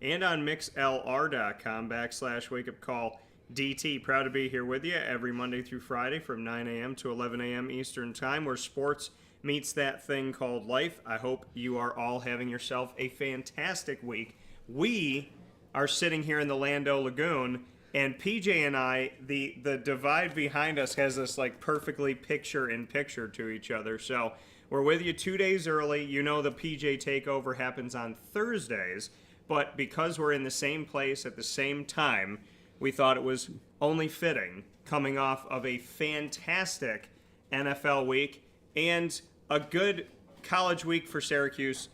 and on mixlr.com/wakeupcalldt. Proud to be here with you every Monday through Friday from 9 a.m. to 11 a.m. Eastern Time, where sports meets that thing called life. I hope you are all having yourself a fantastic week. We are sitting here in the Lando Lagoon, and PJ and I, the divide behind us has us like perfectly picture-in-picture to each other. So we're with you 2 days early. You know the PJ takeover happens on Thursdays, but because we're in the same place at the same time, we thought it was only fitting, coming off of a fantastic NFL week and a good college week for Syracuse,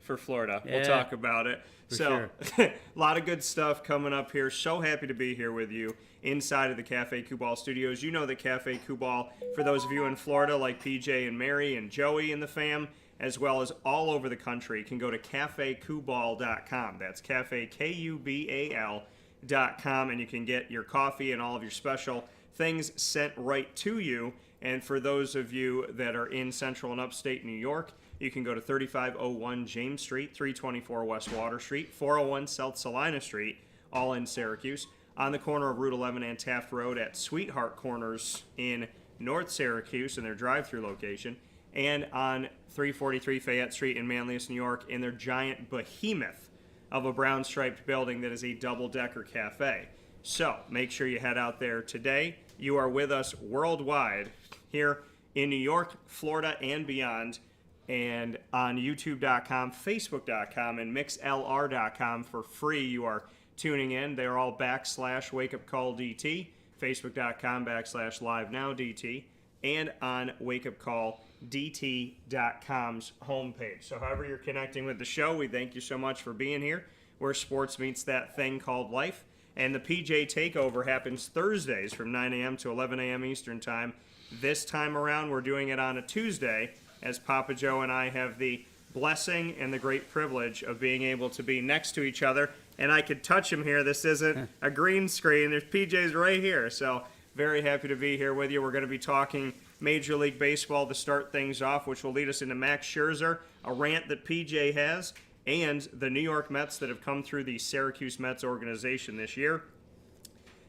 for Florida. Yeah, we'll talk about it. So, a lot of good stuff coming up here. So happy to be here with you inside of the Cafe Kubal studios. You know the Cafe Kubal, for those of you in Florida like PJ and Mary and Joey and the fam, as well as all over the country, can go to cafekubal.com. That's cafe, Kubal.com, and you can get your coffee and all of your special things sent right to you. And for those of you that are in central and upstate New York, you can go to 3501 James Street, 324 West Water Street, 401 South Salina Street, all in Syracuse, on the corner of Route 11 and Taft Road at Sweetheart Corners in North Syracuse in their drive-through location, and on 343 Fayette Street in Manlius, New York, in their giant behemoth of a brown-striped building that is a double-decker cafe. So make sure you head out there today. You are with us worldwide here in New York, Florida, and beyond, and on youtube.com, facebook.com, and mixlr.com for free. You are tuning in. They're all /wakeupcalldt, facebook.com /livenowdt, and on wakeupcalldt.com's homepage. So however you're connecting with the show, we thank you so much for being here, where sports meets that thing called life. And the PJ Takeover happens Thursdays from 9 a.m. to 11 a.m. Eastern Time. This time around, we're doing it on a Tuesday, as Papa Joe and I have the blessing and the great privilege of being able to be next to each other. And I could touch him here. This isn't a green screen. There's PJ's right here. So very happy to be here with you. We're going to be talking Major League Baseball to start things off, which will lead us into Max Scherzer, a rant that PJ has, and the New York Mets that have come through the Syracuse Mets organization this year.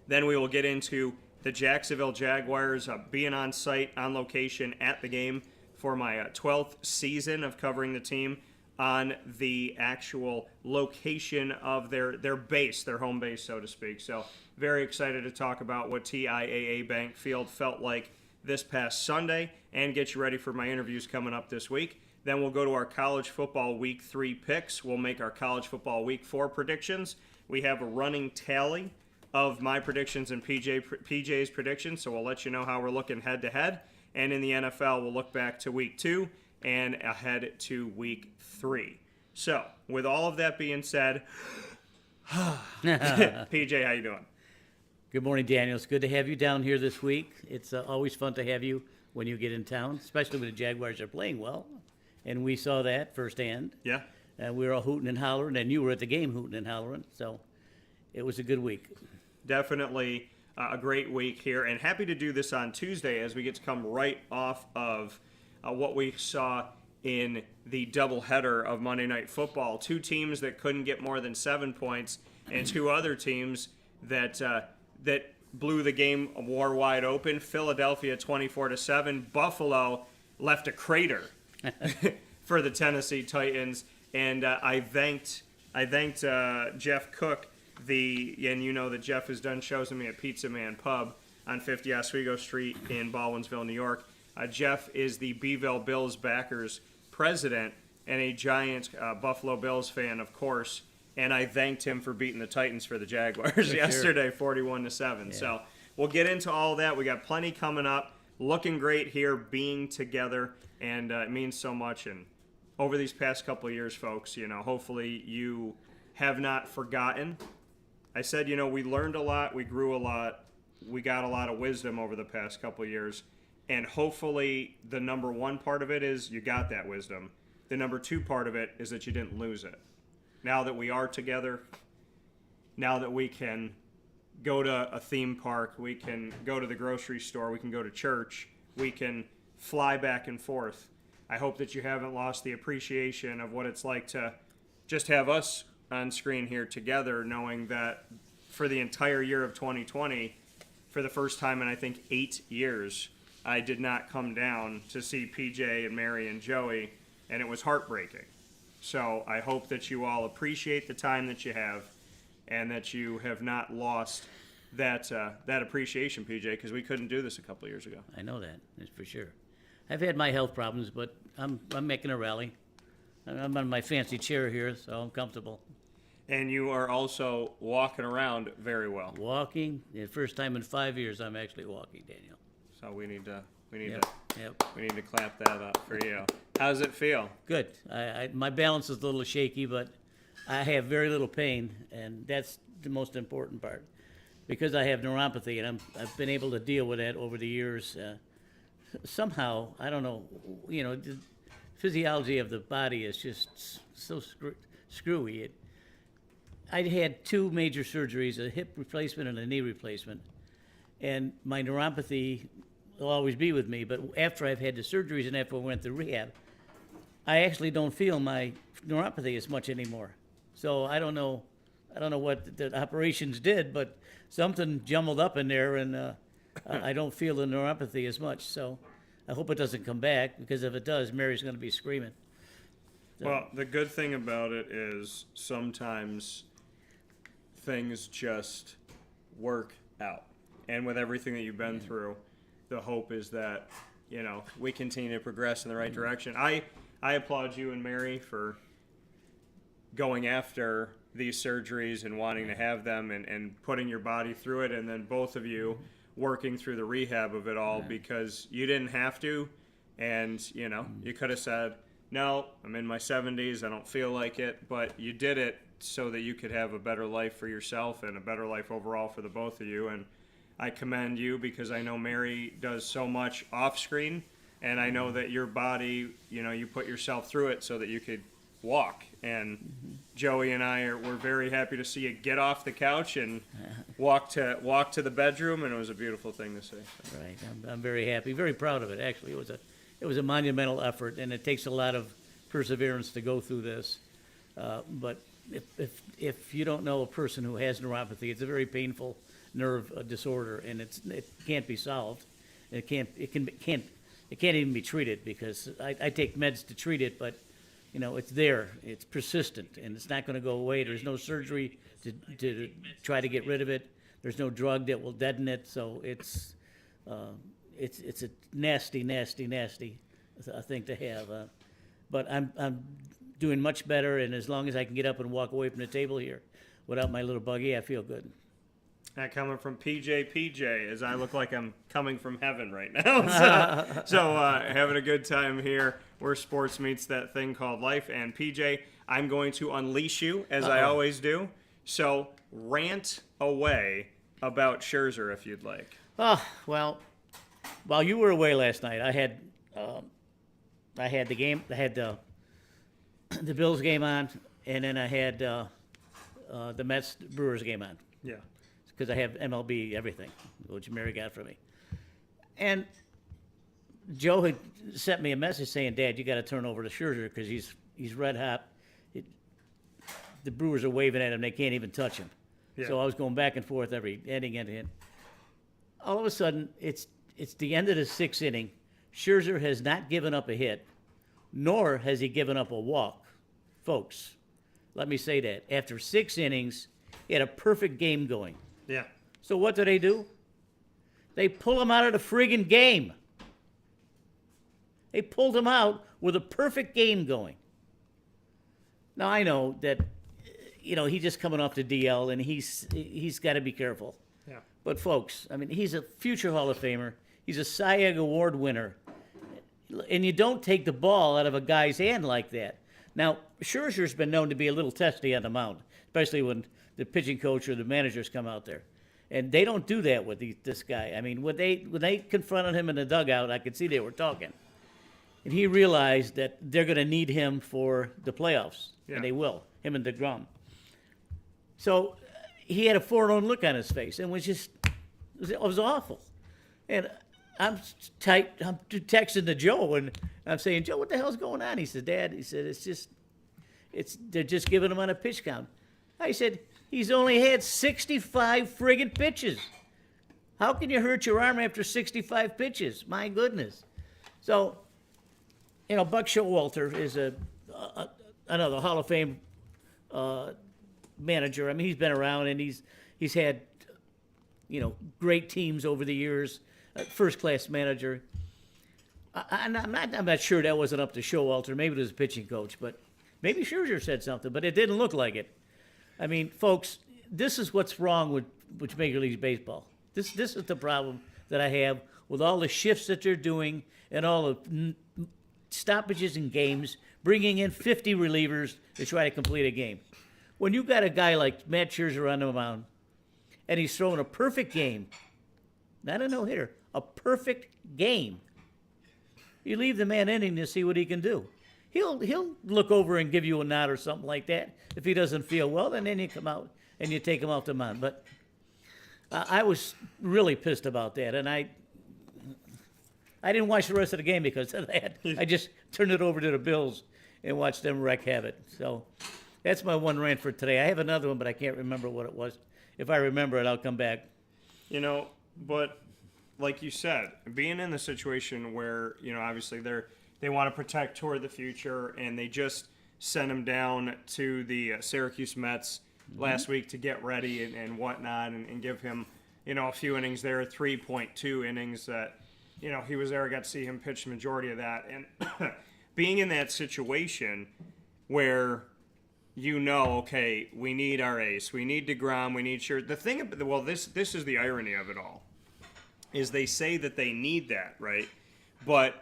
Then we will get into the Jacksonville Jaguars being on site, on location at the game for my 12th season of covering the team on the actual location of their base, their home base, so to speak. So very excited to talk about what TIAA Bank Field felt like this past Sunday and get you ready for my interviews coming up this week. Then we'll go to our college football week 3 picks. We'll make our college football week 4 predictions. We have a running tally of my predictions and PJ's predictions, so we'll let you know how we're looking head to head. And in the NFL, we'll look back to week 2 and ahead to week 3. So, with all of that being said, PJ, how you doing? Good morning, Daniel. It's good to have you down here this week. It's always fun to have you when you get in town, especially when the Jaguars are playing well. And we saw that firsthand. Yeah. And we were all hooting and hollering, and you were at the game hooting and hollering. So it was a good week. Definitely a great week here. And happy to do this on Tuesday as we get to come right off of what we saw in the doubleheader of Monday Night Football. 2 teams that couldn't get more than 7 points, and 2 other teams that blew the game war wide open. Philadelphia 24-7. Buffalo left a crater for the Tennessee Titans, and I thanked Jeff Cook, and you know that Jeff has done shows with me at Pizza Man Pub on 50 Oswego Street in Baldwinsville, New York. Jeff is the Beeville Bills backers president and a giant Buffalo Bills fan, of course, and I thanked him for beating the Titans for the Jaguars yesterday, 41-7. Yeah. So we'll get into all that. We got plenty coming up. Looking great here, being together, and it means so much. And over these past couple of years, folks, hopefully you have not forgotten. I said, we learned a lot, we grew a lot, we got a lot of wisdom over the past couple of years, and hopefully the number 1 part of it is you got that wisdom. The number 2 part of it is that you didn't lose it. Now that we are together, now that we can go to a theme park, we can go to the grocery store, we can go to church, we can fly back and forth. I hope that you haven't lost the appreciation of what it's like to just have us on screen here together, knowing that for the entire year of 2020, for the first time in I think 8 years, I did not come down to see PJ and Mary and Joey, and it was heartbreaking. So I hope that you all appreciate the time that you have, and that you have not lost that appreciation, PJ, because we couldn't do this a couple of years ago. I know that, that's for sure. I've had my health problems, but I'm making a rally. I'm on my fancy chair here, so I'm comfortable. And you are also walking around very well. Walking, the first time in 5 years I'm actually walking, Daniel. So we need to Yep. clap that up for you. How does it feel? Good. My balance is a little shaky, but I have very little pain, and that's the most important part. Because I have neuropathy, and I've been able to deal with that over the years. Somehow, I don't know, the physiology of the body is just so screwy. I had 2 major surgeries, a hip replacement and a knee replacement. And my neuropathy will always be with me, but after I've had the surgeries and after I went through rehab, I actually don't feel my neuropathy as much anymore. So I don't know what the operations did, but something jumbled up in there, and I don't feel the neuropathy as much. So I hope it doesn't come back, because if it does, Mary's going to be screaming. So. Well, the good thing about it is sometimes things just work out. And with everything that you've been through, the hope is that, we continue to progress in the right direction. I applaud you and Mary for going after these surgeries and wanting to have them and putting your body through it, and then both of you working through the rehab of it all, because you didn't have to, and you could have said, no, I'm in my 70s, I don't feel like it, but you did it so that you could have a better life for yourself and a better life overall for the both of you. And I commend you, because I know Mary does so much off screen, and I know that your body, you put yourself through it so that you could walk. And Joey and we're very happy to see you get off the couch and walk to the bedroom, and it was a beautiful thing to see. Right, I'm very happy, very proud of it. Actually, it was a monumental effort, and it takes a lot of perseverance to go through this. But if you don't know a person who has neuropathy, it's a very painful nerve disorder, and it can't be solved. It can't even be treated, because I take meds to treat it, but it's there, it's persistent, and it's not going to go away. There's no surgery to try to get rid of it. There's no drug that will deaden it. So it's a nasty thing to have. But I'm doing much better, and as long as I can get up and walk away from the table here without my little buggy, I feel good. That coming from PJ, as I look like I'm coming from heaven right now. So having a good time here where sports meets that thing called life. And PJ, I'm going to unleash you, as I always do. So rant away about Scherzer, if you'd like. Well, while you were away last night, I had the game. I had the Bills game on, and then I had the Mets Brewers game on. Yeah. Because I have MLB everything, which Mary got for me. And Joe had sent me a message saying, Dad, you got to turn over to Scherzer, because he's red hot. The Brewers are waving at him. They can't even touch him. Yeah. So I was going back and forth every inning. All of a sudden, it's the end of the 6th inning. Scherzer has not given up a hit, nor has he given up a walk. Folks, let me say that. After 6 innings, he had a perfect game going. Yeah. So what do? They pull him out of the friggin' game. They pulled him out with a perfect game going. Now, I know that, he's just coming off the DL, and he's got to be careful. Yeah. But, folks, he's a future Hall of Famer. He's a Cy Young Award winner. And you don't take the ball out of a guy's hand like that. Now, Scherzer's been known to be a little testy on the mound, especially when the pitching coach or the managers come out there. And they don't do that with this guy. When they confronted him in the dugout, I could see they were talking. And he realized that they're going to need him for the playoffs. Yeah. And they will, him and DeGrom. So he had a forlorn look on his face, and it was awful. And I'm texting to Joe, and I'm saying, Joe, what the hell's going on? He said, Dad, they're just giving him on a pitch count. I said, he's only had 65 friggin' pitches. How can you hurt your arm after 65 pitches? My goodness. So, Buck Showalter is another Hall of Fame manager. I mean, he's been around and he's had, great teams over the years. First class manager. I'm not sure that wasn't up to Showalter. Maybe it was a pitching coach, but maybe Scherzer said something, but it didn't look like it. I mean, folks, this is what's wrong with Major League Baseball. This is the problem that I have with all the shifts that they're doing and all the stoppages in games, bringing in 50 relievers to try to complete a game. When you got a guy like Matt Scherzer on the mound, and he's throwing a perfect game, not a no-hitter, a perfect game, you leave the man inning to see what he can do. He'll look over and give you a nod or something like that. If he doesn't feel well, then you come out and you take him off the mound. But I was really pissed about that, and I didn't watch the rest of the game because of that. I just turned it over to the Bills and watched them wreak havoc. So that's my one rant for today. I have another one, but I can't remember what it was. If I remember it, I'll come back. But like you said, being in the situation where, obviously they want to protect toward the future, and they just sent him down to the Syracuse Mets last week to get ready and whatnot, and give him, a few innings there, 3.2 innings that, he was there. I got to see him pitch the majority of that. And being in that situation where, okay, we need our ace, we need DeGrom, we need Scherzer. The thing, this is the irony of it all, is they say that they need that, right? But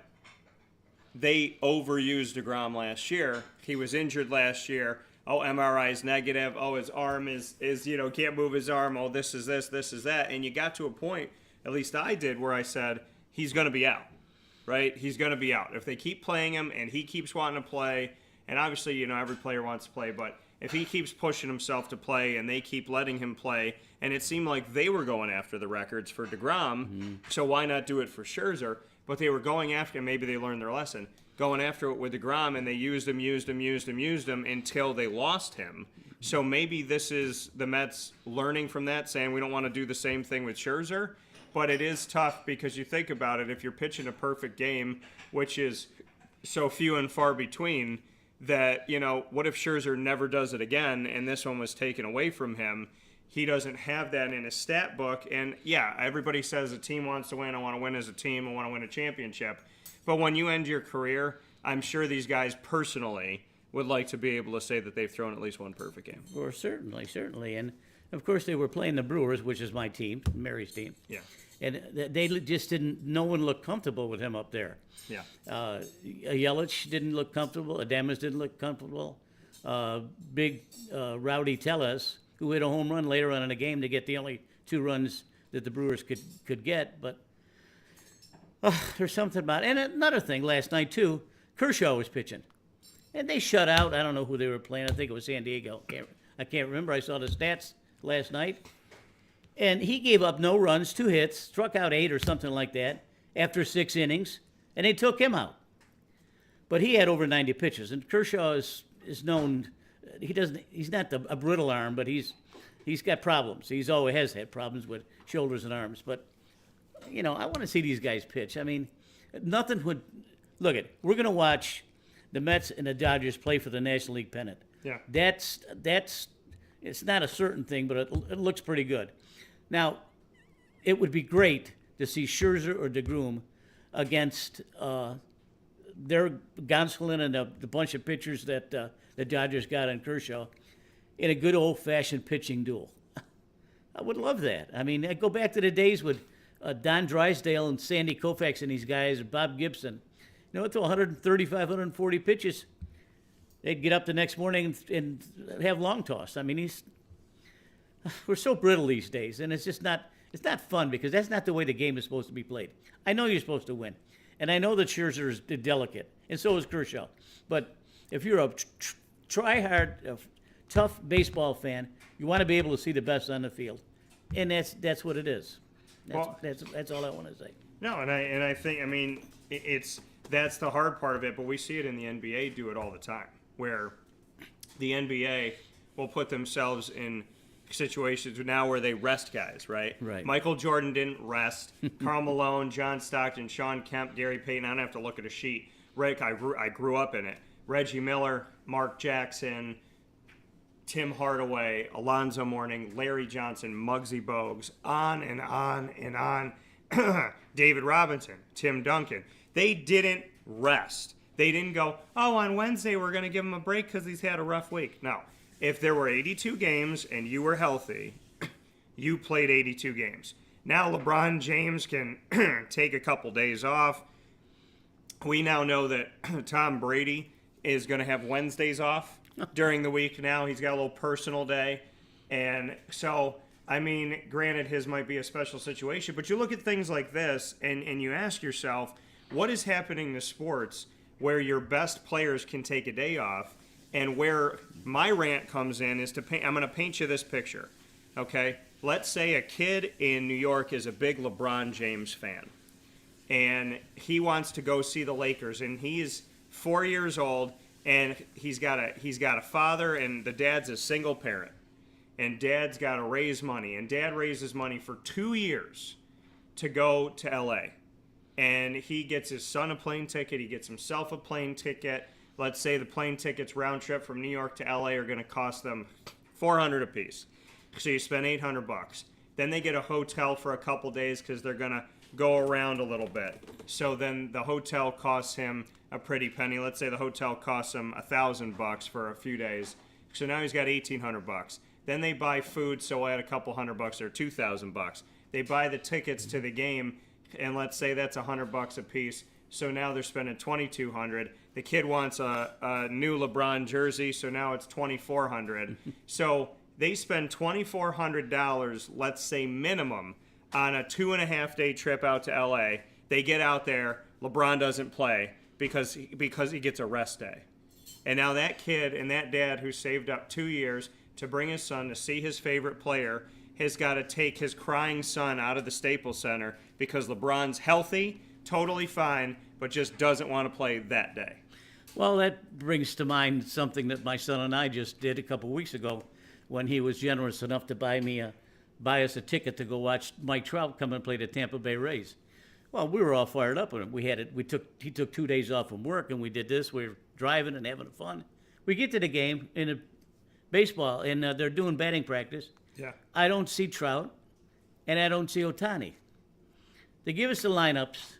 they overused DeGrom last year. He was injured last year. Oh, MRI is negative. Oh, his arm is can't move his arm. Oh, this is that. And you got to a point, at least I did, where I said, he's going to be out, right? He's going to be out. If they keep playing him and he keeps wanting to play, and obviously, every player wants to play, but if he keeps pushing himself to play and they keep letting him play, and it seemed like they were going after the records for DeGrom, so why not do it for Scherzer? But they were going after him. Maybe they learned their lesson. Going after it with DeGrom, and they used him until they lost him. So maybe this is the Mets learning from that, saying we don't want to do the same thing with Scherzer. But it is tough because you think about it, if you're pitching a perfect game, which is so few and far between, that, what if Scherzer never does it again and this one was taken away from him? He doesn't have that in his stat book. And, yeah, everybody says a team wants to win. I want to win as a team. I want to win a championship. But when you end your career, I'm sure these guys personally would like to be able to say that they've thrown at least one perfect game. Well, certainly. And, of course, they were playing the Brewers, which is my team, Mary's team. Yeah. And they just no one looked comfortable with him up there. Yeah. Yelich didn't look comfortable. Adames didn't look comfortable. Big Rowdy Tellez, who hit a home run later on in the game to get the only 2 runs that the Brewers could get. But there's something about it. And another thing, last night, too, Kershaw was pitching. And they shut out, I don't know who they were playing. I think it was San Diego. I can't remember. I saw the stats last night. And he gave up no runs, 2 hits, struck out 8 or something like that after 6 innings, and they took him out. But he had over 90 pitches, and Kershaw is known. He's not a brittle arm, but he's got problems. He's always has had problems with shoulders and arms. But I want to see these guys pitch. I mean, nothing would look at. We're going to watch the Mets and the Dodgers play for the National League pennant. Yeah, that's it's not a certain thing, but it looks pretty good. Now, it would be great to see Scherzer or DeGrom against their Gonsolin and the bunch of pitchers that the Dodgers got on Kershaw in a good old-fashioned pitching duel. I would love that. I mean, I go back to the days with Don Drysdale and Sandy Koufax and these guys, Bob Gibson. To 135, 140 pitches, they'd get up the next morning and have long toss. I mean, we're so brittle these days, and it's not fun because that's not the way the game is supposed to be played. I know you're supposed to win, and I know that Scherzer is delicate, and so is Kershaw. But if you're a try-hard, tough baseball fan, you want to be able to see the best on the field, and that's what it is. That's all I want to say. No, and I think that's the hard part of it, but we see it in the NBA do it all the time, where the NBA will put themselves in situations now where they rest guys, right? Right. Michael Jordan didn't rest. Karl Malone, John Stockton, Sean Kemp, Gary Payton. I don't have to look at a sheet. Rick, I grew up in it. Reggie Miller, Mark Jackson, Tim Hardaway, Alonzo Mourning, Larry Johnson, Muggsy Bogues, on and on and on. David Robinson, Tim Duncan. They didn't rest. They didn't go, oh, on Wednesday we're going to give him a break because he's had a rough week. No. If there were 82 games and you were healthy, you played 82 games. Now LeBron James can take a couple days off. We now know that Tom Brady is going to have Wednesdays off during the week now. He's got a little personal day. And so, I mean, granted, his might be a special situation, but you look at things like this and you ask yourself, what is happening to sports where your best players can take a day off? And where my rant comes in is to paint, I'm going to paint you this picture, okay? Let's say a kid in New York is a big LeBron James fan, and he wants to go see the Lakers, and he's 4 years old, and he's got a father, and the dad's a single parent, and dad's got to raise money, and dad raises money for 2 years to go to L.A., and he gets his son a plane ticket, he gets himself a plane ticket. Let's say the plane tickets round trip from New York to LA are going to cost them $400 apiece. So you spend $800. Then they get a hotel for a couple days because they're going to go around a little bit. So then the hotel costs him a pretty penny. Let's say the hotel costs him $1,000 for a few days. So now he's got $1,800. Then they buy food, so we'll add a couple $100 or $2,000. They buy the tickets to the game, and let's say that's $100 a piece. So now they're spending $2,200. The kid wants a new LeBron jersey, so now it's $2,400. So they spend $2,400, let's say minimum, on a 2.5-day trip out to LA. They get out there, LeBron doesn't play because he gets a rest day. And now that kid and that dad who saved up 2 years to bring his son to see his favorite player has got to take his crying son out of the Staples Center because LeBron's healthy, totally fine, but just doesn't want to play that day. Well, that brings to mind something that my son and I just did a couple weeks ago when he was generous enough to buy us a ticket to go watch Mike Trout come and play the Tampa Bay Rays. Well, we were all fired up with him. He took 2 days off from work, and we did this. We were driving and having fun. We get to the game in a baseball, and they're doing batting practice. Yeah. I don't see Trout, and I don't see Ohtani. They give us the lineups.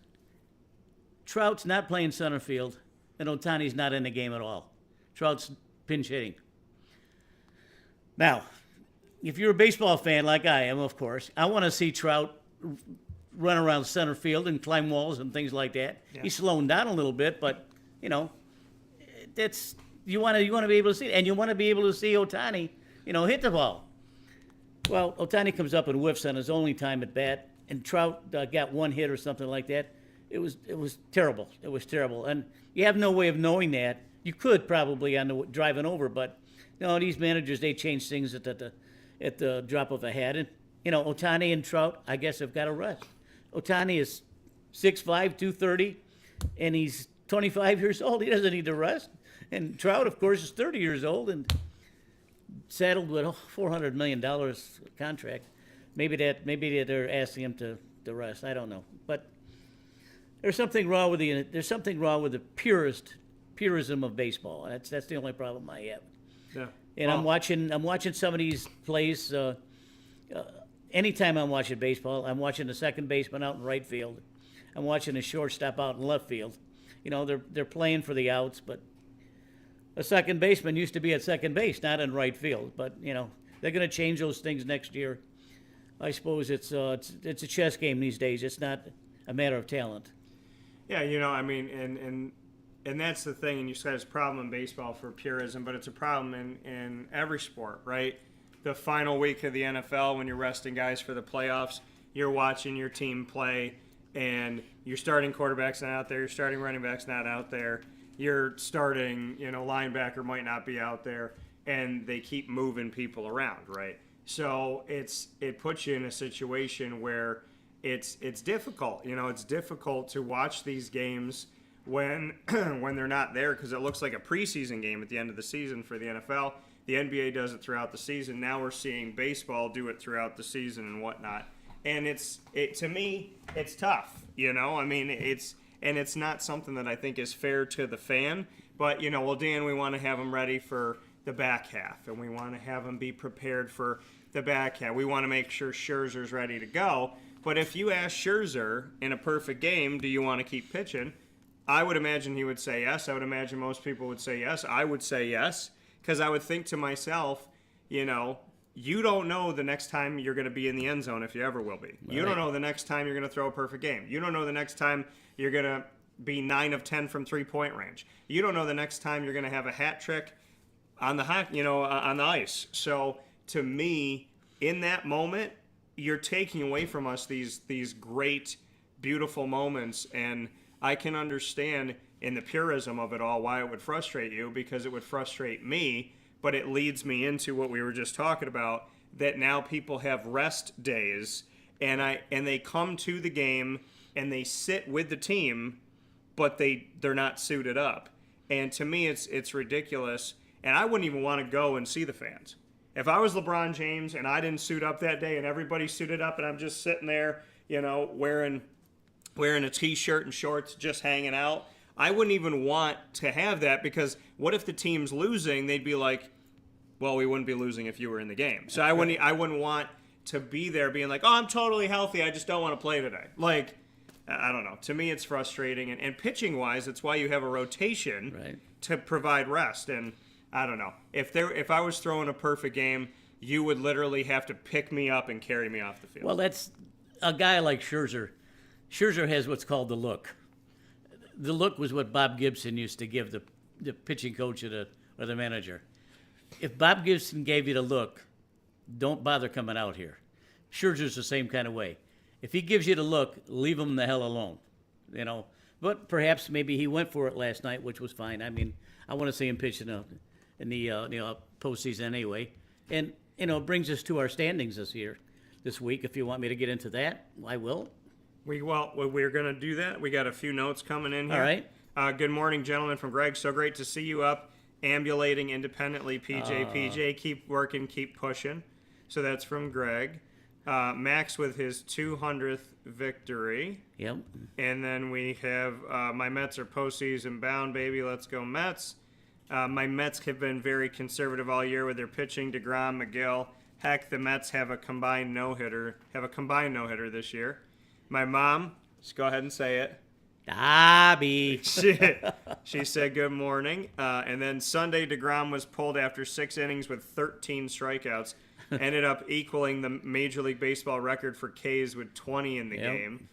Trout's not playing center field, and Ohtani's not in the game at all. Trout's pinch hitting. Now, if you're a baseball fan like I am, of course, I want to see Trout run around center field and climb walls and things like that. Yeah. He's slowing down a little bit, but that's you want to be able to see it, and you want to be able to see Ohtani, hit the ball. Well, Ohtani comes up and whiffs on his only time at bat, and Trout got one hit or something like that. It was terrible. It was terrible, and you have no way of knowing that. You could probably on the driving over, but these managers, they change things at the drop of a hat. And Ohtani and Trout, I guess, have got to rest. Ohtani is 6'5", 230, and he's 25 years old. He doesn't need to rest. And Trout, of course, is 30 years old and saddled with a $400 million contract. Maybe they're asking him to rest. I don't know, but there's something wrong with the purism of baseball. That's the only problem I have. Yeah. And I'm watching some of these plays. Anytime I'm watching baseball, I'm watching the second baseman out in right field. I'm watching the shortstop out in left field. They're playing for the outs, but a second baseman used to be at second base, not in right field. But they're going to change those things next year. I suppose it's a chess game these days. It's not a matter of talent. Yeah, and that's the thing. And you said it's a problem in baseball for purism, but it's a problem in every sport, right? The final week of the NFL, when you're resting guys for the playoffs, you're watching your team play, and your starting quarterback's not out there, your starting running back's not out there, your starting linebacker might not be out there, and they keep moving people around, right? So it puts you in a situation where it's difficult. It's difficult to watch these games when they're not there, because it looks like a preseason game at the end of the season for the NFL. The NBA does it throughout the season. Now we're seeing baseball do it throughout the season and whatnot. And to me, it's tough. I mean, it's not something that I think is fair to the fan. But, well, Dan, we want to have them ready for the back half, and we want to have them be prepared for the back half. We want to make sure Scherzer's ready to go. But if you ask Scherzer in a perfect game, do you want to keep pitching? I would imagine he would say yes. I would imagine most people would say yes. I would say yes, because I would think to myself, you don't know the next time you're going to be in the end zone, if you ever will be. Right. You don't know the next time you're going to throw a perfect game. You don't know the next time you're going to be 9 of 10 from 3-point range. You don't know the next time you're going to have a hat trick on the on the ice. So to me, in that moment, you're taking away from us these great, beautiful moments, and I can understand in the purism of it all why it would frustrate you, because it would frustrate me. But it leads me into what we were just talking about, that now people have rest days, and they come to the game and they sit with the team, but they're not suited up. And to me, it's ridiculous. And I wouldn't even want to go and see the fans. If I was LeBron James and I didn't suit up that day and everybody suited up and I'm just sitting there, wearing a T-shirt and shorts, just hanging out, I wouldn't even want to have that, because what if the team's losing? They'd be like, well, we wouldn't be losing if you were in the game. So I wouldn't want to be there being like, oh, I'm totally healthy, I just don't want to play today. Like, I don't know. To me, it's frustrating. And pitching-wise, it's why you have a rotation, right, to provide rest. And I don't know. If I was throwing a perfect game, you would literally have to pick me up and carry me off the field. Well, that's a guy like Scherzer. Scherzer has what's called the look. The look was what Bob Gibson used to give the pitching coach or the manager. If Bob Gibson gave you the look, don't bother coming out here. Scherzer's the same kind of way. If he gives you the look, leave him the hell alone. But perhaps maybe he went for it last night, which was fine. I mean, I want to see him pitch in the postseason anyway. And it brings us to our standings this week. If you want me to get into that, I will. We're going to do that. We got a few notes coming in here. All right. Good morning, gentlemen, from Greg. So great to see you up, ambulating independently, PJ. PJ, keep working, keep pushing. So that's from Greg. Max with his 200th victory. Yep. And then we have my Mets are postseason bound, baby. Let's go Mets. My Mets have been very conservative all year with their pitching, DeGrom, McGill. Heck, the Mets have a combined no-hitter this year. My mom, just go ahead and say it. Dobby. She said good morning. And then Sunday, DeGrom was pulled after 6 innings with 13 strikeouts. Ended up equaling the Major League Baseball record for Ks with 20 in the game.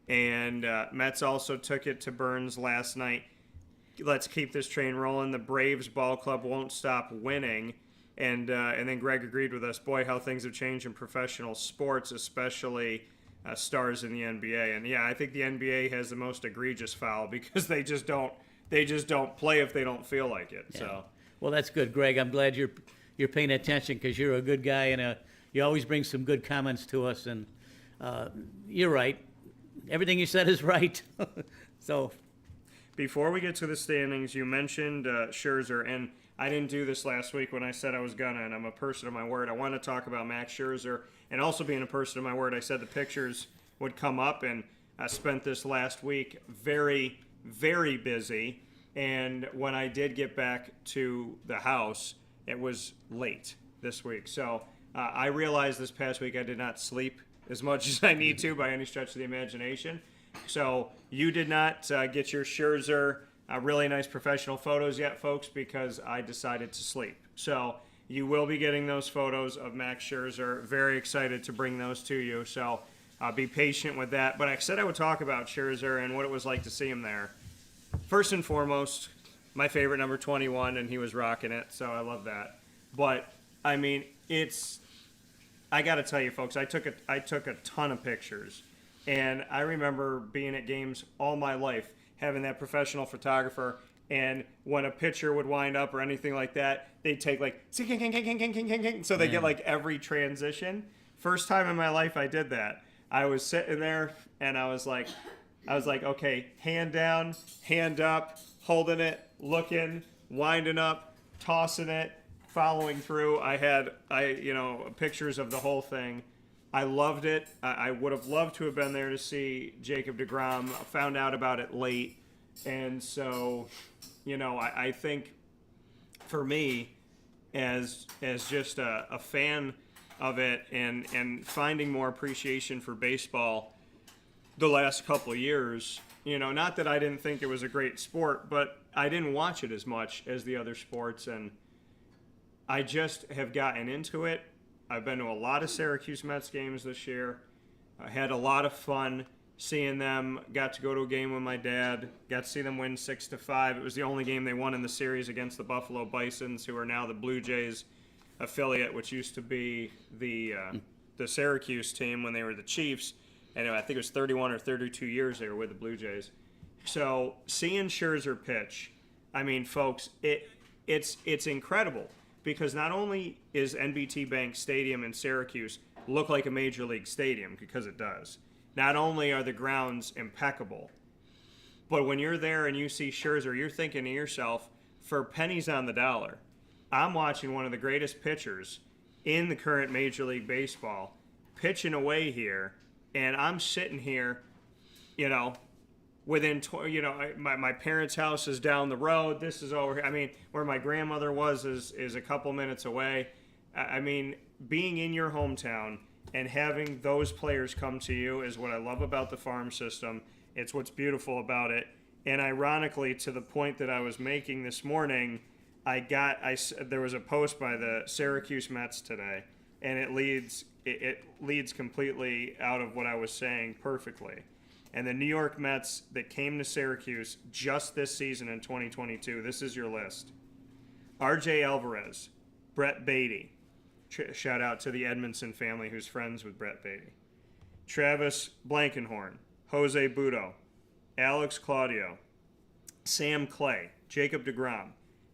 And Mets also took it to Burns last night. Let's keep this train rolling. The Braves ball club won't stop winning. And then Greg agreed with us. Boy, how things have changed in professional sports, especially stars in the NBA. And yeah, I think the NBA has the most egregious foul, because they just don't play if they don't feel like it. Yeah. So well, that's good, Greg. I'm glad you're paying attention, because you're a good guy, and you always bring some good comments to us. And you're right. Everything you said is right. So before we get to the standings, you mentioned Scherzer, and I didn't do this last week when I said I was gonna, and I'm a person of my word. I want to talk about Max Scherzer, and also being a person of my word, I said the pictures would come up, and I spent this last week very, very busy. And when I did get back to the house, it was late this week. So I realized this past week I did not sleep as much as I need to by any stretch of the imagination. So you did not get your Scherzer really nice professional photos yet, folks, because I decided to sleep. So you will be getting those photos of Max Scherzer. Very excited to bring those to you. So be patient with that. But I said I would talk about Scherzer and what it was like to see him there. First and foremost, my favorite number 21, and he was rocking it, so I love that. But I mean, I got to tell you, folks, I took a ton of pictures, and I remember being at games all my life, having that professional photographer, and when a pitcher would wind up or anything like that, they'd take like, so they get like every transition. First time in my life I did that. I was sitting there, and I was like, okay, hand down, hand up, holding it, looking, winding up, tossing it, following through. Pictures of the whole thing. I loved it. I would have loved to have been there to see Jacob deGrom. I found out about it late. And so, I think for me, as just a fan of it and finding more appreciation for baseball the last couple of years, not that I didn't think it was a great sport, but I didn't watch it as much as the other sports, and I just have gotten into it. I've been to a lot of Syracuse Mets games this year. I had a lot of fun seeing them. Got to go to a game with my dad. Got to see them win 6-5. It was the only game they won in the series against the Buffalo Bisons, who are now the Blue Jays affiliate, which used to be the Syracuse team when they were the Chiefs. And I think it was 31 or 32 years they were with the Blue Jays. So seeing Scherzer pitch, I mean, folks, it's incredible. Because not only is NBT Bank Stadium in Syracuse look like a major league stadium, because it does, not only are the grounds impeccable, but when you're there and you see Scherzer, you're thinking to yourself, for pennies on the dollar, I'm watching one of the greatest pitchers in the current Major League Baseball pitching away here, and I'm sitting here, within, my parents' house is down the road. This is over here. I mean, where my grandmother was is a couple minutes away. I mean, being in your hometown and having those players come to you is what I love about the farm system. It's what's beautiful about it. And ironically, to the point that I was making this morning, there was a post by the Syracuse Mets today, and it leads completely out of what I was saying perfectly. And the New York Mets that came to Syracuse just this season in 2022, this is your list. R.J. Alvarez, Brett Beatty. Shout out to the Edmondson family who's friends with Brett Beatty. Travis Blankenhorn, Jose Budo, Alex Claudio, Sam Clay, Jacob deGrom,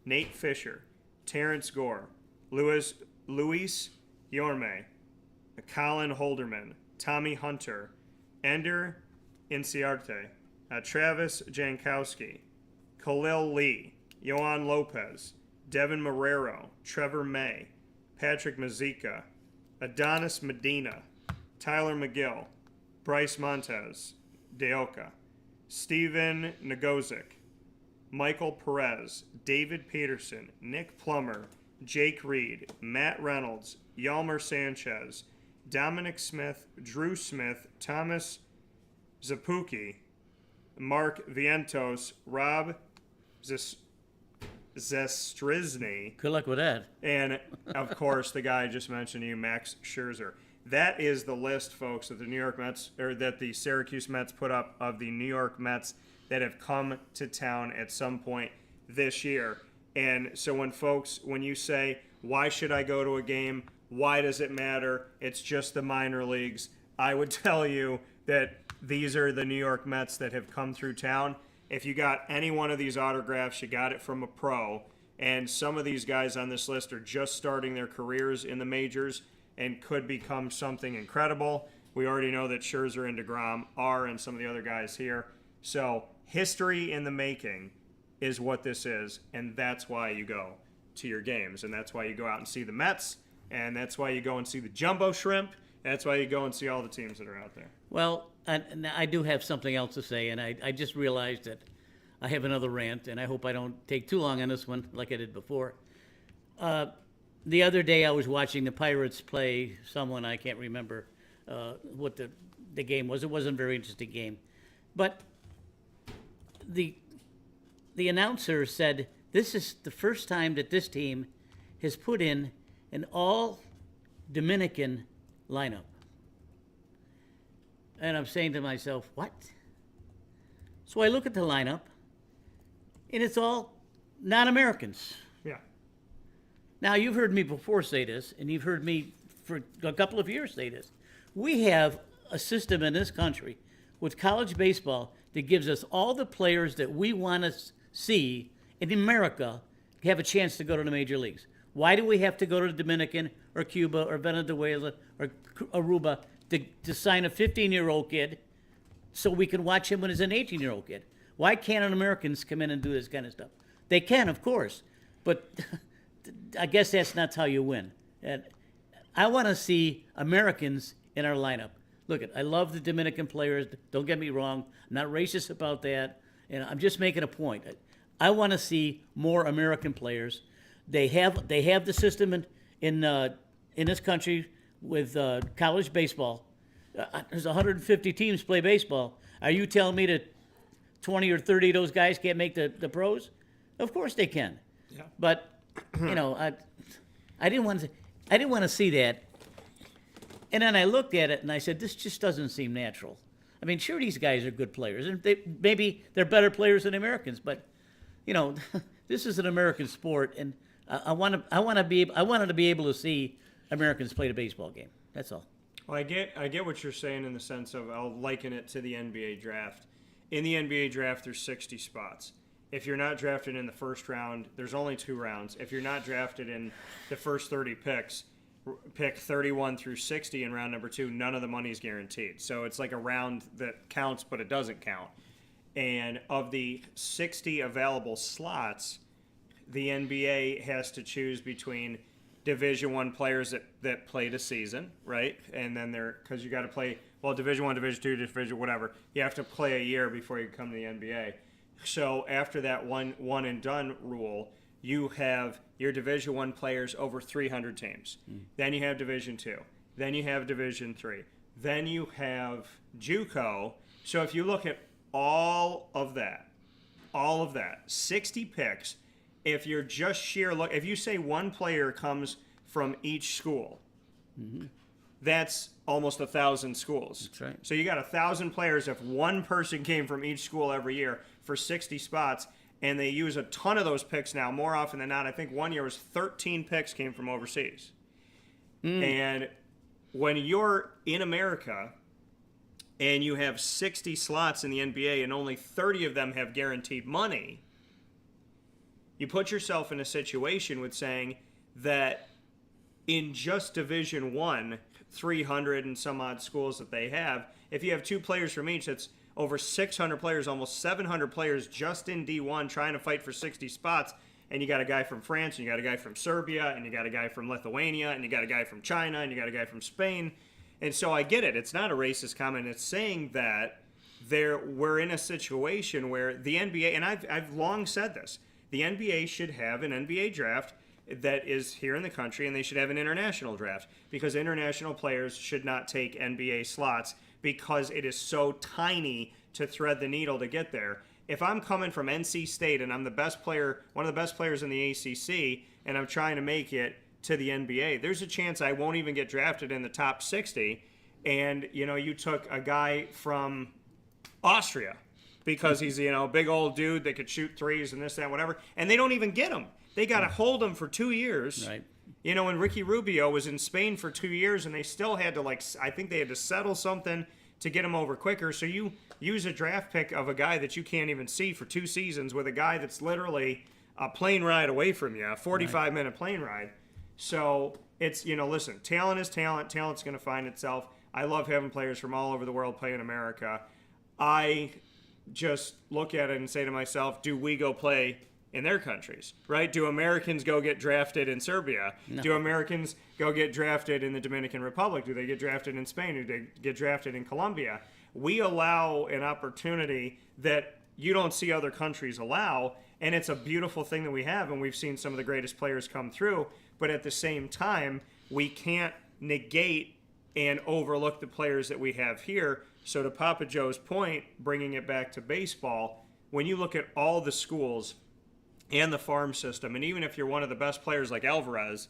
Nate Fisher, Terrence Gore, Luis Yorme, Colin Holderman, Tommy Hunter, Ender Inciarte, Travis Jankowski, Khalil Lee, Yohan Lopez, Devin Marrero, Trevor May, Patrick Mazeika, Adonis Medina, Tyler McGill, Bryce Montez, Deoka, Steven Nagozic, Michael Perez, David Peterson, Nick Plummer, Jake Reed, Matt Reynolds, Yalmer Sanchez, Dominic Smith, Drew Smith, Thomas Zapuki, Mark Vientos, Rob Zestrizny. Good luck with that. And, of course, the guy I just mentioned to you, Max Scherzer. That is the list, folks, that the Syracuse Mets put up of the New York Mets that have come to town at some point this year. And so when you say, why should I go to a game? Why does it matter? It's just the minor leagues. I would tell you that these are the New York Mets that have come through town. If you got any one of these autographs, you got it from a pro. And some of these guys on this list are just starting their careers in the majors and could become something incredible. We already know that Scherzer and deGrom are, and some of the other guys here. So history in the making is what this is, and that's why you go to your games. And that's why you go out and see the Mets, and that's why you go and see the Jumbo Shrimp, and that's why you go and see all the teams that are out there. Well, I do have something else to say, and I just realized that I have another rant, and I hope I don't take too long on this one like I did before. The other day I was watching the Pirates play someone, I can't remember what the game was. It wasn't a very interesting game. But the announcer said, this is the first time that this team has put in an all-Dominican lineup. And I'm saying to myself, what? So I look at the lineup, and it's all non-Americans. Yeah. Now, you've heard me before say this, and you've heard me for a couple of years say this. We have a system in this country with college baseball that gives us all the players that we want to see in America have a chance to go to the major leagues. Why do we have to go to the Dominican or Cuba or Venezuela or Aruba to sign a 15-year-old kid so we can watch him when he's an 18-year-old kid? Why can't Americans come in and do this kind of stuff? They can, of course, but I guess that's not how you win. And I want to see Americans in our lineup. Look, I love the Dominican players. Don't get me wrong. I'm not racist about that. And I'm just making a point. I want to see more American players. They have the system in this country with college baseball. There's 150 teams play baseball. Are you telling me that 20 or 30 of those guys can't make the pros? Of course they can. Yeah. But I didn't want to see that. And then I looked at it and I said, this just doesn't seem natural. I mean, sure, these guys are good players, and maybe they're better players than Americans, but this is an American sport, and I wanted to be able to see Americans play the baseball game. That's all. Well, I get what you're saying in the sense of I'll liken it to the NBA draft. In the NBA draft, there's 60 spots. If you're not drafted in the first round, there's only 2 rounds. If you're not drafted in the first 30 picks, pick 31 through 60 in round number 2, none of the money is guaranteed. So it's like a round that counts, but it doesn't count. And of the 60 available slots, the NBA has to choose between Division I players that played a season, right? And then because you got to play, Division I, Division II, Division whatever. You have to play a year before you come to the NBA. So after that one and done rule, you have your Division I players over 300 teams. Then you have Division II. Then you have Division III. Then you have JUCO. So if you look at all of that, 60 picks, if you're just if you say one player comes from each school, that's almost 1,000 schools. That's right. So you got 1,000 players if one person came from each school every year for 60 spots. And they use a ton of those picks now, more often than not. I think one year was 13 picks came from overseas. And when you're in America and you have 60 slots in the NBA and only 30 of them have guaranteed money, you put yourself in a situation with saying that in just Division I, 300 and some odd schools that they have, if you have 2 players from each, that's over 600 players, almost 700 players just in D1 trying to fight for 60 spots. And you got a guy from France, and you got a guy from Serbia, and you got a guy from Lithuania, and you got a guy from China, and you got a guy from Spain. And so I get it. It's not a racist comment. It's saying that we're in a situation where the NBA, and I've long said this, the NBA should have an NBA draft that is here in the country, and they should have an international draft because international players should not take NBA slots because it is so tiny to thread the needle to get there. If I'm coming from NC State and I'm the best player, one of the best players in the ACC, and I'm trying to make it to the NBA, there's a chance I won't even get drafted in the top 60. And, you took a guy from Austria because he's, a big old dude that could shoot threes and this, that, whatever. And they don't even get him. They got to hold him for 2 years. Right. When Ricky Rubio was in Spain for 2 years and they still had to, I think they had to settle something to get him over quicker. So you use a draft pick of a guy that you can't even see for 2 seasons with a guy that's literally a plane ride away from you, a 45-minute plane ride. So it's, listen, talent is talent. Talent's going to find itself. I love having players from all over the world play in America. I just look at it and say to myself, do we go play in their countries, right? Do Americans go get drafted in Serbia? No. Do Americans go get drafted in the Dominican Republic? Do they get drafted in Spain? Do they get drafted in Colombia? We allow an opportunity that you don't see other countries allow, and it's a beautiful thing that we have, and we've seen some of the greatest players come through, but at the same time, we can't negate and overlook the players that we have here. So to Papa Joe's point, bringing it back to baseball, when you look at all the schools and the farm system, and even if you're one of the best players like Alvarez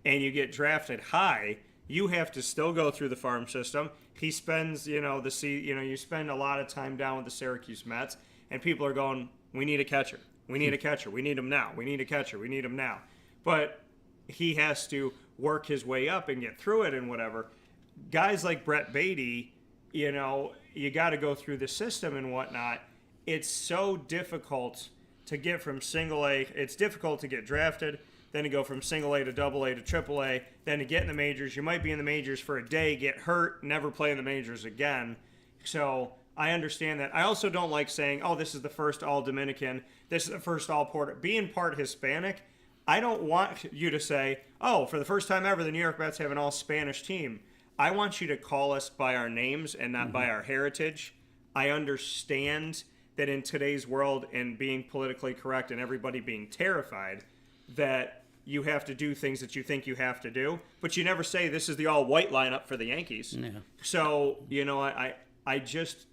and you get drafted high, you have to still go through the farm system. He spends, you spend a lot of time down with the Syracuse Mets, and people are going, we need a catcher. We need a catcher. We need him now. We need a catcher. We need him now. But he has to work his way up and get through it and whatever. Guys like Brett Beatty, you got to go through the system and whatnot. It's so difficult to get from single A. It's difficult to get drafted, then to go from single A to double A to triple A, then to get in the majors. You might be in the majors for a day, get hurt, never play in the majors again. So I understand that. I also don't like saying, oh, this is the first all-Dominican, this is the first all-Puerto. Being part Hispanic, I don't want you to say, oh, for the first time ever, the New York Mets have an all-Spanish team. I want you to call us by our names and not by our heritage. I understand that in today's world and being politically correct and everybody being terrified, that you have to do things that you think you have to do, but you never say this is the all-white lineup for the Yankees. Yeah. So, I just...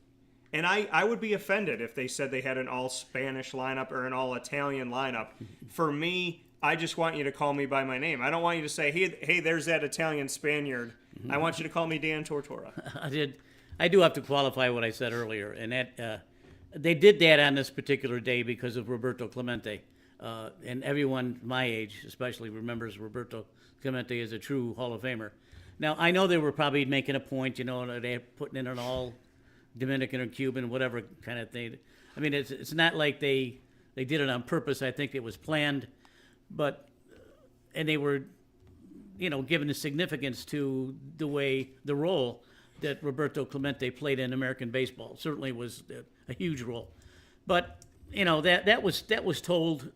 And I would be offended if they said they had an all-Spanish lineup or an all-Italian lineup. For me, I just want you to call me by my name. I don't want you to say, hey, there's that Italian Spaniard. I want you to call me Dan Tortora. I do have to qualify what I said earlier, and that they did that on this particular day because of Roberto Clemente. And everyone my age especially remembers Roberto Clemente as a true Hall of Famer. Now, I know they were probably making a point, they're putting in an all Dominican or Cuban, whatever kind of thing. I mean, it's not like they did it on purpose. I think it was planned, and they were, given the significance to the role that Roberto Clemente played in American baseball. Certainly was a huge role, but that was told.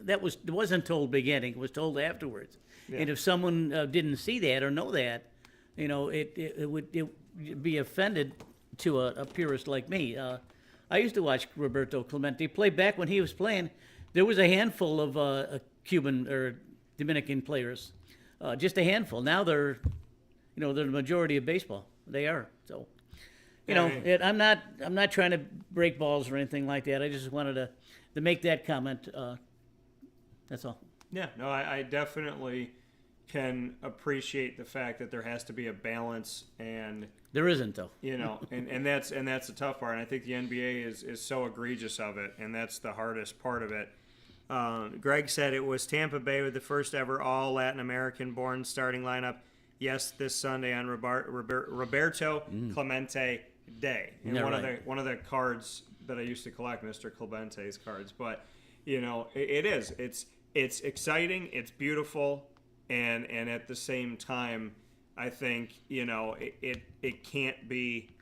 It wasn't told beginning. It was told afterwards. Yeah. And if someone didn't see that or know that, it would be offended to a purist like me. I used to watch Roberto Clemente play back when he was playing. There was a handful of Cuban or Dominican players, just a handful. Now they're the majority of baseball. They are. So, I'm not trying to break balls or anything like that. I just wanted to make that comment. That's all. Yeah, no, I definitely can appreciate the fact that there has to be a balance, and there isn't, though. And that's the tough part. And I think the NBA is so egregious of it, and that's the hardest part of it. Greg said it was Tampa Bay with the first ever all Latin American born starting lineup. Yes, this Sunday on Roberto Clemente Day. And one of the cards that I used to collect, Mr. Clemente's cards. But it is. It's exciting. It's beautiful. And at the same time, I think, it can't be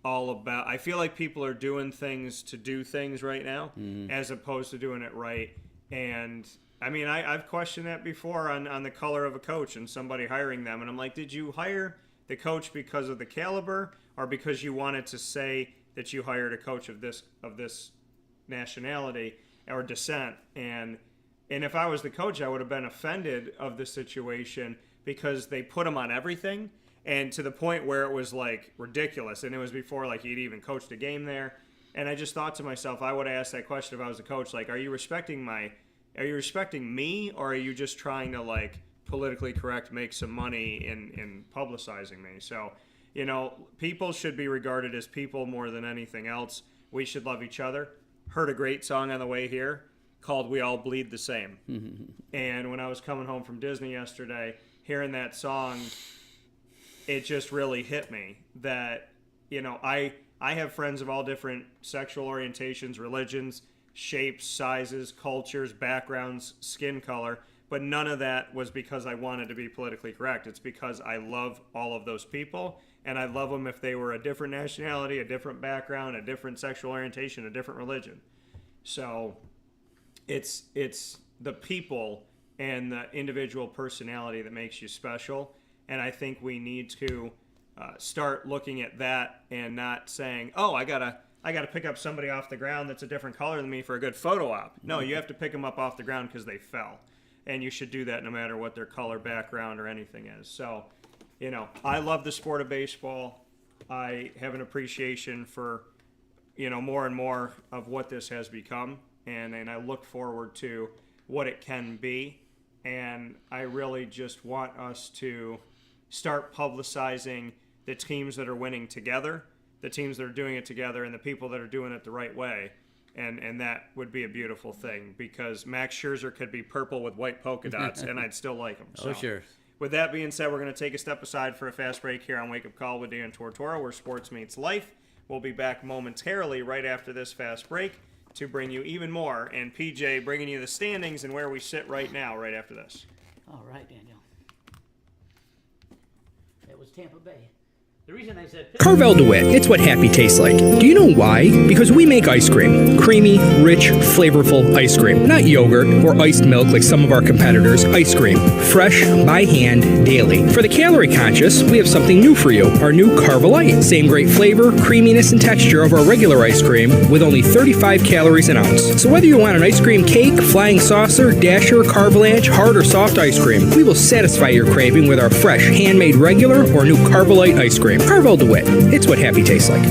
all about... I feel like people are doing things to do things right now as opposed to doing it right. And, I mean, I've questioned that before on the color of a coach and somebody hiring them. And I'm like, did you hire the coach because of the caliber or because you wanted to say that you hired a coach of this nationality or descent? And if I was the coach, I would have been offended of the situation because they put him on everything, and to the point where it was like ridiculous. And it was before like he'd even coached a game there. And I just thought to myself, I would have asked that question if I was a coach, like, are you respecting me, or are you just trying to like politically correct, make some money in publicizing me? So, people should be regarded as people more than anything else. We should love each other. Heard a great song on the way here called We All Bleed the Same. And when I was coming home from Disney yesterday, hearing that song, it just really hit me that, I have friends of all different sexual orientations, religions, shapes, sizes, cultures, backgrounds, skin color, but none of that was because I wanted to be politically correct. It's because I love all of those people, and I love them if they were a different nationality, a different background, a different sexual orientation, a different religion. So it's the people and the individual personality that makes you special, and I think we need to start looking at that and not saying, oh, I gotta pick up somebody off the ground that's a different color than me for a good photo op. No, you have to pick them up off the ground because they fell, and you should do that no matter what their color, background, or anything is. So, I love the sport of baseball. I have an appreciation for, more and more of what this has become, and I look forward to what it can be. And I really just want us to start publicizing the teams that are winning together, the teams that are doing it together, and the people that are doing it the right way. And that would be a beautiful thing, because Max Scherzer could be purple with white polka dots, and I'd still like him. So, oh, sure. With that being said, we're going to take a step aside for a fast break here on Wake Up Call with Dan Tortora, where sports meets life. We'll be back momentarily right after this fast break to bring you even more. And PJ bringing you the standings and where we sit right now, right after this. All right, Daniel. That was Tampa Bay. The reason I said Carvel DeWitt, it's what happy tastes like. Do you know why? Because we make ice cream. Creamy, rich, flavorful ice cream. Not yogurt or iced milk like some of our competitors. Ice cream. Fresh, by hand, daily. For the calorie conscious, we have something new for you. Our new Carvelite. Same great flavor, creaminess, and texture of our regular ice cream with only 35 calories an ounce. So whether you want an ice cream cake, flying saucer, dasher, carvalanche, hard or soft ice cream, we will satisfy your craving with our fresh, handmade regular or new Carvelite ice cream. Carvel DeWitt. It's what happy tastes like.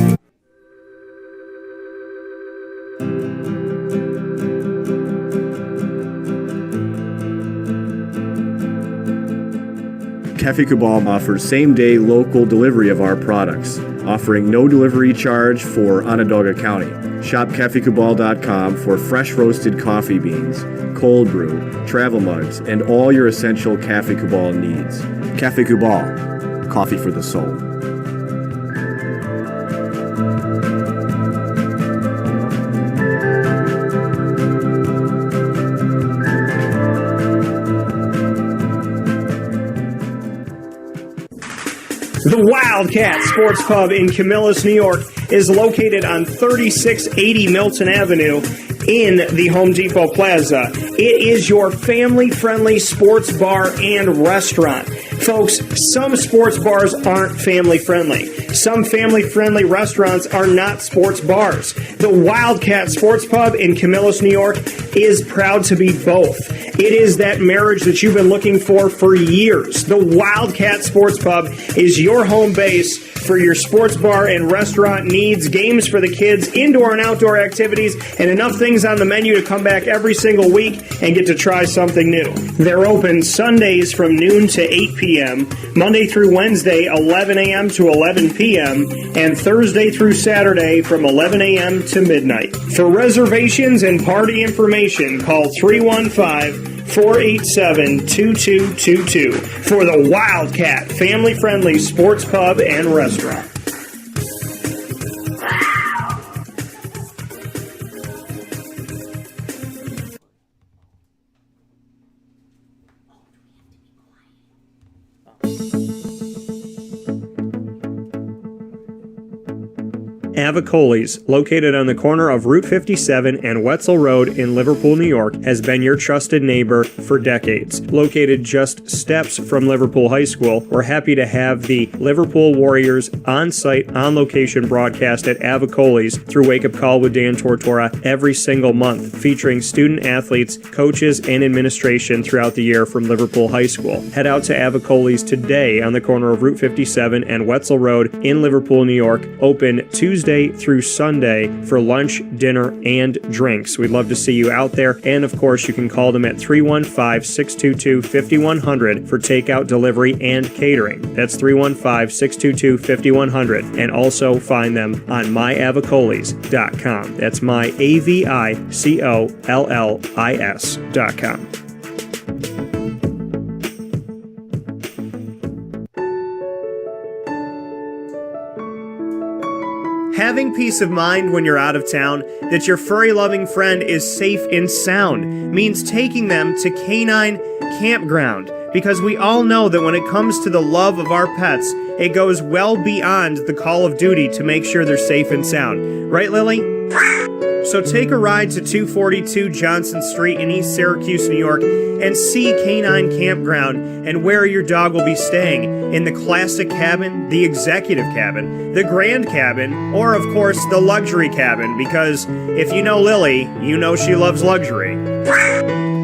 Cafe Cabal offers same-day local delivery of our products, offering no delivery charge for Onondaga County. Shop cafecabal.com for fresh roasted coffee beans, cold brew, travel mugs, and all your essential Cafe Cabal needs. Cafe Cabal, coffee for the soul. The Wildcat Sports Pub in Camillus, New York is located on 3680 Milton Avenue in the Home Depot Plaza. It is your family-friendly sports bar and restaurant. Folks, some sports bars aren't family-friendly. Some family-friendly restaurants are not sports bars. The Wildcat Sports Pub in Camillus, New York is proud to be both. It is that marriage that you've been looking for years. The Wildcat Sports Pub is your home base for your sports bar and restaurant needs, games for the kids, indoor and outdoor activities, and enough things on the menu to come back every single week and get to try something new. They're open Sundays from noon to 8 p.m., Monday through Wednesday, 11 a.m. to 11 p.m., and Thursday through Saturday from 11 a.m. to midnight. For reservations and party information, call 315-487-2222 for the Wildcat family-friendly sports pub and restaurant. Avicoli's, located on the corner of Route 57 and Wetzel Road in Liverpool, New York, has been your trusted neighbor for decades. Located just steps from Liverpool High School, we're happy to have the Liverpool Warriors on-site, on-location broadcast at Avicoli's through Wake Up Call with Dan Tortora every single month, featuring student athletes, coaches, and administration throughout the year from Liverpool High School. Head out to Avicoli's today on the corner of Route 57 and Wetzel Road in Liverpool, New York, open Tuesday through Sunday for lunch, dinner, and drinks. We'd love to see you out there. And of course, you can call them at 315-622-5100 for takeout, delivery, and catering. That's 315-622-5100. And also find them on myavicolis.com. That's myavicollis.com. Having peace of mind when you're out of town that your furry-loving friend is safe and sound means taking them to Canine Campground, because we all know that when it comes to the love of our pets, it goes well beyond the call of duty to make sure they're safe and sound. Right, Lily? So take a ride to 242 Johnson Street in East Syracuse, New York, and see Canine Campground and where your dog will be staying, in the classic cabin, the executive cabin, the grand cabin, or of course the luxury cabin, because if you know Lily, you know she loves luxury.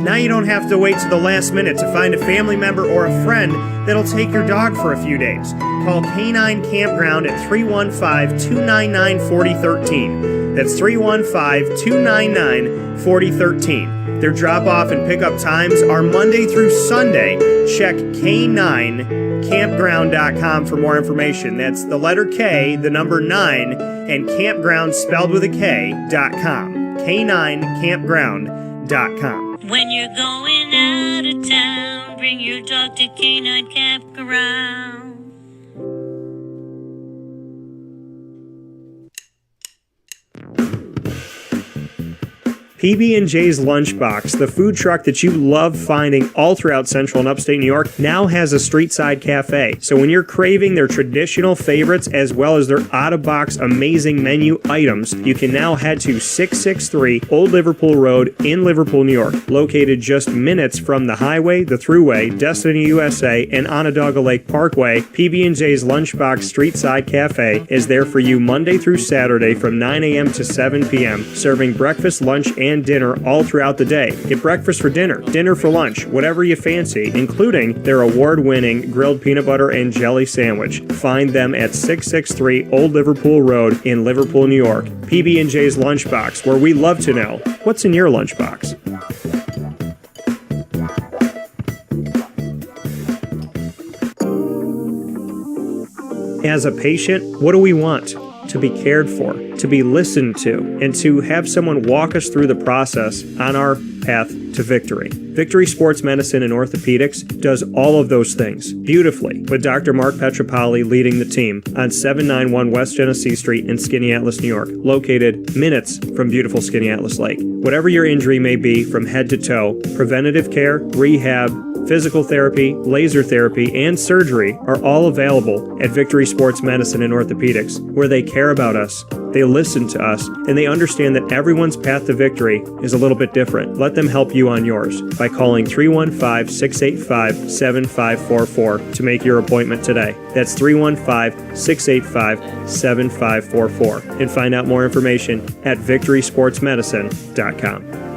Now you don't have to wait to the last minute to find a family member or a friend that'll take your dog for a few days. Call Canine Campground at 315-299-4013. That's 315-299-4013. Their drop-off and pickup times are Monday through Sunday. Check K9campground.com for more information. That's the letter K, the number 9, and campground spelled with a K.com. K9campground.com. When you're going out of town, bring your dog to Canine Campground. PB&J's Lunchbox, the food truck that you love finding all throughout Central and Upstate New York, now has a street-side cafe. So when you're craving their traditional favorites as well as their out-of-box amazing menu items, you can now head to 663 Old Liverpool Road in Liverpool, New York, located just minutes from the highway, the Thruway, Destiny USA, and Onondaga Lake Parkway. PB&J's Lunchbox Street-Side Cafe is there for you Monday through Saturday from 9 a.m. to 7 p.m., serving breakfast, lunch, and dinner all throughout the day. Get breakfast for dinner, dinner for lunch, whatever you fancy, including their award-winning grilled peanut butter and jelly sandwich. Find them at 663 Old Liverpool Road in Liverpool, New York. PB&J's Lunchbox, where we love to know what's in your lunchbox. As a patient, what do we want? To be cared for, to be listened to, and to have someone walk us through the process on our path to victory. Victory Sports Medicine and Orthopedics does all of those things beautifully, with Dr. Mark Petropoli leading the team on 791 West Genesee Street in Skaneateles, New York, located minutes from beautiful Skaneateles Lake. Whatever your injury may be from head to toe, preventative care, rehab, physical therapy, laser therapy, and surgery are all available at Victory Sports Medicine and Orthopedics, where they care about us, they listen to us, and they understand that everyone's path to victory is a little bit different. Let them help you on yours by calling 315-685-7544 to make your appointment today. That's 315-685-7544. And find out more information at victorysportsmedicine.com.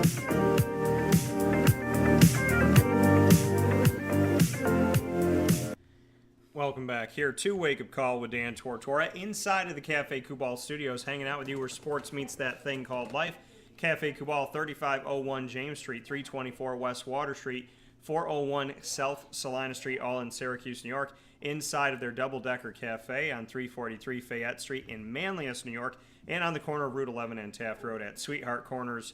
Welcome back here to Wake Up Call with Dan Tortora inside of the Cafe Kubal Studios, hanging out with you where sports meets that thing called life. Cafe Kubal, 3501 James Street, 324 West Water Street, 401 South Salina Street, all in Syracuse, New York. Inside of their double-decker cafe on 343 Fayette Street in Manlius, New York, and on the corner of Route 11 and Taft Road at Sweetheart Corners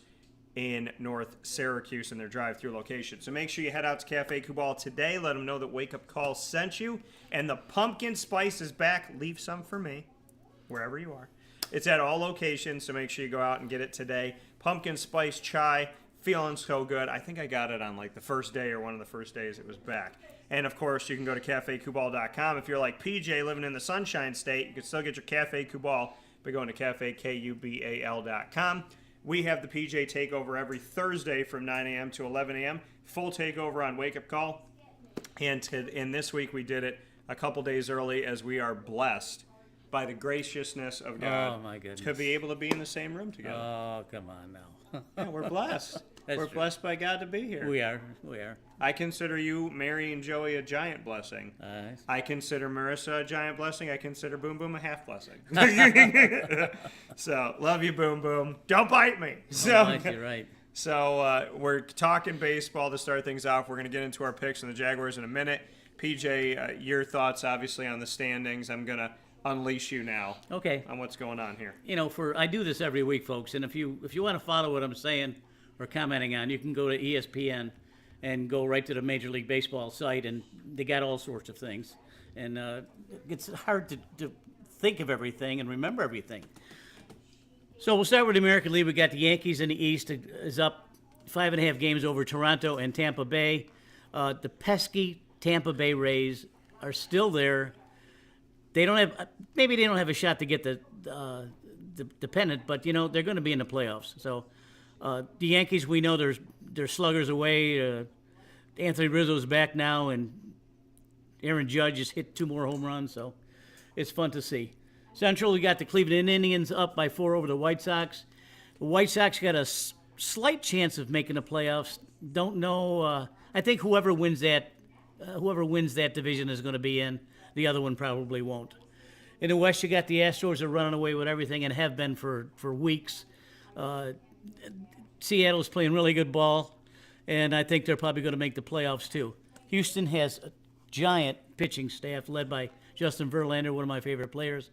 in North Syracuse in their drive-through location. So make sure you head out to Cafe Kubal today. Let them know that Wake Up Call sent you. And the pumpkin spice is back. Leave some for me, wherever you are. It's at all locations, so make sure you go out and get it today. Pumpkin spice chai, feeling so good. I think I got it on like the first day or one of the first days it was back. And, of course, you can go to cafekubal.com. If you're like PJ living in the Sunshine State, you can still get your Cafe Kubal by going to cafekubal.com. We have the PJ Takeover every Thursday from 9 a.m. to 11 a.m. Full takeover on Wake Up Call. And this week we did it a couple days early as we are blessed by the graciousness of God to be able to be in the same room together. Oh, come on now. Yeah, we're blessed. We're true. blessed by God to be here. We are. I consider you, Mary and Joey, a giant blessing. I consider Marissa a giant blessing. I consider Boom Boom a half blessing. So, love you, Boom Boom. Don't bite me. You're right. So, we're talking baseball to start things off. We're going to get into our picks on the Jaguars in a minute. PJ, your thoughts, obviously, on the standings. I'm going to unleash you now. Okay. On what's going on here. You know, I do this every week, folks, and if you want to follow what I'm saying or commenting on, you can go to ESPN and go right to the Major League Baseball site, and they got all sorts of things. And it's hard to think of everything and remember everything. So we'll start with the American League. We got the Yankees in the East is up 5.5 games over Toronto and Tampa Bay. The pesky Tampa Bay Rays are still there. They don't have a shot to get the pennant, but you know they're going to be in the playoffs. So the Yankees, we know they're sluggers away. Anthony Rizzo's back now, and Aaron Judge has hit 2 more home runs, so it's fun to see. Central, we got the Cleveland Indians up by 4 over the White Sox. The White Sox got a slight chance of making the playoffs. Don't know. I think whoever wins that division is going to be in. The other one probably won't. In the West, you got the Astros are running away with everything and have been for weeks. Seattle's playing really good ball, and I think they're probably going to make the playoffs too. Houston has a giant pitching staff led by Justin Verlander, one of my favorite players.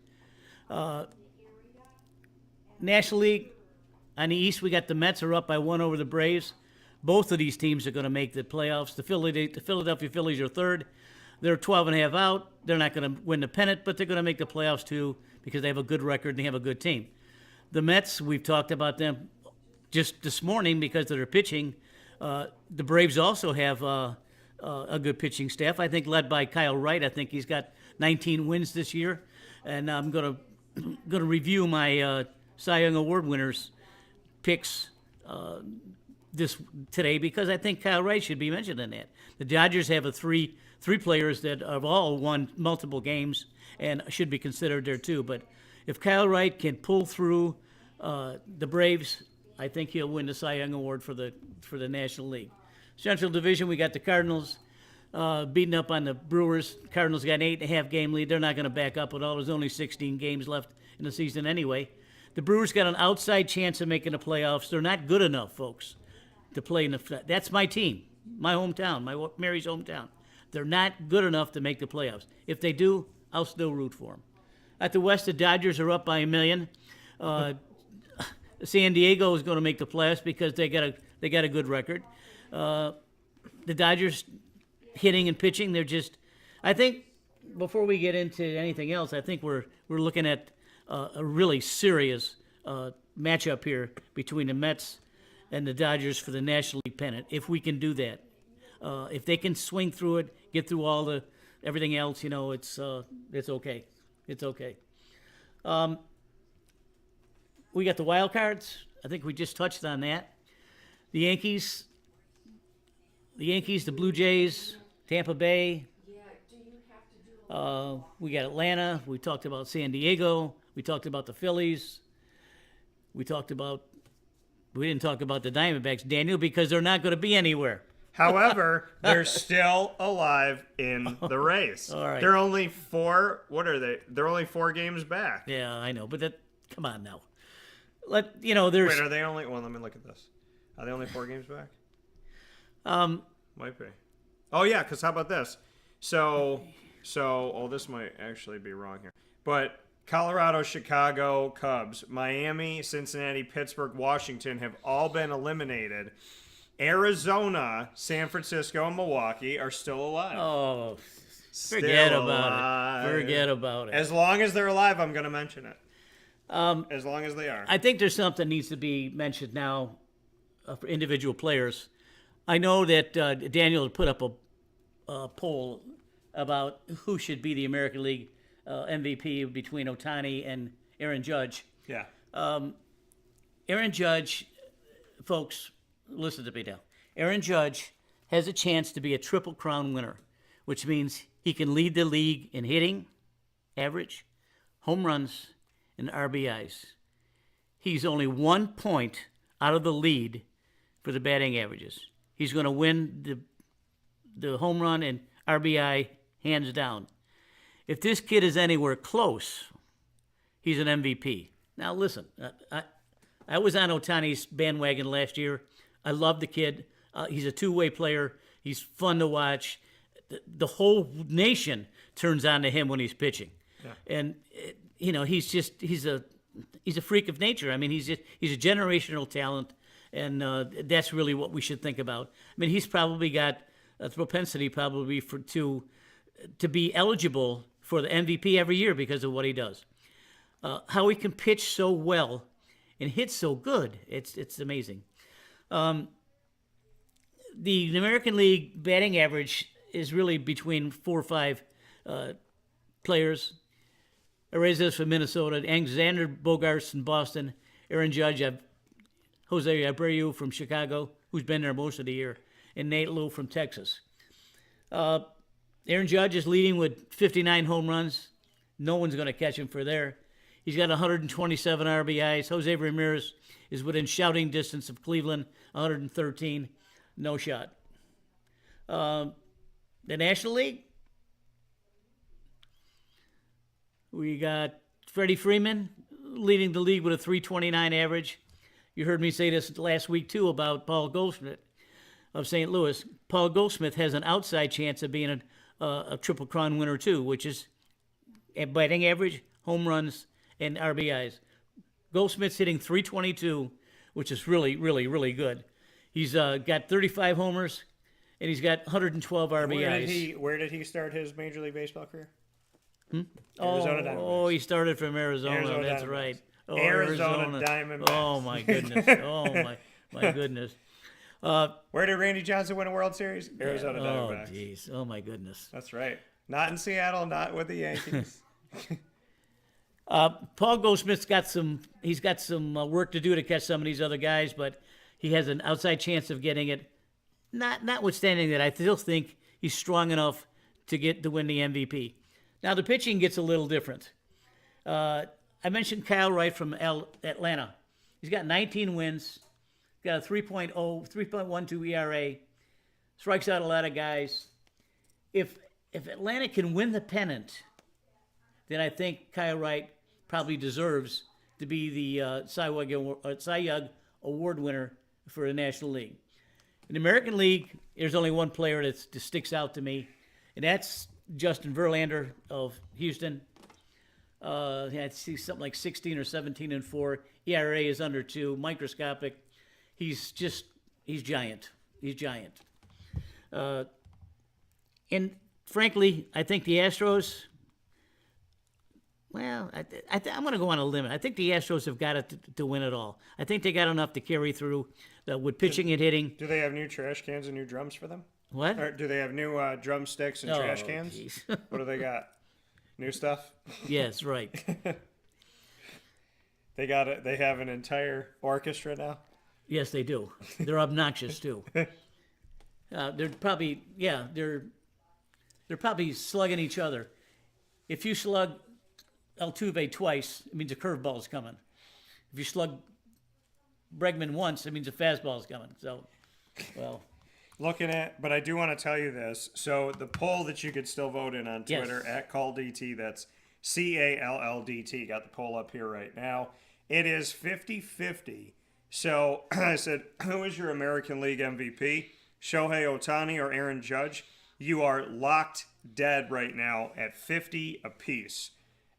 National League, on the East, we got the Mets are up by 1 over the Braves. Both of these teams are going to make the playoffs. The Philadelphia Phillies are third. They're 12.5 out. They're not going to win the pennant, but they're going to make the playoffs too because they have a good record and they have a good team. The Mets, we've talked about them just this morning, because of their pitching, the Braves also have a good pitching staff. I think led by Kyle Wright. I think he's got 19 wins this year, and I'm gonna review my Cy Young Award winners picks today, because I think Kyle Wright should be mentioned in that. The Dodgers have three players that have all won multiple games and should be considered there too. But if Kyle Wright can pull through the Braves, I think he'll win the Cy Young Award for the National League. Central Division, we got the Cardinals beating up on the Brewers. Cardinals got an 8.5 game lead. They're not going to back up at all. There's only 16 games left in the season anyway. The Brewers got an outside chance of making the playoffs. They're not good enough, folks, to play in the. That's my team, my hometown, Mary's hometown. They're not good enough to make the playoffs. If they do, I'll still root for them. At the West, the Dodgers are up by 1 million. San Diego is going to make the playoffs because they got a good record. The Dodgers hitting and pitching, they're just. I think before we get into anything else, I think we're looking at a really serious matchup here between the Mets and the Dodgers for the National League pennant. If we can do that, if they can swing through it, get through all everything else, it's okay. It's okay. We got the wild cards. I think we just touched on that. The Yankees, the Blue Jays, Tampa Bay. We got Atlanta. We talked about San Diego. We talked about the Phillies. We didn't talk about the Diamondbacks, Daniel, because they're not going to be anywhere. However, they're still alive in the race. All right. They're only four. What are they? They're only 4 games back. Yeah, I know, but come on now. There's. Wait, are they only? Well, let me look at this. Are they only 4 games back? Might be. Oh yeah, because how about this? So, this might actually be wrong here, but Colorado, Chicago, Cubs, Miami, Cincinnati, Pittsburgh, Washington have all been eliminated. Arizona, San Francisco, and Milwaukee are still alive. Oh, Still forget alive. about it. As long as they're alive, I'm going to mention it. As long as they are. I think there's something needs to be mentioned now for individual players. I know that Daniel put up a poll about who should be the American League MVP between Ohtani and Aaron Judge. Yeah. Aaron Judge, folks, listen to me now. Aaron Judge has a chance to be a Triple Crown winner, which means he can lead the league in hitting, average, home runs, and RBIs. He's only 1 point out of the lead for the batting averages. He's going to win the home run and RBI hands down. If this kid is anywhere close, he's an MVP. Now listen, I was on Ohtani's bandwagon last year. I love the kid. He's a two-way player. He's fun to watch. The whole nation turns on to him when he's pitching. Yeah. And he's a freak of nature. I mean, he's a generational talent, and that's really what we should think about. I mean, he's probably got a propensity to be eligible for the MVP every year because of what he does. How he can pitch so well and hit so good, it's amazing. The American League batting average is really between 4 or 5 players. Arezes from Minnesota, Alexander Bogaerts from Boston, Aaron Judge, Jose Abreu from Chicago, who's been there most of the year, and Nate Lowe from Texas. Aaron Judge is leading with 59 home runs. No one's going to catch him for there. He's got 127 RBIs. Jose Ramirez is within shouting distance of Cleveland, 113. No shot. The National League, we got Freddie Freeman leading the league with a 329 average. You heard me say this last week, too, about Paul Goldschmidt of St. Louis. Paul Goldschmidt has an outside chance of being a Triple Crown winner, too, which is batting average, home runs, and RBIs. Goldschmidt's hitting 322, which is really, really, really good. He's got 35 homers, and he's got 112 RBIs. Where did he start his Major League Baseball career? He started from Arizona. That's right. Oh, Arizona Diamondbacks. Oh, my goodness. Oh, my goodness. Where did Randy Johnson win a World Series? Arizona Diamondbacks. Oh, jeez. Oh, my goodness. That's right. Not in Seattle, not with the Yankees. Paul Goldschmidt's got some work to do to catch some of these other guys, but he has an outside chance of getting it. Notwithstanding that, I still think he's strong enough to win the MVP. Now, the pitching gets a little different. I mentioned Kyle Wright from Atlanta. He's got 19 wins, got a 3.12 ERA, strikes out a lot of guys. If Atlanta can win the pennant, then I think Kyle Wright probably deserves to be the Cy Young Award winner for the National League. In the American League, there's only one player that sticks out to me, and that's Justin Verlander of Houston. I see something like 16 or 17-4. ERA is under 2, microscopic. He's giant. He's giant. And frankly, I think the Astros. Well, I'm going to go on a limit. I think the Astros have got it to win it all. I think they got enough to carry through with pitching and hitting. Do they have new trash cans and new drums for them? What? Or do they have new drumsticks and trash cans? What do they got? New stuff? Yes, right. They have an entire orchestra now? Yes, they do. They're obnoxious too. They're probably slugging each other. If you slug Altuve twice, it means a curveball's coming. If you slug Bregman once, it means a fastball's coming. So, well. But I do want to tell you this. So the poll that you could still vote in on Twitter, yes. @CallDT, that's CALLDT, got the poll up here right now. It is 50-50. So I said, who is your American League MVP? Shohei Ohtani or Aaron Judge? You are locked dead right now at 50 apiece.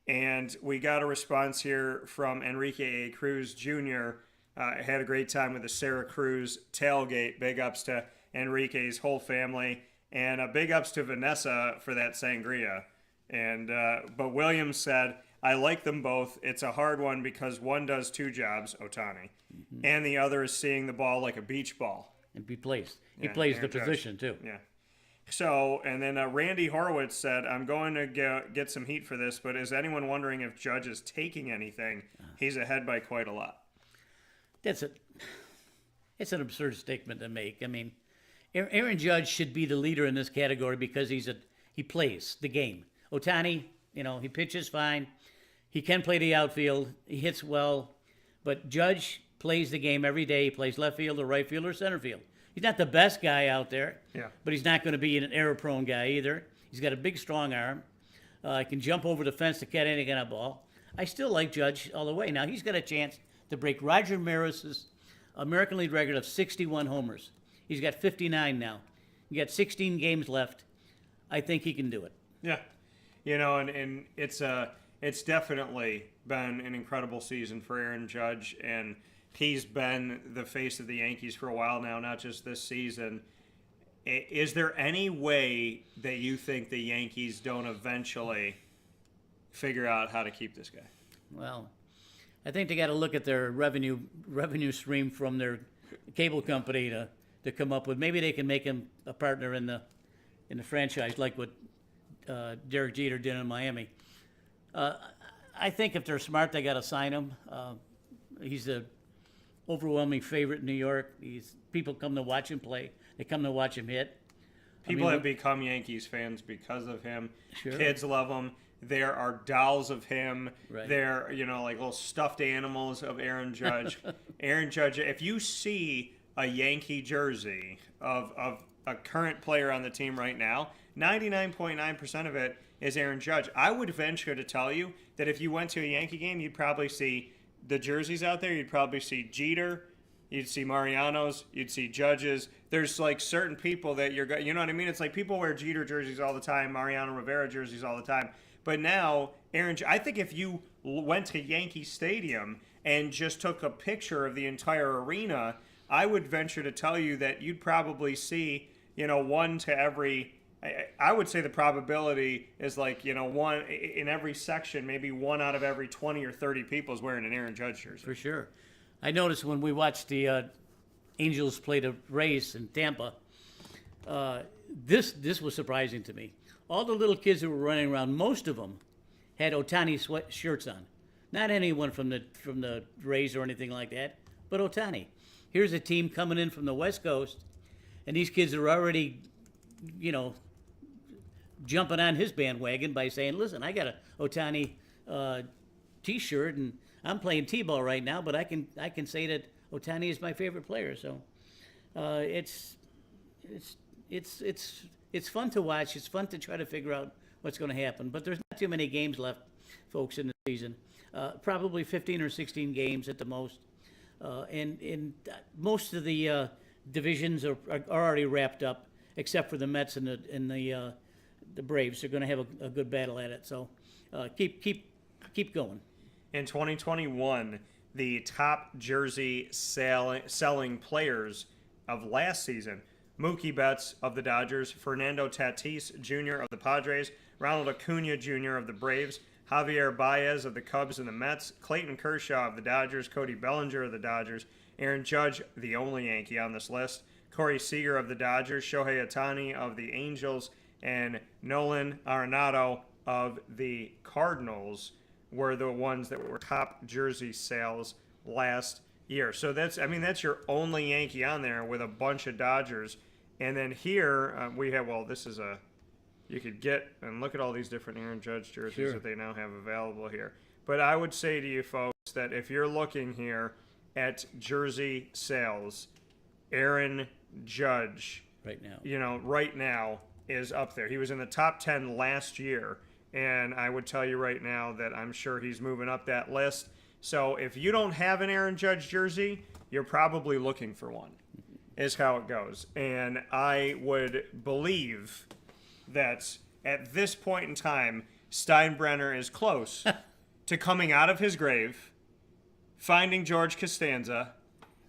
And we got a response here from Enrique A. Cruz Jr. Had a great time with the Syracuse tailgate. Big ups to Enrique's whole family. And big ups to Vanessa for that sangria. And but Williams said, I like them both. It's a hard one because one does two jobs, Ohtani, and the other is seeing the ball like a beach ball. And he plays the position too. Yeah. So, and then Randy Horowitz said, I'm going to get some heat for this, but is anyone wondering if Judge is taking anything? He's ahead by quite a lot. It's an absurd statement to make. I mean, Aaron Judge should be the leader in this category because he plays the game. Ohtani, he pitches fine. He can play the outfield. He hits well. But Judge plays the game every day. He plays left field or right field or center field. He's not the best guy out there, but he's not going to be an error-prone guy either. He's got a big, strong arm. He can jump over the fence to catch any kind of ball. I still like Judge all the way. Now, he's got a chance to break Roger Maris's American League record of 61 homers. He's got 59 now. He got 16 games left. I think he can do it. Yeah. And it's definitely been an incredible season for Aaron Judge, and he's been the face of the Yankees for a while now, not just this season. Is there any way that you think the Yankees don't eventually figure out how to keep this guy? Well, I think they got to look at their revenue stream from their cable company to come up with. Maybe they can make him a partner in the franchise, like what Derek Jeter did in Miami. I think if they're smart, they got to sign him. He's a overwhelming favorite in New York. People come to watch him play. They come to watch him hit. People have become Yankees fans because of him. Sure. Kids love him. There are dolls of him. Right. They're, like little stuffed animals of Aaron Judge. Aaron Judge, if you see a Yankee jersey of a current player on the team right now, 99.9% of it is Aaron Judge. I would venture to tell you that if you went to a Yankee game, you'd probably see the jerseys out there. You'd probably see Jeter. You'd see Mariano's. You'd see Judge's. There's like certain people that you know what I mean? It's like people wear Jeter jerseys all the time, Mariano Rivera jerseys all the time. But now, I think if you went to Yankee Stadium and just took a picture of the entire arena, I would venture to tell you that you'd probably see, one to every I would say the probability is like, one in every section, maybe 1 out of every 20 or 30 people is wearing an Aaron Judge jersey. For sure. I noticed when we watched the Angels play the Rays in Tampa, this was surprising to me. All the little kids who were running around, most of them had Ohtani shirts on. Not anyone from the Rays or anything like that, but Ohtani. Here's a team coming in from the West Coast, and these kids are already, jumping on his bandwagon by saying, listen, I got a Ohtani T-shirt, and I'm playing T-ball right now, but I can say that Ohtani is my favorite player. So it's fun to watch. It's fun to try to figure out what's going to happen. But there's not too many games left, folks, in the season. Probably 15 or 16 games at the most. And most of the divisions are already wrapped up, except for the Mets and the Braves. They're going to have a good battle at it. So keep going. In 2021, the top jersey selling players of last season: Mookie Betts of the Dodgers, Fernando Tatis Jr. of the Padres, Ronald Acuna Jr. of the Braves, Javier Baez of the Cubs and the Mets, Clayton Kershaw of the Dodgers, Cody Bellinger of the Dodgers, Aaron Judge, the only Yankee on this list, Corey Seager of the Dodgers, Shohei Ohtani of the Angels, and Nolan Arenado of the Cardinals were the ones that were top jersey sales last year. So that's your only Yankee on there with a bunch of Dodgers. And then here we have, you could get and look at all these different Aaron Judge jerseys that they now have available here. But I would say to you folks that if you're looking here at jersey sales, Aaron Judge, right now is up there. He was in the top 10 last year, and I would tell you right now that I'm sure he's moving up that list. So if you don't have an Aaron Judge jersey, you're probably looking for one, is how it goes. And I would believe that at this point in time, Steinbrenner is close to coming out of his grave, finding George Costanza,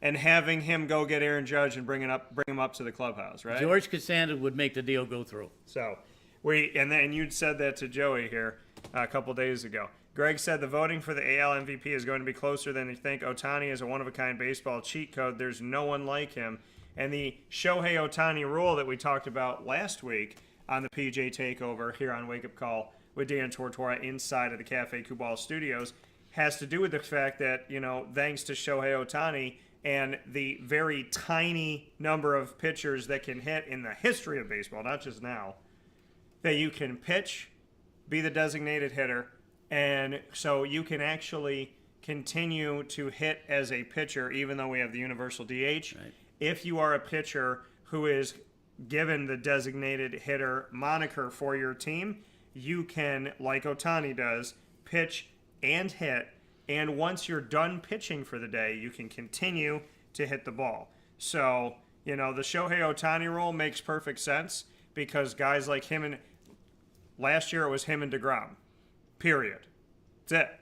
and having him go get Aaron Judge and bring him up to the clubhouse, right? George Costanza would make the deal go through. So and you'd said that to Joey here a couple days ago. Greg said the voting for the AL MVP is going to be closer than you think. Ohtani is a one-of-a-kind baseball cheat code. There's no one like him. And the Shohei Ohtani rule that we talked about last week on the PJ Takeover here on Wake Up Call with Dan Tortora inside of the Cafe Kubal studios has to do with the fact that, thanks to Shohei Ohtani and the very tiny number of pitchers that can hit in the history of baseball, not just now, that you can pitch, be the designated hitter, and so you can actually continue to hit as a pitcher even though we have the universal DH. Right. If you are a pitcher who is given the designated hitter moniker for your team, you can, like Ohtani does, pitch and hit, and once you're done pitching for the day, you can continue to hit the ball. So, the Shohei Ohtani rule makes perfect sense because guys like him, and last year it was him and DeGrom, period. That's it.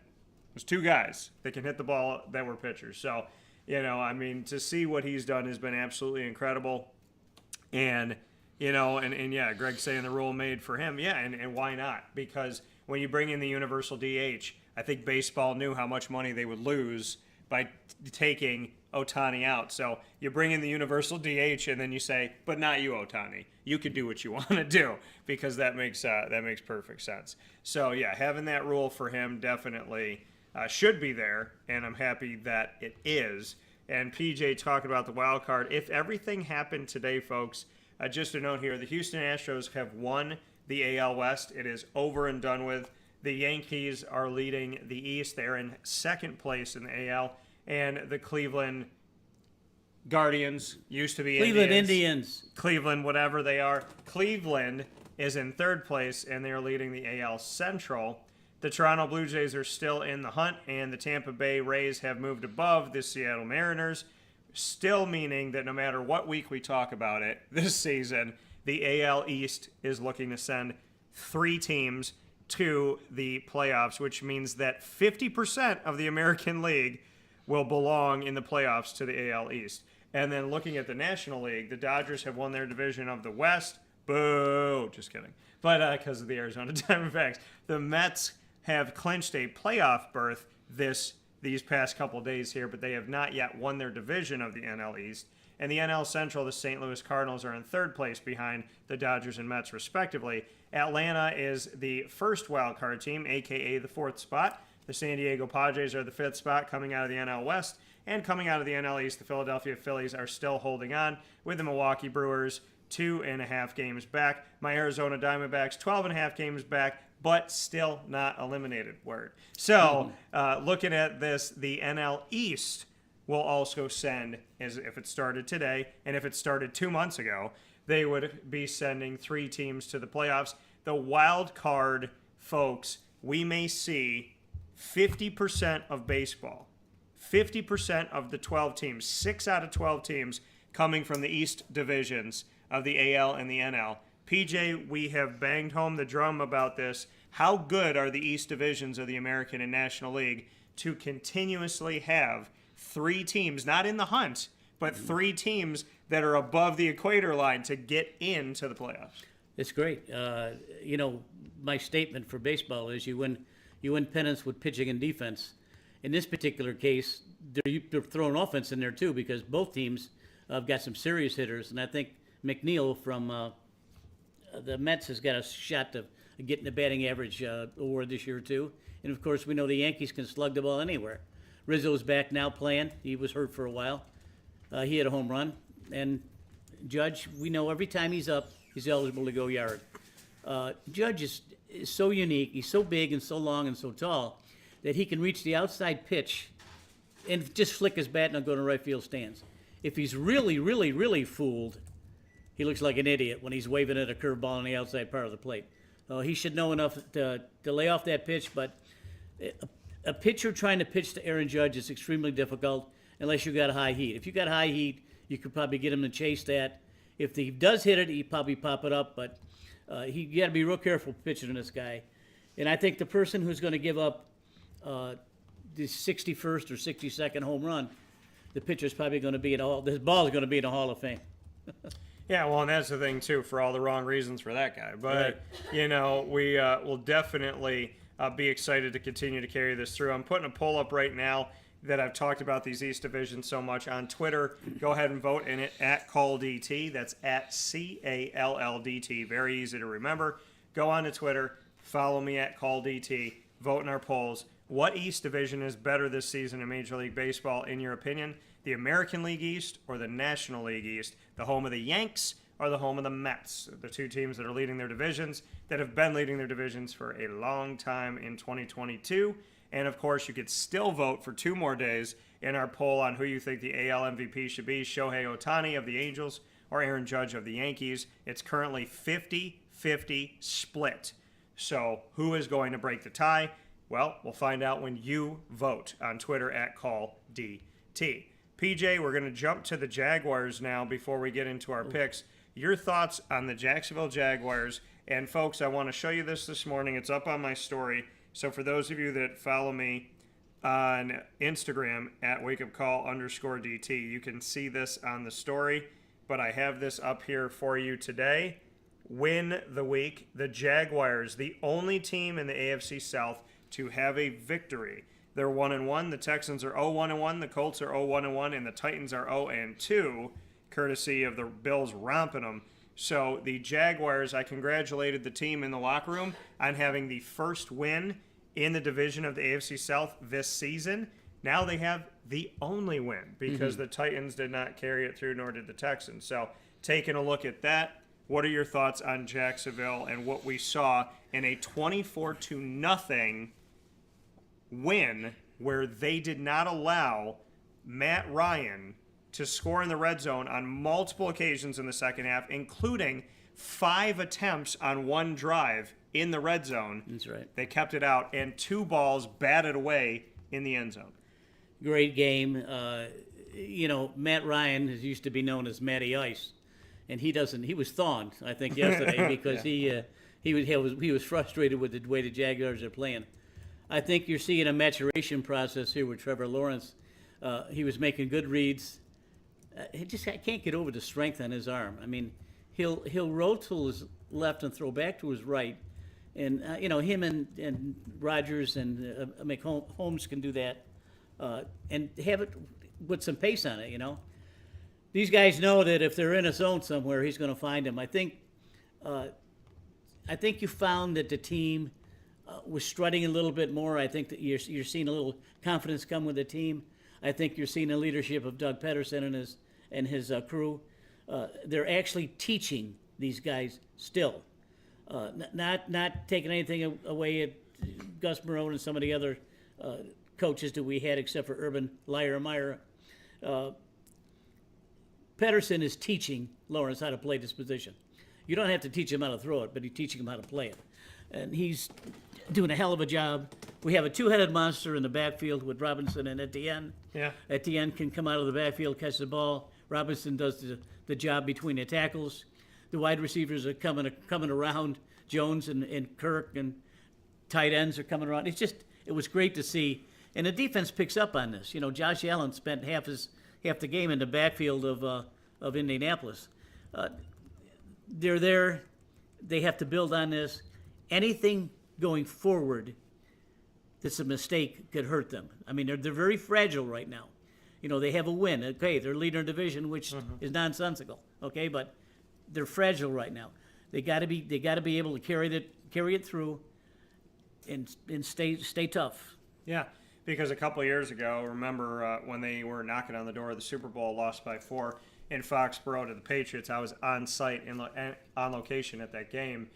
There's two guys that can hit the ball that were pitchers. So, to see what he's done has been absolutely incredible. And, Greg's saying the rule made for him. Yeah, and why not? Because when you bring in the universal DH, I think baseball knew how much money they would lose by taking Ohtani out. So you bring in the universal DH and then you say, but not you, Ohtani. You can do what you want to do because that makes perfect sense. So, yeah, having that rule for him definitely should be there, and I'm happy that it is. And PJ talking about the wild card. If everything happened today, folks, just a note here, the Houston Astros have won the AL West. It is over and done with. The Yankees are leading the East. They're in second place in the AL. And the Cleveland Guardians, used to be Cleveland Indians. Cleveland, whatever they are. Cleveland is in third place, and they're leading the AL Central. The Toronto Blue Jays are still in the hunt, and the Tampa Bay Rays have moved above the Seattle Mariners, still meaning that no matter what week we talk about it this season, the AL East is looking to send 3 teams to the playoffs, which means that 50% of the American League will belong in the playoffs to the AL East. And then looking at the National League, the Dodgers have won their division of the West Boo! Just kidding. But because of the Arizona Diamondbacks, the Mets have clinched a playoff berth these past couple days here, but they have not yet won their division of the NL East. And the NL Central, the St. Louis Cardinals are in third place behind the Dodgers and Mets, respectively. Atlanta is the first wild card team, a.k.a. the fourth spot. The San Diego Padres are the fifth spot coming out of the NL West. And coming out of the NL East, the Philadelphia Phillies are still holding on, with the Milwaukee Brewers 2.5 games back. My Arizona Diamondbacks 12.5 games back, but still not eliminated. Word. So, looking at this, the NL East will also send, as if it started today, and if it started 2 months ago, they would be sending 3 teams to the playoffs. The wild card folks, we may see 50% of baseball, 50% of the 12 teams, 6 out of 12 teams coming from the East divisions of the AL and the NL. PJ, we have banged home the drum about this. How good are the East divisions of the American and National League to continuously have 3 teams, not in the hunt, but 3 teams that are above the equator line to get into the playoffs? It's great. My statement for baseball is you win pennants with pitching and defense. In this particular case, they're throwing offense in there too, because both teams have got some serious hitters, and I think McNeil from the Mets has got a shot to getting the batting average award this year too. And of course, we know the Yankees can slug the ball anywhere. Rizzo's back now playing. He was hurt for a while. He had a home run. And Judge, we know every time he's up, he's eligible to go yard. Judge is so unique. He's so big and so long and so tall that he can reach the outside pitch and just flick his bat and go to right field stands. If he's really, really, really fooled, he looks like an idiot when he's waving at a curveball on the outside part of the plate. He should know enough to lay off that pitch, but a pitcher trying to pitch to Aaron Judge is extremely difficult unless you got high heat. If you got high heat, you could probably get him to chase that. If he does hit it, he'd probably pop it up, but you got to be real careful pitching to this guy. And I think the person who's going to give up the 61st or 62nd home run, the pitcher's probably going to be this ball is going to be in the Hall of Fame. Yeah, well, and that's the thing, too, for all the wrong reasons for that guy. But, we will definitely be excited to continue to carry this through. I'm putting a poll up right now that I've talked about these East divisions so much on Twitter. Go ahead and vote in it at CallDT. That's at CALLDT. Very easy to remember. Go on to Twitter, follow me at CallDT, vote in our polls. What East division is better this season in Major League Baseball, in your opinion? The American League East or the National League East? The home of the Yanks or the home of the Mets? The 2 teams that are leading their divisions, that have been leading their divisions for a long time in 2022. And, of course, you could still vote for 2 more days in our poll on who you think the AL MVP should be, Shohei Ohtani of the Angels or Aaron Judge of the Yankees. It's currently 50-50 split. So who is going to break the tie? Well, we'll find out when you vote on Twitter at CallDT. PJ, we're going to jump to the Jaguars now before we get into our picks. Your thoughts on the Jacksonville Jaguars. And, folks, I want to show you this morning. It's up on my story. So for those of you that follow me on Instagram at wakeupcall_DT, you can see this on the story. But I have this up here for you today. Win the week. The Jaguars, the only team in the AFC South to have a victory. They're 1-1. The Texans are 0-1-1. The Colts are 0-1-1. And the Titans are 0-2, courtesy of the Bills romping them. So the Jaguars, I congratulated the team in the locker room on having the first win in the division of the AFC South this season. Now they have the only win because the Titans did not carry it through, nor did the Texans. So taking a look at that, what are your thoughts on Jacksonville and what we saw in a 24-0 win where they did not allow Matt Ryan to score in the red zone on multiple occasions in the second half, including 5 attempts on 1 drive in the red zone. That's right. They kept it out, and 2 balls batted away in the end zone. Great game. Matt Ryan used to be known as Matty Ice, and he was thawed, I think, yesterday because he was frustrated with the way the Jaguars are playing. I think you're seeing a maturation process here with Trevor Lawrence. He was making good reads. I can't get over the strength on his arm. I mean, he'll roll to his left and throw back to his right, and him and Rogers and Holmes can do that, and have it with some pace on it. These guys know that if they're in a zone somewhere, he's going to find them. I think you found that the team was strutting a little bit more. I think that you're seeing a little confidence come with the team. I think you're seeing the leadership of Doug Pedersen and his crew. They're actually teaching these guys still, not taking anything away at Gus Marone and some of the other coaches that we had, except for Urban Meyer. Pedersen is teaching Lawrence how to play this position. You don't have to teach him how to throw it, but he's teaching him how to play it. And he's doing a hell of a job. We have a two-headed monster in the backfield with Robinson and Etienne. Yeah. Etienne can come out of the backfield, catch the ball. Robinson does the job between the tackles. The wide receivers are coming around. Jones and Kirk and tight ends are coming around. It was great to see. And the defense picks up on this. Josh Allen spent half the game in the backfield of Indianapolis. They're there. They have to build on this. Anything going forward that's a mistake could hurt them. I mean, they're very fragile right now. They have a win. Okay, they're leading their division, which is nonsensical. Okay, but they're fragile right now. They got to be able to carry it through, and stay tough. Yeah, because a couple of years ago, remember when they were knocking on the door of the Super Bowl, lost by 4 in Foxborough to the Patriots. I was on site on location at that game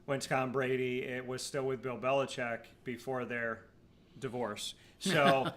when Tom Brady was still with Bill Belichick before their divorce. So,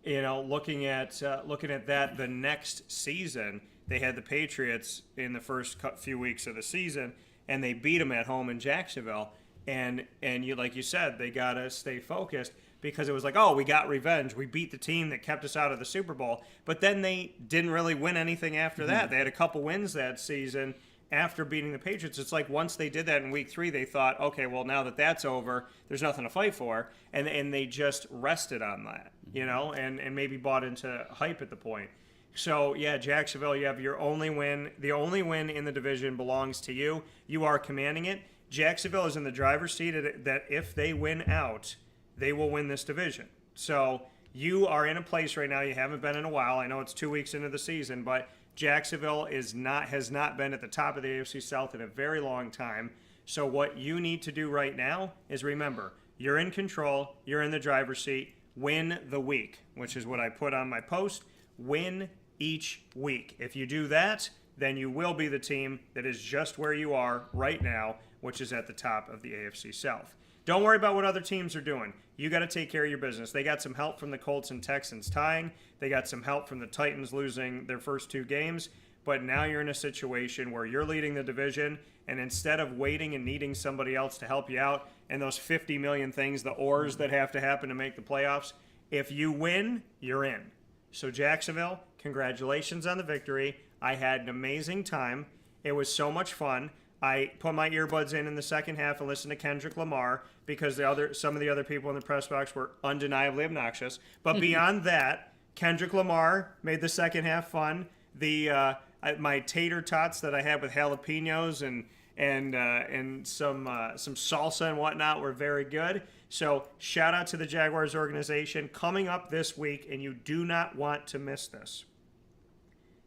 looking at that, the next season they had the Patriots in the first few weeks of the season, and they beat them at home in Jacksonville. And like you said, they gotta stay focused because it was like, oh, we got revenge. We beat the team that kept us out of the Super Bowl. But then they didn't really win anything after that. They had a couple wins that season after beating the Patriots. It's like once they did that in week 3, they thought, okay, well, now that that's over, there's nothing to fight for. And they just rested on that, and maybe bought into hype at the point. So, yeah, Jacksonville, you have your only win. The only win in the division belongs to you. You are commanding it. Jacksonville is in the driver's seat that if they win out, they will win this division. So you are in a place right now you haven't been in a while. I know it's 2 weeks into the season, but Jacksonville has not been at the top of the AFC South in a very long time. So what you need to do right now is remember, you're in control, you're in the driver's seat, win the week, which is what I put on my post. Win each week. If you do that, then you will be the team that is just where you are right now, which is at the top of the AFC South. Don't worry about what other teams are doing. You got to take care of your business. They got some help from the Colts and Texans tying. They got some help from the Titans losing their first 2 games. But now you're in a situation where you're leading the division, and instead of waiting and needing somebody else to help you out and those 50 million things, the ors that have to happen to make the playoffs, if you win, you're in. So Jacksonville, congratulations on the victory. I had an amazing time. It was so much fun. I put my earbuds in the second half and listened to Kendrick Lamar because some of the other people in the press box were undeniably obnoxious. But beyond that, Kendrick Lamar made the second half fun. My tater tots that I had with jalapenos and some salsa and whatnot were very good. So shout out to the Jaguars organization. Coming up this week, and you do not want to miss this,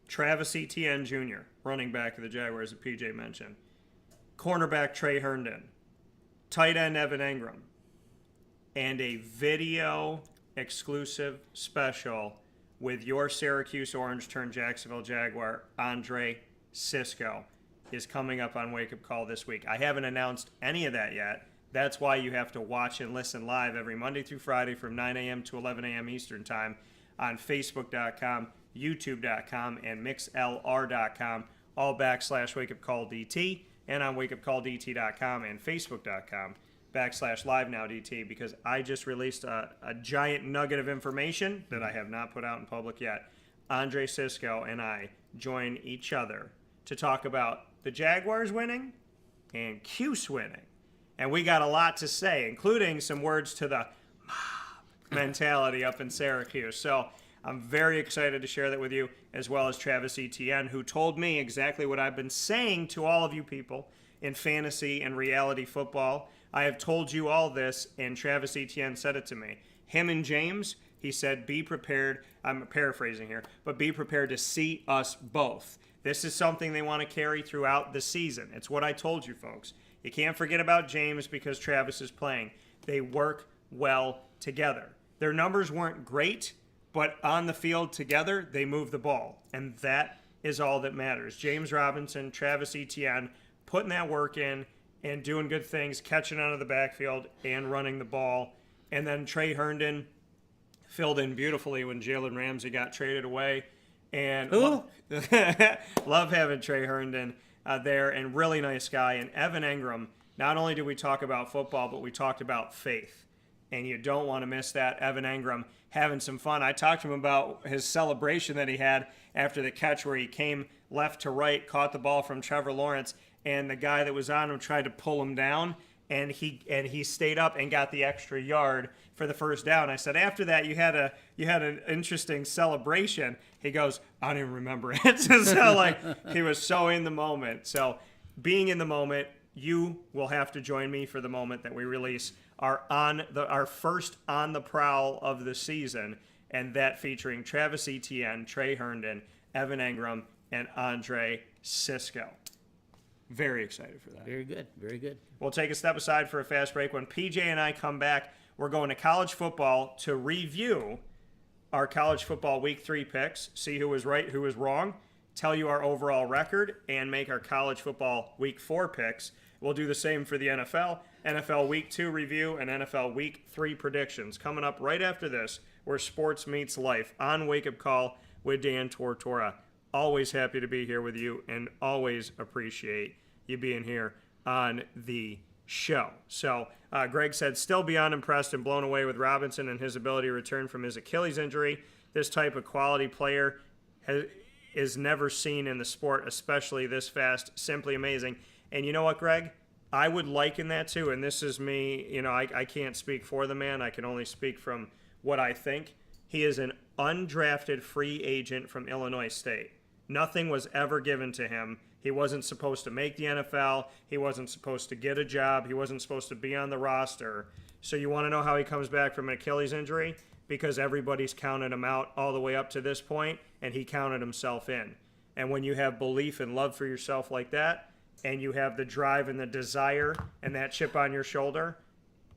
Travis Etienne Jr., running back of the Jaguars that PJ mentioned, cornerback Trey Herndon, tight end Evan Engram, and a video exclusive special with your Syracuse Orange turned Jacksonville Jaguar, Andre Cisco, is coming up on Wake Up Call this week. I haven't announced any of that yet. That's why you have to watch and listen live every Monday through Friday from 9 a.m. to 11 a.m. Eastern Time on Facebook.com, YouTube.com, and MixLR.com, all /WakeUpCallDT, and on WakeUpCallDT.com and Facebook.com /LiveNowDT, because I just released a giant nugget of information that I have not put out in public yet. Andre Cisco and I join each other to talk about the Jaguars winning and Cuse winning. And we got a lot to say, including some words to the mob mentality up in Syracuse. So I'm very excited to share that with you, as well as Travis Etienne, who told me exactly what I've been saying to all of you people in fantasy and reality football. I have told you all this, and Travis Etienne said it to me. Him and James, he said, be prepared. I'm paraphrasing here, but be prepared to see us both. This is something they want to carry throughout the season. It's what I told you, folks. You can't forget about James because Travis is playing. They work well together. Their numbers weren't great, but on the field together, they move the ball. And that is all that matters. James Robinson, Travis Etienne, putting that work in and doing good things, catching out of the backfield and running the ball. And then Trey Herndon filled in beautifully when Jalen Ramsey got traded away. And love having Trey Herndon there, and really nice guy. And Evan Engram, not only did we talk about football, but we talked about faith. And you don't want to miss that. Evan Engram having some fun. I talked to him about his celebration that he had after the catch where he came left to right, caught the ball from Trevor Lawrence, and the guy that was on him tried to pull him down, and he stayed up and got the extra yard for the first down. I said, after that, you had an interesting celebration. He goes, I don't even remember it. So he was so in the moment. So being in the moment, you will have to join me for the moment that we release our first On the Prowl of the season, and that featuring Travis Etienne, Trey Herndon, Evan Engram, and Andre Sisco. Very excited for that. Very good. Very good. We'll take a step aside for a fast break. When PJ and I come back, we're going to college football to review our college football week 3 picks, see who was right, who was wrong, tell you our overall record, and make our college football week 4 picks. We'll do the same for the NFL week 2 review, and NFL week 3 predictions. Coming up right after this, where sports meets life on Wake Up Call with Dan Tortora. Always happy to be here with you, and always appreciate you being here on the show. So Greg said, still beyond impressed and blown away with Robinson and his ability to return from his Achilles injury. This type of quality player is never seen in the sport, especially this fast. Simply amazing. And you know what, Greg? I would liken that to, and this is me, I can't speak for the man. I can only speak from what I think. He is an undrafted free agent from Illinois State. Nothing was ever given to him. He wasn't supposed to make the NFL. He wasn't supposed to get a job. He wasn't supposed to be on the roster. So you want to know how he comes back from an Achilles injury? Because everybody's counted him out all the way up to this point, and he counted himself in. And when you have belief and love for yourself like that, and you have the drive and the desire and that chip on your shoulder,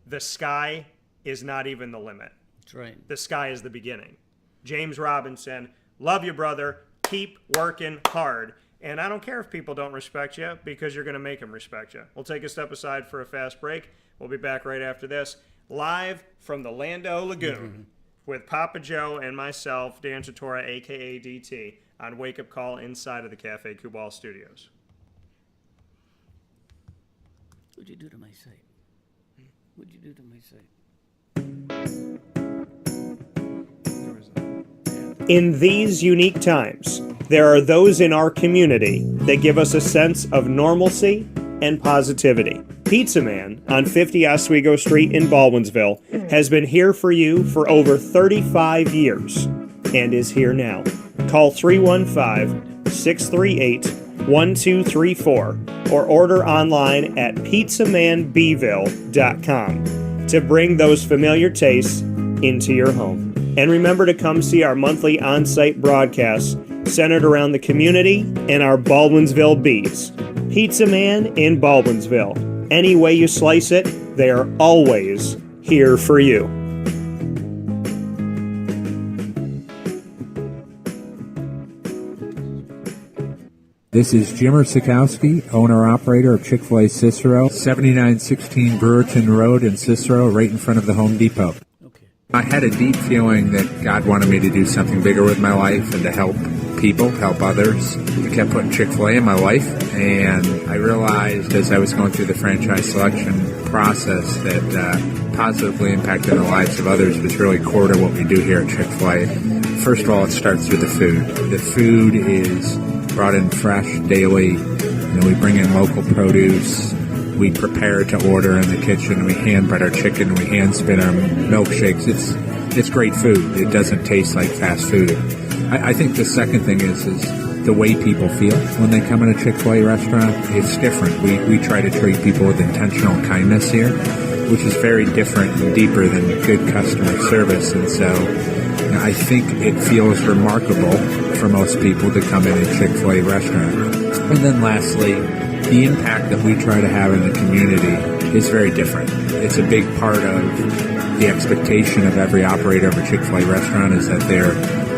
the sky is not even the limit. That's right. The sky is the beginning. James Robinson, love you, brother. Keep working hard. And I don't care if people don't respect you, because you're going to make them respect you. We'll take a step aside for a fast break. We'll be back right after this, live from the Lando Lagoon with Papa Joe and myself, Dan Tortora, a.k.a. DT, on Wake Up Call inside of the Cafe Kubal Studios. What'd you do to my site? What'd you do to my site? In these unique times, there are those in our community that give us a sense of normalcy and positivity. Pizza Man on 50 Oswego Street in Baldwinsville has been here for you for over 35 years and is here now. Call 315-638-1234 or order online at pizzamanbville.com to bring those familiar tastes into your home. And remember to come see our monthly on-site broadcasts centered around the community and our Baldwinsville Bees. Pizza Man in Baldwinsville. Any way you slice it, they are always here for you. This is Jimmer Sikowski, owner-operator of Chick-fil-A Cicero, 7916 Brewerton Road in Cicero, right in front of the Home Depot. Okay. I had a deep feeling that God wanted me to do something bigger with my life and to help people, help others. I kept putting Chick-fil-A in my life, and I realized as I was going through the franchise selection process that positively impacting the lives of others was really core to what we do here at Chick-fil-A. First of all, it starts with the food. The food is brought in fresh daily. We bring in local produce. We prepare to order in the kitchen. We hand bread our chicken. We hand spin our milkshakes. it's great food. It doesn't taste like fast food. I think the second thing is the way people feel when they come in a Chick-fil-A restaurant. It's different. We try to treat people with intentional kindness here, which is very different and deeper than good customer service. And so I think it feels remarkable for most people to come in a Chick-fil-A restaurant. And then lastly, the impact that we try to have in the community is very different. It's a big part of the expectation of every operator of a Chick-fil-A restaurant is that they're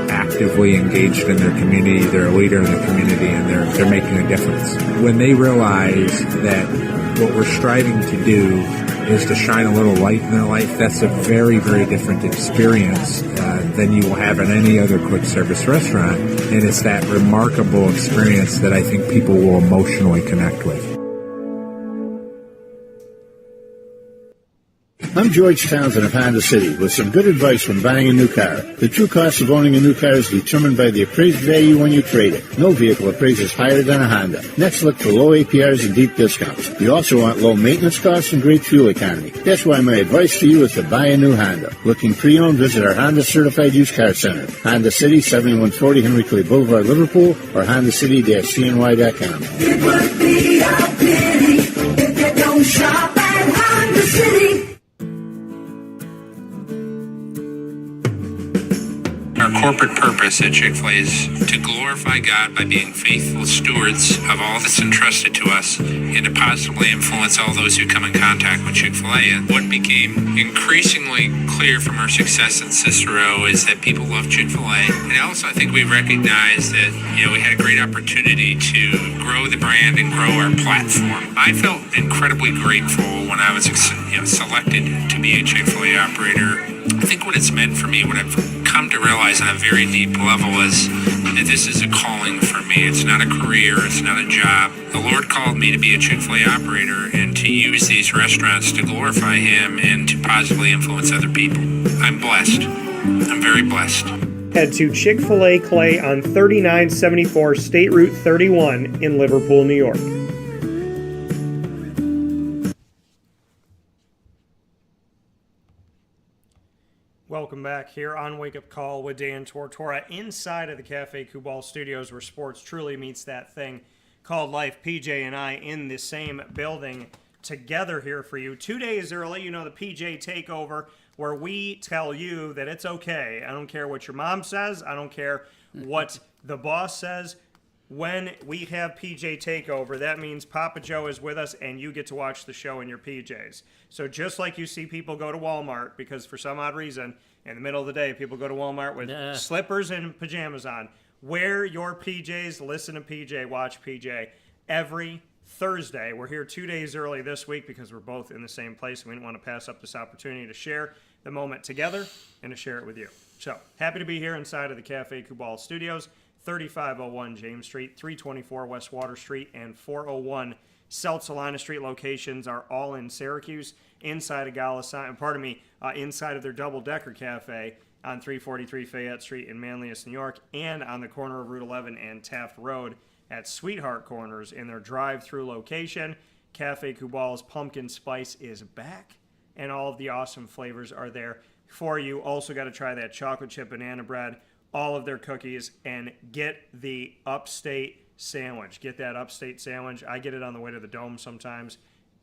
actively engaged in their community, they're a leader in the community, and they're making a difference. When they realize that what we're striving to do is to shine a little light in their life, that's a very, very different experience than you will have in any other quick service restaurant. And it's that remarkable experience that I think people will emotionally connect with. I'm George Townsend of Honda City with some good advice when buying a new car. The true cost of owning a new car is determined by the appraised value when you trade it. No vehicle appraises higher than a Honda. Next, look for low APRs and deep discounts. You also want low maintenance costs and great fuel economy. That's why my advice to you is to buy a new Honda. Looking pre-owned, visit our Honda Certified Used Car Center. Honda City, 7140 Henry Clay Boulevard, Liverpool, or HondaCity-CNY.com. It would be a pity if you don't shop at Honda City. Our corporate purpose at Chick-fil-A is to glorify God by being faithful stewards of all that's entrusted to us and to positively influence all those who come in contact with Chick-fil-A. And what became increasingly clear from our success in Cicero is that people love Chick-fil-A. And also I think we recognized that, we had a great opportunity to grow the brand and grow our platform. I felt incredibly grateful when I was selected to be a Chick-fil-A operator. I think what it's meant for me, what I've come to realize on a very deep level is that this is a calling for me. It's not a career. It's not a job. The Lord called me to be a Chick-fil-A operator and to use these restaurants to glorify Him and to positively influence other people. I'm blessed. I'm very blessed. Head to Chick-fil-A Clay on 3974 State Route 31 in Liverpool, New York. Welcome back here on Wake Up Call with Dan Tortora inside of the Cafe Kubal Studios where sports truly meets that thing called life. PJ and I in the same building together here for you 2 days early. The PJ Takeover where we tell you that it's okay. I don't care what your mom says. I don't care what the boss says. When we have PJ Takeover, that means Papa Joe is with us and you get to watch the show in your PJs. So just like you see people go to Walmart, because for some odd reason, in the middle of the day, people go to Walmart with slippers and pajamas on. Wear your PJs, listen to PJ, watch PJ. Every Thursday, we're here 2 days early this week because we're both in the same place and we didn't want to pass up this opportunity to share the moment together and to share it with you. So, happy to be here inside of the Cafe Kubal Studios. 3501 James Street, 324 West Water Street, and 401 South Salina Street locations are all in Syracuse, inside of inside of their double-decker cafe on 343 Fayette Street in Manlius, New York, and on the corner of Route 11 and Taft Road at Sweetheart Corners in their drive-through location. Cafe Kubal's pumpkin spice is back, and all of the awesome flavors are there for you. Also got to try that chocolate chip banana bread, all of their cookies, and get the upstate sandwich. Get that upstate sandwich. I get it on the way to the Dome sometimes.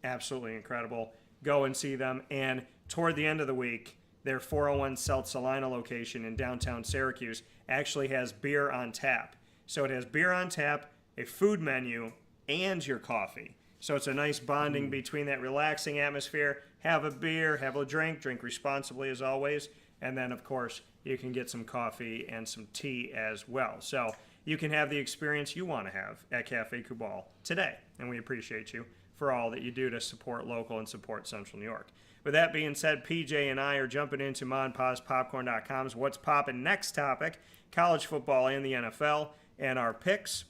Absolutely incredible. Go and see them. And toward the end of the week, their 401 South Salina location in downtown Syracuse actually has beer on tap. So it has beer on tap, a food menu, and your coffee. So it's a nice bonding between that relaxing atmosphere. Have a beer, have a drink responsibly as always. And then, of course, you can get some coffee and some tea as well. So you can have the experience you want to have at Cafe Kubal today. And we appreciate you for all that you do to support local and support Central New York. With that being said, PJ and I are jumping into MonPazPopcorn.com's What's Poppin' Next topic, college football and the NFL, and our picks.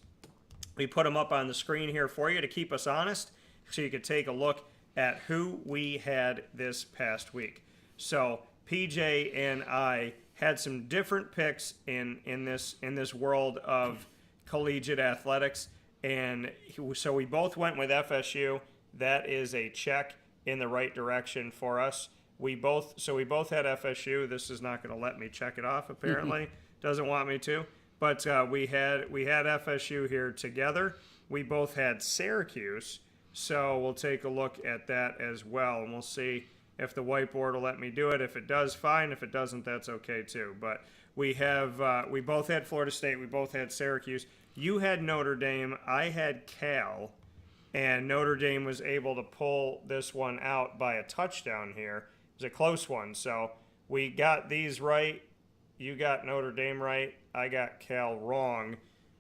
We put them up on the screen here for you to keep us honest so you could take a look at who we had this past week. So PJ and I had some different picks in this world of collegiate athletics, and so we both went with FSU. That is a check in the right direction for us. we both had FSU. This is not going to let me check it off. Apparently, doesn't want me to. But we had FSU here together. We both had Syracuse, so we'll take a look at that as well, and we'll see if the whiteboard will let me do it. If it does, fine. If it doesn't, that's okay too. But we both had Florida State. We both had Syracuse. You had Notre Dame. I had Cal. And Notre Dame was able to pull this one out by a touchdown here. It was a close one. So we got these right. You got Notre Dame right. I got Cal wrong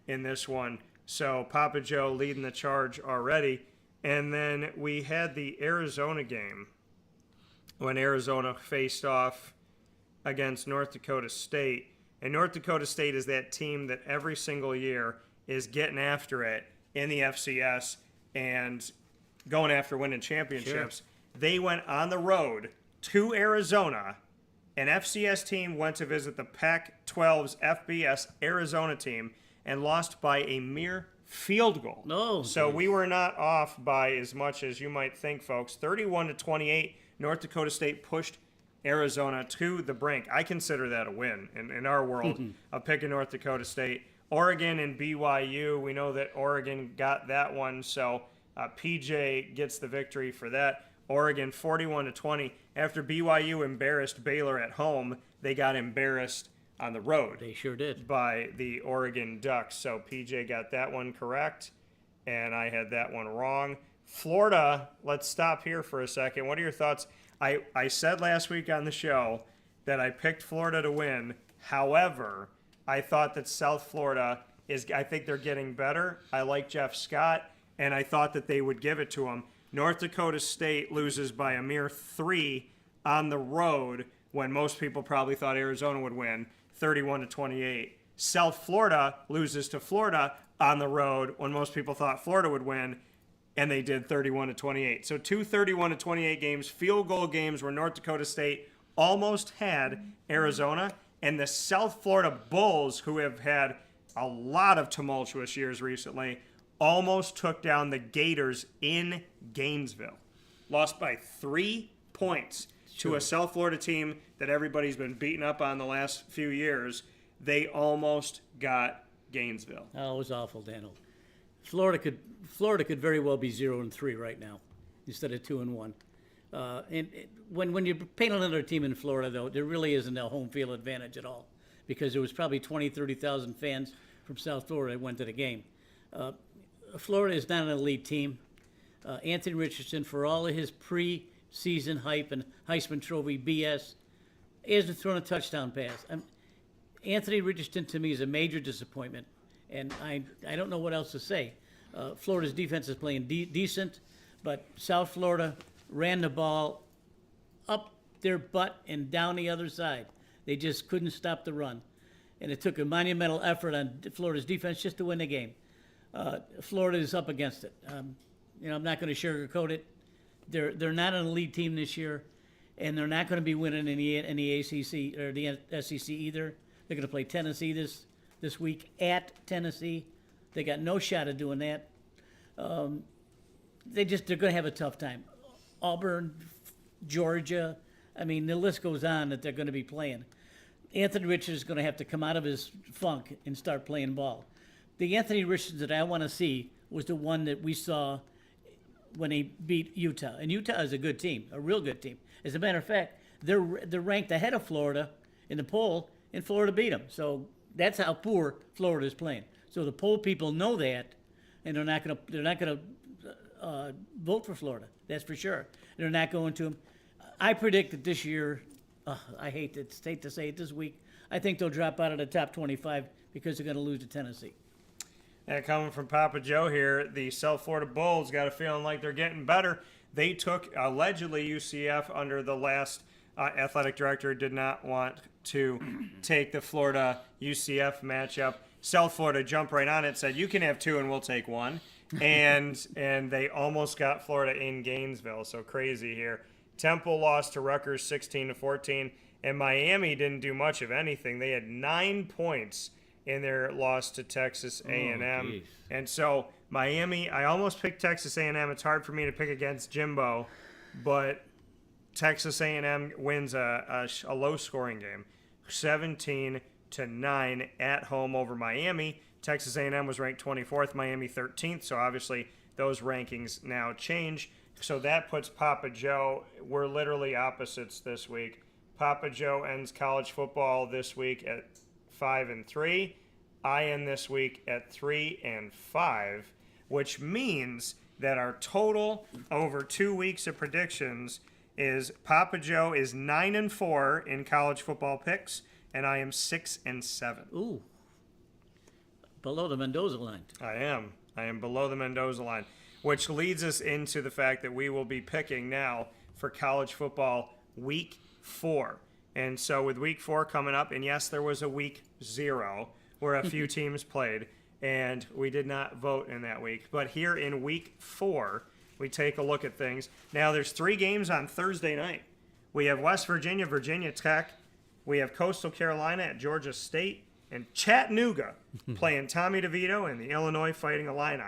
in this one. So Papa Joe leading the charge already. And then we had the Arizona game when Arizona faced off against North Dakota State. And North Dakota State is that team that every single year is getting after it in the FCS and going after winning championships. Sure. They went on the road to Arizona. An FCS team went to visit the Pac-12's FBS Arizona team and lost by a mere field goal. No. So we were not off by as much as you might think, folks. 31-28, North Dakota State pushed Arizona to the brink. I consider that a win in our world of picking North Dakota State. Oregon and BYU, we know that Oregon got that one, so PJ gets the victory for that. Oregon 41-20. After BYU embarrassed Baylor at home, they got embarrassed on the road. They sure did. By the Oregon Ducks. So PJ got that one correct, and I had that one wrong. Florida, let's stop here for a second. What are your thoughts? I said last week on the show that I picked Florida to win. However, I thought that South Florida I think they're getting better. I like Jeff Scott, and I thought that they would give it to him. North Dakota State loses by a mere 3 on the road when most people probably thought Arizona would win, 31-28. South Florida loses to Florida on the road when most people thought Florida would win, and they did 31-28. So 2 31-28 games, field goal games where North Dakota State almost had Arizona. And the South Florida Bulls, who have had a lot of tumultuous years recently, almost took down the Gators in Gainesville. Lost by 3 points to a South Florida team that everybody's been beating up on the last few years. They almost got Gainesville. Oh, it was awful, Daniel. Florida could very well be 0-3 right now instead of 2-1. And when you're playing another team in Florida, though, there really isn't a home field advantage at all because there was probably 30,000 fans from South Florida that went to the game. Florida is not an elite team. Anthony Richardson, for all of his pre-season hype and Heisman Trophy BS, he hasn't thrown a touchdown pass. Anthony Richardson, to me, is a major disappointment, and I don't know what else to say. Florida's defense is playing decent, but South Florida ran the ball up their butt and down the other side. They just couldn't stop the run. And it took a monumental effort on Florida's defense just to win the game. Florida is up against it. I'm not going to sugarcoat it. They're not an elite team this year, and they're not going to be winning in the ACC or the SEC either. They're going to play Tennessee this week at Tennessee. They got no shot at doing that. They're going to have a tough time. Auburn, Georgia, the list goes on that they're going to be playing. Anthony Richardson is going to have to come out of his funk and start playing ball. The Anthony Richardson that I want to see was the one that we saw when he beat Utah. And Utah is a good team, a real good team. As a matter of fact, they're ranked ahead of Florida in the poll, and Florida beat them. So that's how poor Florida is playing. So the poll people know that, and they're not going to vote for Florida. That's for sure. They're not going to them. I predict that this year, I hate to say it this week, I think they'll drop out of the top 25 because they're going to lose to Tennessee. And coming from Papa Joe here, the South Florida Bulls got a feeling like they're getting better. They took, allegedly, UCF under the last athletic director did not want to take the Florida-UCF matchup. South Florida jumped right on it, said, you can have 2 and we'll take 1. And they almost got Florida in Gainesville, so crazy here. Temple lost to Rutgers 16-14, and Miami didn't do much of anything. They had 9 points in their loss to Texas A&M. And so Miami, I almost picked Texas A&M. It's hard for me to pick against Jimbo, but Texas A&M wins a low-scoring game, 17-9 at home over Miami. Texas A&M was ranked 24th, Miami 13th, so obviously those rankings now change. So that puts Papa Joe, we're literally opposites this week. Papa Joe ends college football this week at 5-3. I end this week at 3-5, which means that our total over 2 weeks of predictions is Papa Joe is 9-4 in college football picks, and I am 6-7. Ooh. Below the Mendoza line. I am below the Mendoza line, which leads us into the fact that we will be picking now for college football week 4. And so with week 4 coming up, and yes, there was a week 0 where a few teams played, and we did not vote in that week. But here in week 4, we take a look at things. Now there's 3 games on Thursday night. We have West Virginia, Virginia Tech. We have Coastal Carolina at Georgia State. And Chattanooga playing Tommy DeVito and the Illinois Fighting Illini.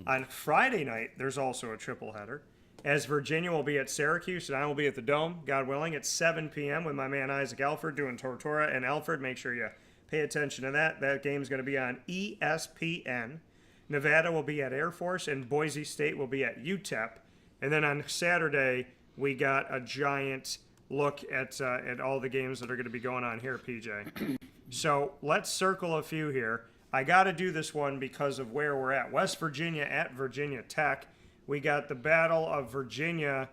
On Friday night, there's also a triple header, as Virginia will be at Syracuse and I will be at the Dome, God willing, at 7 p.m. with my man Isaac Alford doing Tortora and Alford. Make sure you pay attention to that. That game's going to be on ESPN. Nevada will be at Air Force, and Boise State will be at UTEP. And then on Saturday, we got a giant look at all the games that are going to be going on here, PJ. So let's circle a few here. I got to do this one because of where we're at. West Virginia at Virginia Tech. We got the Battle of Virginia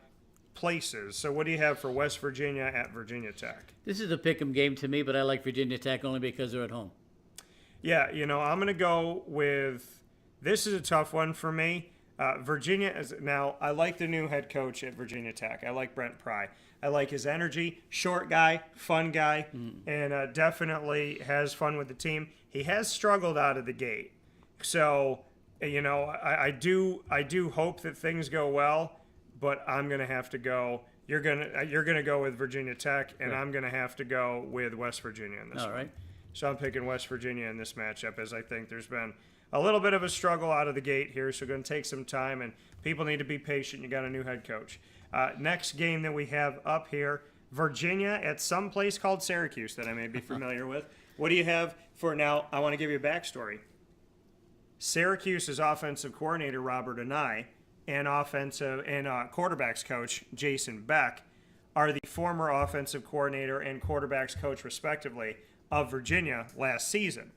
places. So what do you have for West Virginia at Virginia Tech? This is a pick'em game to me, but I like Virginia Tech only because they're at home. Yeah, I'm going to go with – this is a tough one for me. Virginia is – now, I like the new head coach at Virginia Tech. I like Brent Pry. I like his energy. Short guy, fun guy, and definitely has fun with the team. He has struggled out of the gate. So, I do hope that things go well, but I'm going to have to go – you're gonna go with Virginia Tech, and I'm going to have to go with West Virginia in this one. All right. So I'm picking West Virginia in this matchup, as I think there's been a little bit of a struggle out of the gate here, so going to take some time, and people need to be patient. You got a new head coach. Next game that we have up here, Virginia at some place called Syracuse that I may be familiar with. What do you have for now? I want to give you a backstory. Syracuse's offensive coordinator, Robert Anae, and quarterbacks coach, Jason Beck, are the former offensive coordinator and quarterbacks coach, respectively, of Virginia last season.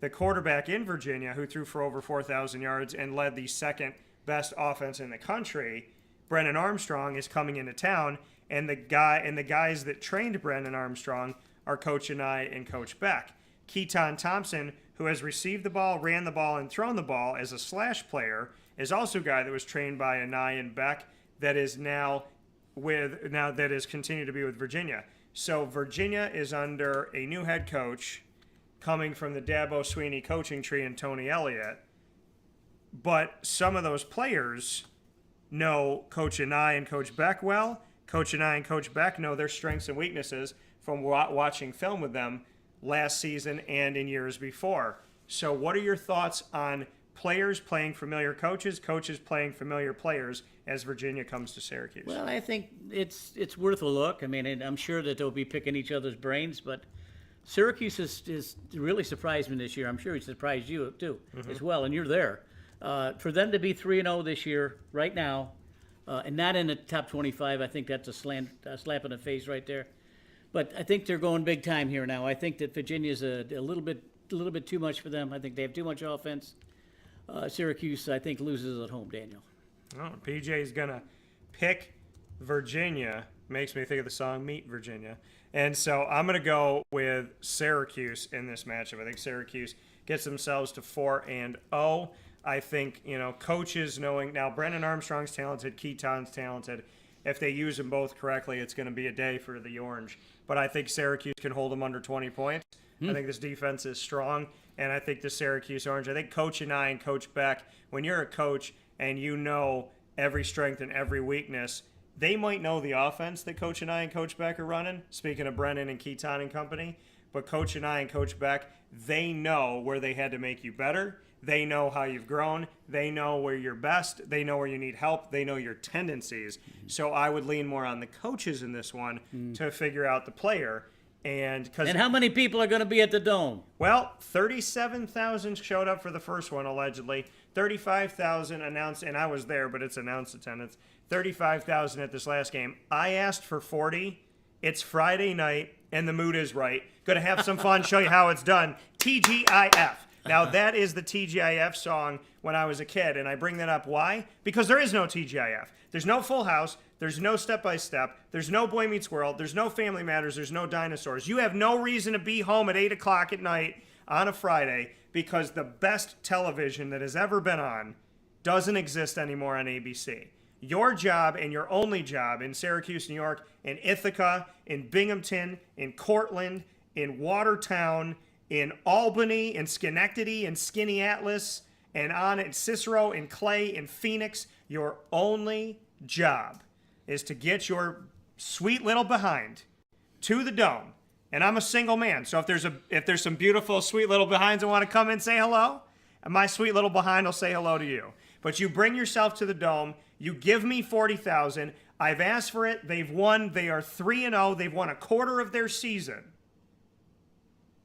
The quarterback in Virginia, who threw for over 4,000 yards and led the second best offense in the country, Brennan Armstrong, is coming into town, and the guys that trained Brennan Armstrong are Coach Anae and Coach Beck. Keaton Thompson, who has received the ball, ran the ball, and thrown the ball as a slash player, is also a guy that was trained by Anae and Beck that is continued to be with Virginia. So Virginia is under a new head coach coming from the Dabo Swinney coaching tree and Tony Elliott. But some of those players know Coach Anae and Coach Beck well. Coach Anae and Coach Beck know their strengths and weaknesses from watching film with them last season and in years before. So what are your thoughts on players playing familiar coaches, coaches playing familiar players as Virginia comes to Syracuse? Well, I think it's worth a look. I mean, I'm sure that they'll be picking each other's brains, but Syracuse is really surprised me this year. I'm sure he surprised you too as well, and you're there. For them to be 3-0 this year, right now, and not in the top 25, I think that's a slap in the face right there. But I think they're going big time here now. I think that Virginia's a little bit too much for them. I think they have too much offense. Syracuse, I think, loses at home, Daniel. Oh, PJ's going to pick Virginia. Makes me think of the song Meet Virginia. And so I'm going to go with Syracuse in this matchup. I think Syracuse gets themselves to 4-0. I think, coaches knowing now Brennan Armstrong's talented, Keaton's talented. If they use them both correctly, it's going to be a day for the Orange. But I think Syracuse can hold them under 20 points. I think this defense is strong, and I think the Syracuse Orange, I think Coach Anae and Coach Beck, when you're a coach and you know every strength and every weakness, they might know the offense that Coach Anae and Coach Beck are running, speaking of Brennan and Keaton and company, but Coach and I and Coach Beck, they know where they had to make you better. They know how you've grown. They know where you're best. They know where you need help. They know your tendencies. So I would lean more on the coaches in this one to figure out the player. And how many people are going to be at the Dome? Well, 37,000 showed up for the first one, allegedly. 35,000 announced, and I was there, but it's announced attendance. 35,000 at this last game. I asked for 40. It's Friday night, and the mood is right. Going to have some fun, show you how it's done. TGIF. Now, that is the TGIF song when I was a kid, and I bring that up. Why? Because there is no TGIF. There's no Full House. There's no Step by Step. There's no Boy Meets World. There's no Family Matters. There's no dinosaurs. You have no reason to be home at 8 o'clock at night on a Friday because the best television that has ever been on doesn't exist anymore on ABC. Your job and your only job in Syracuse, New York, in Ithaca, in Binghamton, in Cortland, in Watertown, in Albany, in Schenectady, in Skinny Atlas, and on in Cicero, in Clay, in Phoenix, your only job is to get your sweet little behind to the Dome. And I'm a single man, so if there's some beautiful sweet little behinds that want to come and say hello, my sweet little behind will say hello to you. But you bring yourself to the Dome. You give me 40,000. I've asked for it. They've won. They are 3-0. They've won a quarter of their season.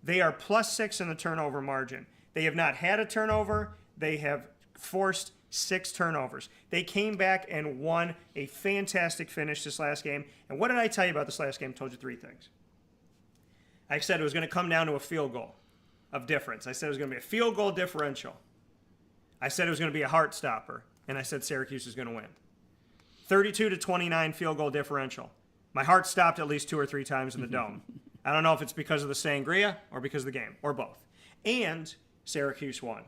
They are +6 in the turnover margin. They have not had a turnover. They have forced 6 turnovers. They came back and won a fantastic finish this last game. And what did I tell you about this last game? I told you 3 things. I said it was going to come down to a field goal of difference. I said it was going to be a field goal differential. I said it was going to be a heart stopper. And I said Syracuse is going to win. 32-29 field goal differential. My heart stopped at least 2 or 3 times in the Dome. I don't know if it's because of the sangria or because of the game, or both. And Syracuse won.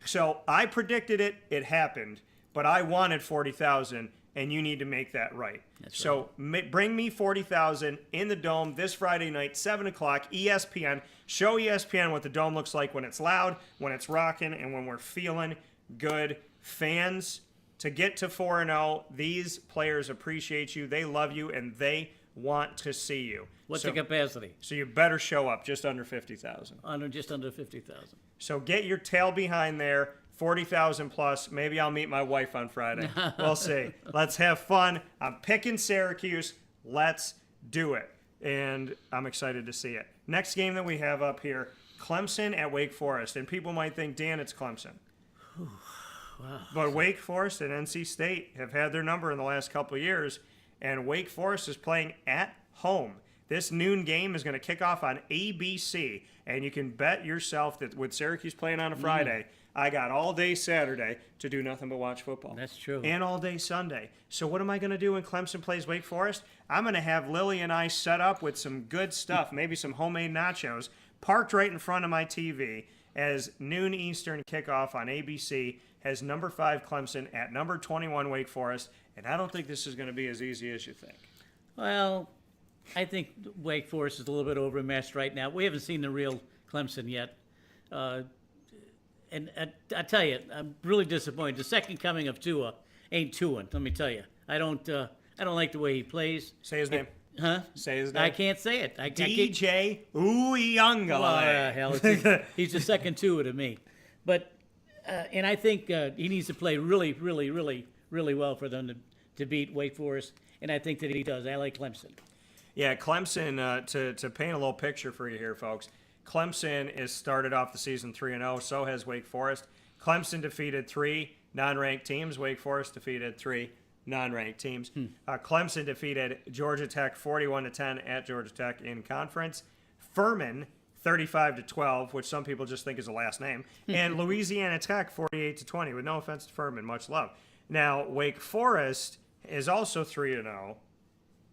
So I predicted it. It happened. But I wanted 40,000, and you need to make that right. So bring me 40,000 in the Dome this Friday night, 7 o'clock, ESPN. Show ESPN what the Dome looks like when it's loud, when it's rocking, and when we're feeling good. Fans, to get to 4-0, these players appreciate you. They love you, and they want to see you. What's the capacity? So you better show up, just under 50,000. Just under 50,000. So get your tail behind there, 40,000 plus. Maybe I'll meet my wife on Friday. We'll see. Let's have fun. I'm picking Syracuse. Let's do it. And I'm excited to see it. Next game that we have up here, Clemson at Wake Forest. And people might think, Dan, it's Clemson. Wow. But Wake Forest and NC State have had their number in the last couple of years. And Wake Forest is playing at home. This noon game is going to kick off on ABC, and you can bet yourself that with Syracuse playing on a Friday, I got all day Saturday to do nothing but watch football. That's true. And all day Sunday. So what am I going to do when Clemson plays Wake Forest? I'm going to have Lily and I set up with some good stuff, maybe some homemade nachos, parked right in front of my TV as noon Eastern kickoff on ABC has number 5 Clemson at number 21 Wake Forest. And I don't think this is going to be as easy as you think. Well, I think Wake Forest is a little bit overmatched right now. We haven't seen the real Clemson yet. And I tell you, I'm really disappointed. The second coming of Tua ain't Tuaing, let me tell you. I don't like the way he plays. Say his name. Huh? Say his name. I can't say it. DJ Uyunglele. Well, hell, he's the second Tua to me. But, and I think he needs to play really, really, really, really well for them to beat Wake Forest, and I think that he does. I like Clemson. Yeah, Clemson, to paint a little picture for you here, folks, Clemson has started off the season 3-0, so has Wake Forest. Clemson defeated 3 non-ranked teams. Wake Forest defeated 3 non-ranked teams. Clemson defeated Georgia Tech 41-10 at Georgia Tech in conference. Furman 35-12, which some people just think is a last name, and Louisiana Tech 48-20. With no offense to Furman, much love. Now, Wake Forest is also 3-0.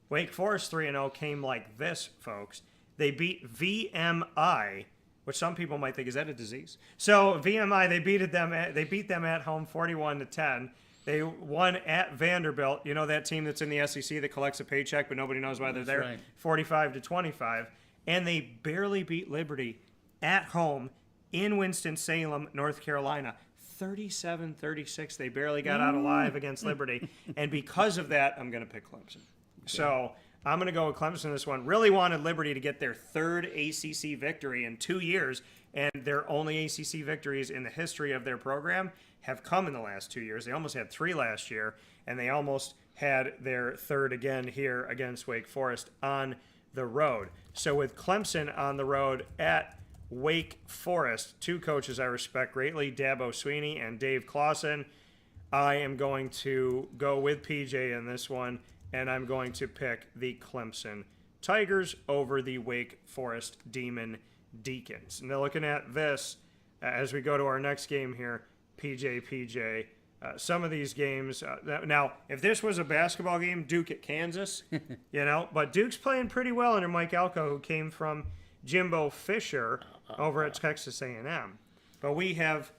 Wake Forest 3-0 came like this, folks. They beat VMI, which some people might think, is that a disease? So VMI, they beat them at home 41-10. They won at Vanderbilt. You know that team that's in the SEC that collects a paycheck, but nobody knows why they're there. Right. 45-25. And they barely beat Liberty at home in Winston-Salem, North Carolina. 37-36. They barely got out alive against Liberty. And because of that, I'm going to pick Clemson. Okay. So I'm going to go with Clemson in this one. Really wanted Liberty to get their third ACC victory in 2 years, and their only ACC victories in the history of their program have come in the last 2 years. They almost had 3 last year, and they almost had their third again here against Wake Forest on the road. So with Clemson on the road at Wake Forest, 2 coaches I respect greatly, Dabo Sweeney and Dave Clawson, I am going to go with PJ in this one, and I'm going to pick the Clemson Tigers over the Wake Forest Demon Deacons. And they're looking at this as we go to our next game here, PJ. Some of these games, now, if this was a basketball game, Duke at Kansas, but Duke's playing pretty well under Mike Elko, who came from Jimbo Fisher over at Texas A&M. But we have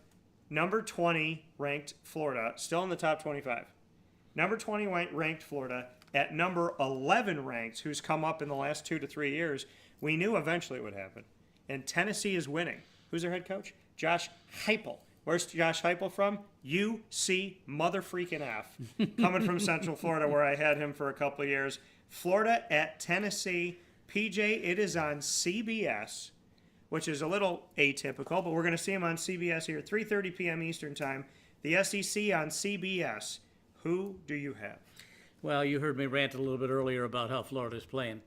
number 20 ranked Florida, still in the top 25. Number 20 ranked Florida at number 11 ranked, who's come up in the last 2 to 3 years. We knew eventually it would happen. And Tennessee is winning. Who's their head coach? Josh Heupel. Where's Josh Heupel from? UC mother-freaking F. Coming from Central Florida, where I had him for a couple of years. Florida at Tennessee. PJ, it is on CBS, which is a little atypical, but we're going to see him on CBS here, 3:30 p.m. Eastern Time. The SEC on CBS. Who do you have? Well, you heard me rant a little bit earlier about how Florida's playing.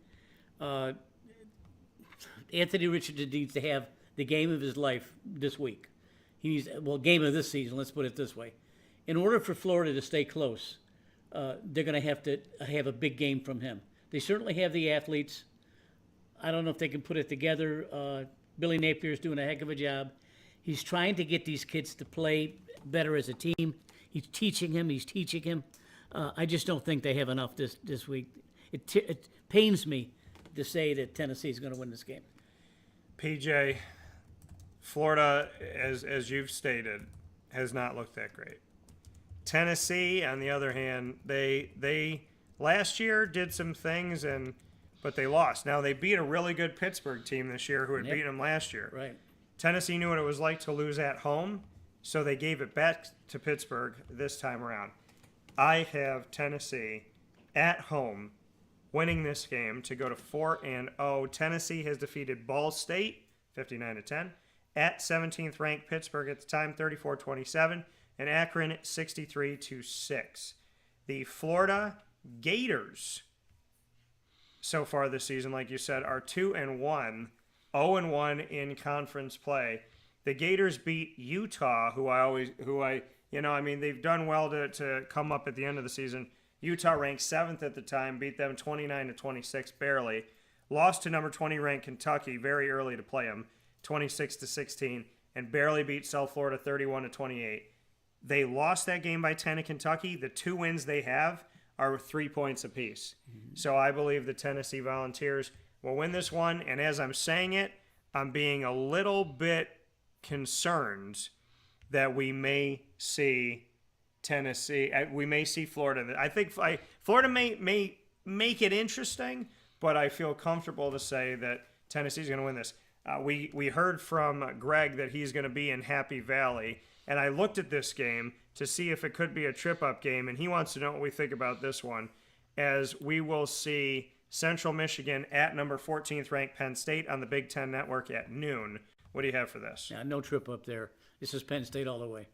Anthony Richardson needs to have the game of his life this week. He needs, game of this season, let's put it this way. In order for Florida to stay close, they're going to have a big game from him. They certainly have the athletes. I don't know if they can put it together. Billy Napier's doing a heck of a job. He's trying to get these kids to play better as a team. He's teaching him. I just don't think they have enough this week. It pains me to say that Tennessee is going to win this game. PJ, Florida, as you've stated, has not looked that great. Tennessee, on the other hand, they last year did some things, but they lost. Now, they beat a really good Pittsburgh team this year who had beaten them last year. Right. Tennessee knew what it was like to lose at home, so they gave it back to Pittsburgh this time around. I have Tennessee at home winning this game to go to 4-0. Tennessee has defeated Ball State 59-10, at 17th ranked Pittsburgh at the time 34-27, and Akron 63-6. The Florida Gators so far this season, like you said, are 2-1, 0-1 in conference play. The Gators beat Utah, they've done well to come up at the end of the season. Utah ranked 7th at the time, beat them 29-26, barely. Lost to number 20 ranked Kentucky very early to play them, 26-16, and barely beat South Florida 31-28. They lost that game by 10 to Kentucky. The 2 wins they have are 3 points apiece. So I believe the Tennessee Volunteers will win this one, and as I'm saying it, I'm being a little bit concerned that we may see Florida. I think Florida may make it interesting, but I feel comfortable to say that Tennessee's going to win this. We heard from Greg that he's going to be in Happy Valley, and I looked at this game to see if it could be a trip-up game, and he wants to know what we think about this one, as we will see Central Michigan at number 14th ranked Penn State on the Big Ten Network at noon. What do you have for this? Yeah, no trip up there. This is Penn State all the way.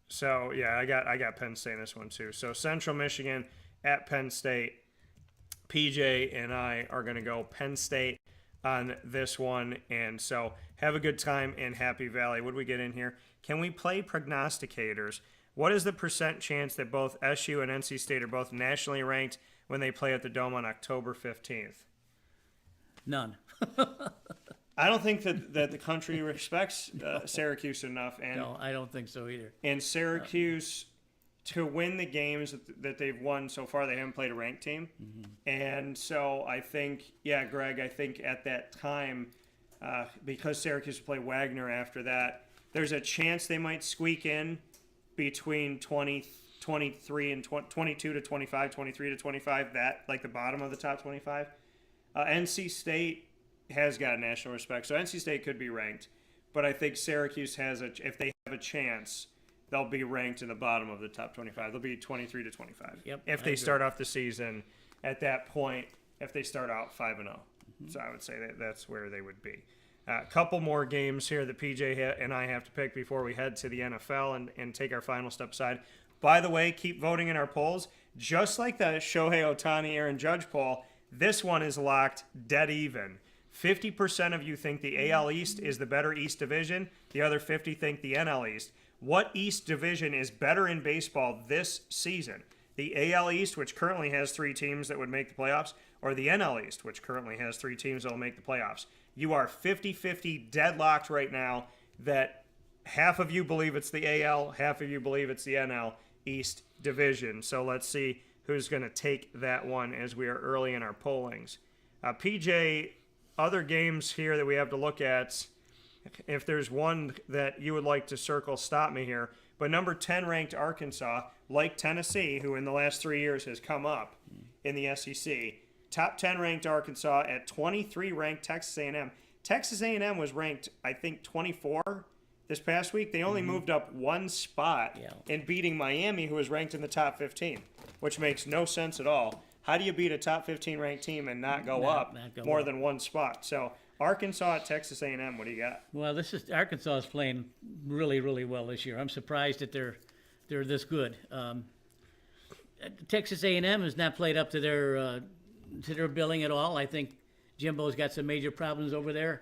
So, yeah, I got Penn State in this one too. So Central Michigan at Penn State. PJ and I are going to go Penn State on this one. And so have a good time in Happy Valley. What do we get in here? Can we play prognosticators? What is the % chance that both SU and NC State are both nationally ranked when they play at the Dome on October 15th? None. I don't think that the country respects Syracuse enough. And no, I don't think so either. And Syracuse, to win the games that they've won so far, they haven't played a ranked team. Mm-hmm. And so I think, Greg, I think at that time, because Syracuse will play Wagner after that, there's a chance they might squeak in between 23 and 22 to 25, 23 to 25, that like the bottom of the top 25. NC State has got national respect, so NC State could be ranked, but I think Syracuse has if they have a chance, they'll be ranked in the bottom of the top 25. They'll be 23 to 25. Yep, if they start off the season at that point if they start out 5-0. So I would say that's where they would be. A couple more games here that PJ and I have to pick before we head to the NFL and take our final step aside. By the way, keep voting in our polls. Just like the Shohei Ohtani Aaron Judge poll, this one is locked dead even. 50% of you think the AL East is the better East division. The other 50 think the NL East. What East division is better in baseball this season? The AL East, which currently has 3 teams that would make the playoffs, or the NL East, which currently has 3 teams that will make the playoffs? You are 50-50 deadlocked right now that half of you believe it's the AL, half of you believe it's the NL East division. So let's see who's going to take that one as we are early in our pollings. PJ, other games here that we have to look at, if there's one that you would like to circle, stop me here. But number 10 ranked Arkansas, like Tennessee, who in the last 3 years has come up in the SEC, top 10 ranked Arkansas at 23 ranked Texas A&M. Texas A&M was ranked, I think, 24 this past week. They only moved up 1 spot in beating Miami, who was ranked in the top 15, which makes no sense at all. How do you beat a top 15 ranked team and not go up more than 1 spot? So Arkansas at Texas A&M, what do you got? Well, Arkansas is playing really, really well this year. I'm surprised that they're this good. Texas A&M has not played up to their billing at all. I think Jimbo's got some major problems over there.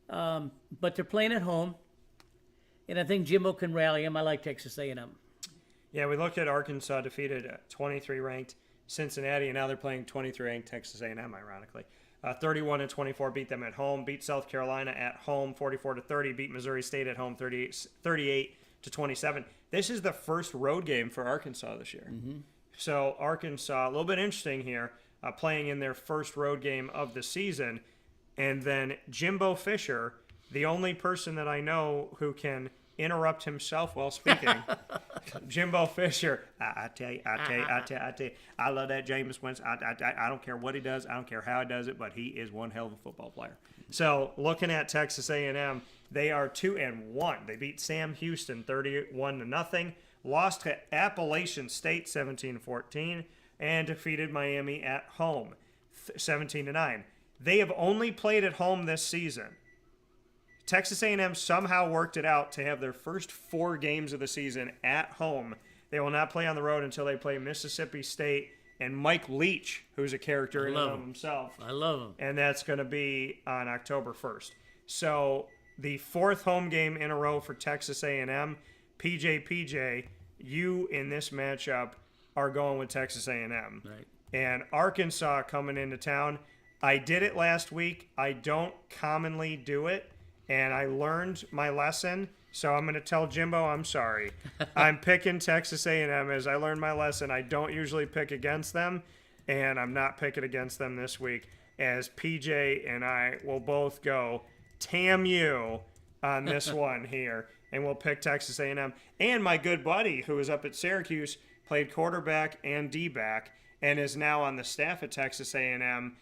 But they're playing at home, and I think Jimbo can rally them. I like Texas A&M. Yeah, we look at Arkansas defeated 23 ranked Cincinnati, and now they're playing 23 ranked Texas A&M, ironically. 31-24, beat them at home. Beat South Carolina at home, 44-30. Beat Missouri State at home, 38-27. This is the first road game for Arkansas this year. So Arkansas, a little bit interesting here, playing in their first road game of the season. And then Jimbo Fisher, the only person that I know who can interrupt himself while speaking. Jimbo Fisher, I tell you, I love that Jameis Winston. I don't care what he does. I don't care how he does it, but he is one hell of a football player. So looking at Texas A&M, they are 2-1. They beat Sam Houston 31-0, lost to Appalachian State 17-14, and defeated Miami at home 17-9. They have only played at home this season. Texas A&M somehow worked it out to have their first 4 games of the season at home. They will not play on the road until they play Mississippi State and Mike Leach, who's a character in and of himself. I love him. And that's going to be on October 1st. So the 4th home game in a row for Texas A&M. PJ, you in this matchup are going with Texas A&M. Right. And Arkansas coming into town. I did it last week. I don't commonly do it. And I learned my lesson, so I'm going to tell Jimbo I'm sorry. I'm picking Texas A&M as I learned my lesson. I don't usually pick against them, and I'm not picking against them this week, as PJ and I will both go TAMU on this one here, and we'll pick Texas A&M. And my good buddy, who is up at Syracuse, played quarterback and D-back, and is now on the staff at Texas A&M.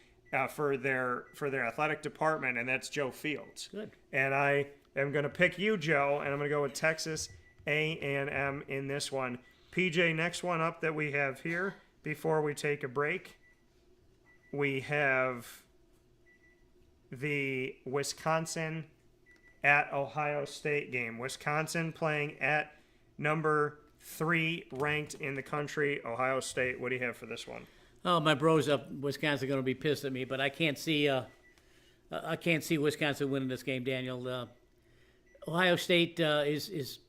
For their athletic department, and that's Joe Fields. Good. And I am going to pick you, Joe, and I'm going to go with Texas A&M in this one. PJ, next one up that we have here before we take a break, we have the Wisconsin at Ohio State game. Wisconsin playing at number 3 ranked in the country, Ohio State. What do you have for this one? Oh, my bros up Wisconsin are going to be pissed at me, but I can't see Wisconsin winning this game, Daniel. Ohio State is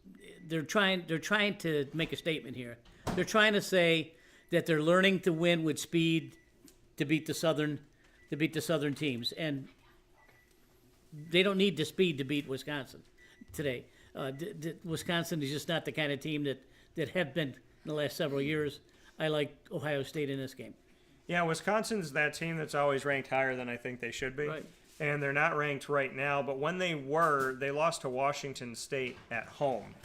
they're trying to make a statement here. They're trying to say that they're learning to win with speed to beat the southern teams, and they don't need the speed to beat Wisconsin today. Wisconsin is just not the kind of team that have been in the last several years. I like Ohio State in this game. Yeah, Wisconsin's that team that's always ranked higher than I think they should be. Right. And they're not ranked right now, but when they were, they lost to Washington State at home,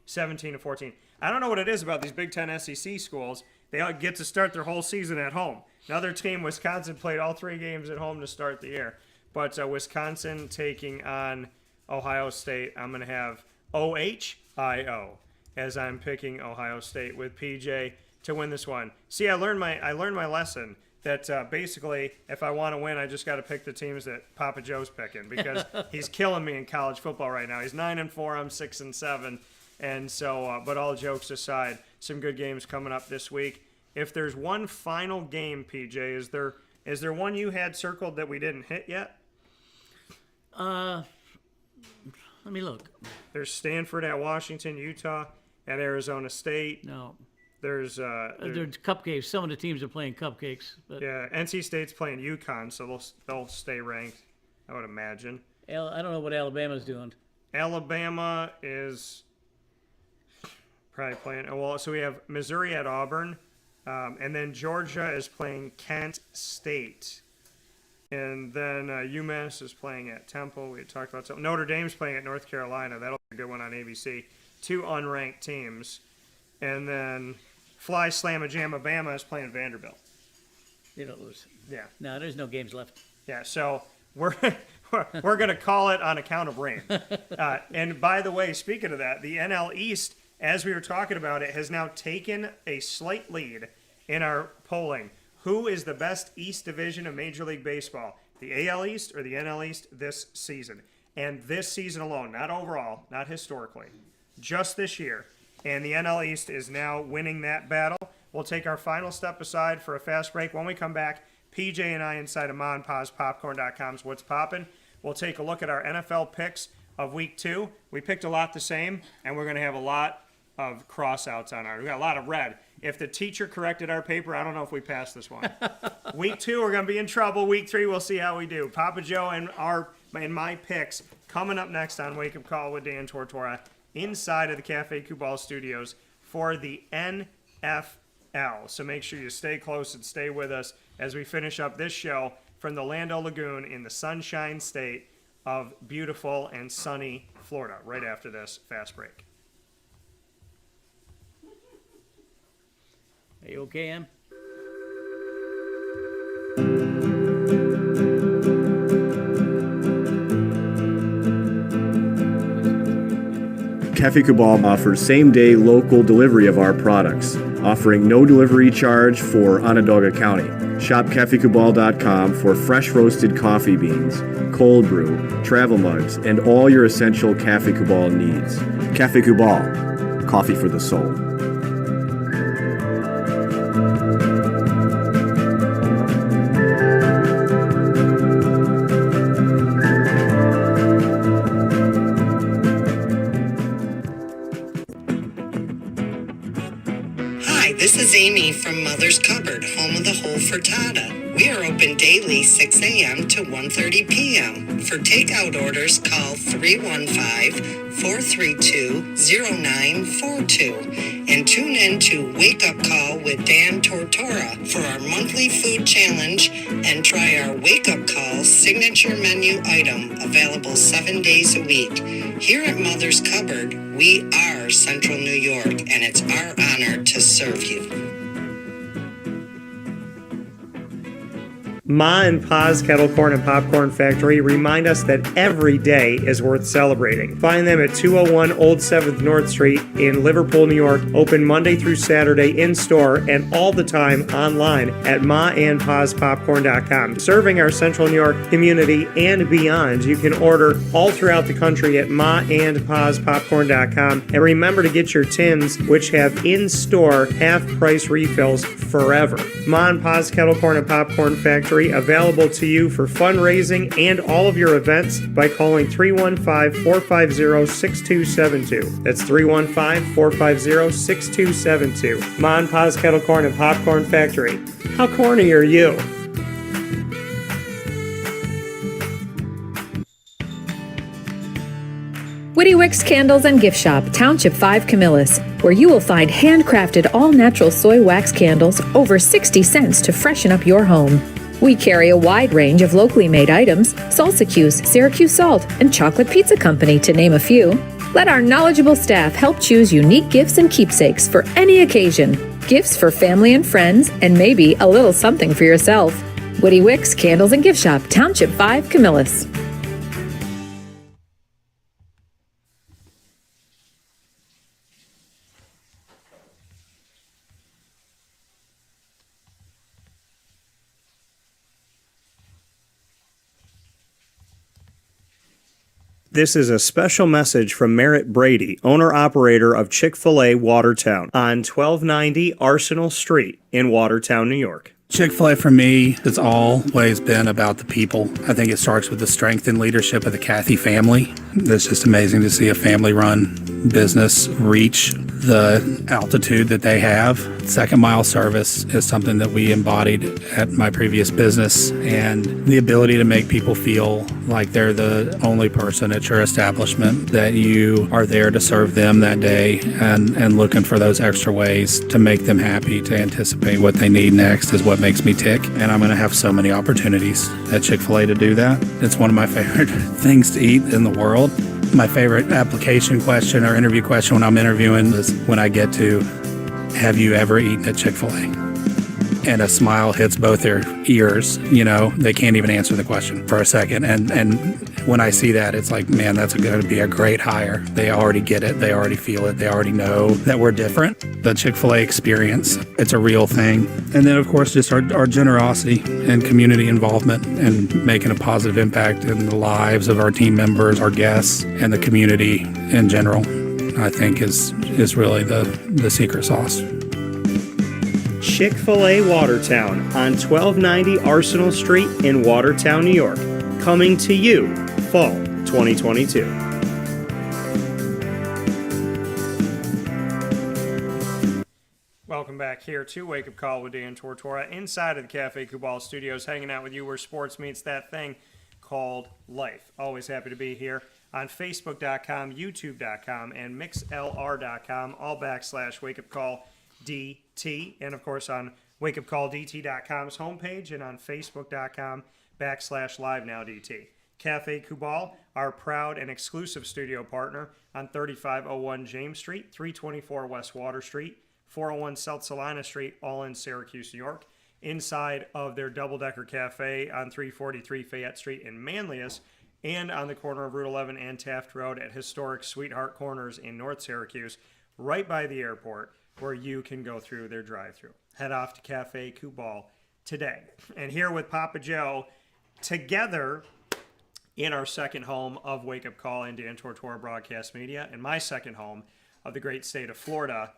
17-14. I don't know what it is about these Big Ten SEC schools. They all get to start their whole season at home. Another team, Wisconsin, played all 3 games at home to start the year. But Wisconsin taking on Ohio State, I'm going to have OHIO as I'm picking Ohio State with PJ to win this one. See, I learned my lesson. that basically, if I want to win, I just got to pick the teams that Papa Joe's picking because he's killing me in college football right now. He's 9-4, I'm 6-7, and so. But all jokes aside, some good games coming up this week. If there's one final game, PJ, is there one you had circled that we didn't hit yet? Let me look. There's Stanford at Washington, Utah at Arizona State. No. There's cupcakes. Some of the teams are playing cupcakes. But yeah, NC State's playing UConn, so they'll stay ranked, I would imagine. I don't know what Alabama's doing. Alabama is probably playing. Well, so we have Missouri at Auburn, and then Georgia is playing Kent State. And then UMass is playing at Temple. We had talked about something. Notre Dame's playing at North Carolina. That'll be a good one on ABC. 2 unranked teams. And then Fly Slamma Jamma Bama is playing Vanderbilt. They don't lose. Yeah. No, there's no games left. Yeah, so we're going to call it on account of rain. And by the way, speaking of that, the NL East, as we were talking about it, has now taken a slight lead in our polling. Who is the best East Division of Major League Baseball? The AL East or the NL East this season? And this season alone, not overall, not historically, just this year. And the NL East is now winning that battle. We'll take our final step aside for a fast break. When we come back, PJ and I inside of MonPazPopcorn.com's What's Poppin'. We'll take a look at our NFL picks of Week 2. We picked a lot the same, and we're going to have a lot of cross-outs on ours. We got a lot of red. If the teacher corrected our paper, I don't know if we passed this one. Week 2, we're going to be in trouble. Week 3, we'll see how we do. Papa Joe and my picks coming up next on Wake Up Call with Dan Tortora inside of the Cafe Kubal studios for the NFL. So make sure you stay close and stay with us as we finish up this show from the Lando Lagoon in the Sunshine State of beautiful and sunny Florida right after this fast break. Are you okay, Em? Cafe Kubal offers same-day local delivery of our products, offering no delivery charge for Onondaga County. Shop cafekubal.com for fresh roasted coffee beans, cold brew, travel mugs, and all your essential Cafe Kubal needs. Cafe Kubal, coffee for the soul. This is Amy from Mother's Cupboard, home of the whole frittata. We are open daily 6 a.m. to 1:30 p.m. For takeout orders, call 315-432-0942 and tune in to Wake Up Call with Dan Tortora for our monthly food challenge and try our Wake Up Call signature menu item available 7 days a week. Here at Mother's Cupboard, we are Central New York, and it's our honor to serve you. Ma and Pa's Kettle Corn and Popcorn Factory remind us that every day is worth celebrating. Find them at 201 Old 7th North Street in Liverpool, New York. Open Monday through Saturday in-store and all the time online at maandpaspopcorn.com. Serving our Central New York community and beyond, you can order all throughout the country at maandpaspopcorn.com. And remember to get your tins, which have in-store half-price refills forever. Ma and Pa's Kettle Corn and Popcorn Factory, available to you for fundraising and all of your events by calling 315-450-6272. That's 315-450-6272. Ma and Pa's Kettle Corn and Popcorn Factory. How corny are you? Woody Wicks Candles and Gift Shop, Township 5 Camillus, where you will find handcrafted all-natural soy wax candles over 60 cents to freshen up your home. We carry a wide range of locally made items, Syracuse, Syracuse Salt, and Chocolate Pizza Company, to name a few. Let our knowledgeable staff help choose unique gifts and keepsakes for any occasion. Gifts for family and friends, and maybe a little something for yourself. Woody Wicks Candles and Gift Shop, Township 5 Camillus. This is a special message from Merritt Brady, owner-operator of Chick-fil-A Watertown on 1290 Arsenal Street in Watertown, New York. Chick-fil-A for me has always been about the people. I think it starts with the strength and leadership of the Cathy family. It's just amazing to see a family-run business reach the altitude that they have. Second mile service is something that we embodied at my previous business, and the ability to make people feel like they're the only person at your establishment, that you are there to serve them that day and looking for those extra ways to make them happy, to anticipate what they need next is what makes me tick. And I'm going to have so many opportunities at Chick-fil-A to do that. It's one of my favorite things to eat in the world. My favorite application question or interview question when I'm interviewing is when I get to, have you ever eaten at Chick-fil-A? And a smile hits both their ears. You know, they can't even answer the question for a second. And when I see that, it's like, man, that's going to be a great hire. They already get it. They already feel it. They already know that we're different. The Chick-fil-A experience, it's a real thing. And then, of course, just our generosity and community involvement and making a positive impact in the lives of our team members, our guests, and the community in general, I think is really the secret sauce. Chick-fil-A Watertown on 1290 Arsenal Street in Watertown, New York. Coming to you, fall 2022. Welcome back here to Wake Up Call with Dan Tortora inside of the Cafe Kubal Studios, hanging out with you where sports meets that thing called life. Always happy to be here on Facebook.com, YouTube.com, and MixLR.com, all / Wake Up Call DT, and of course on wakeupcalldt.com's homepage and on facebook.com / LiveNowDT. Cafe Kubal, our proud and exclusive studio partner on 3501 James Street, 324 West Water Street, 401 South Salina Street, all in Syracuse, New York. Inside of their double-decker cafe on 343 Fayette Street in Manlius, and on the corner of Route 11 and Taft Road at historic Sweetheart Corners in North Syracuse, right by the airport, where you can go through their drive-thru. Head off to Cafe Kubal today. And here with Papa Joe, together in our second home of Wake Up Call and Dan Tortora Broadcast Media, and my second home of the great state of Florida,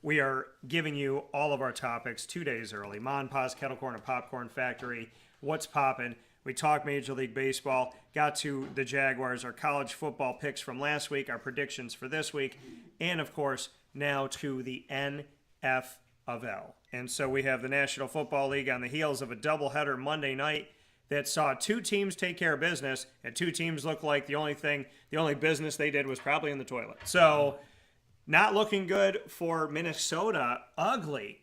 we are giving you all of our topics 2 days early. Ma and Pa's Kettle Corn and Popcorn Factory, what's poppin'? We talked Major League Baseball, got to the Jaguars, our college football picks from last week, our predictions for this week, and of course, now to the NFL. And so we have the National Football League on the heels of a doubleheader Monday night that saw two teams take care of business, and two teams look like the only business they did was probably in the toilet. So not looking good for Minnesota. Ugly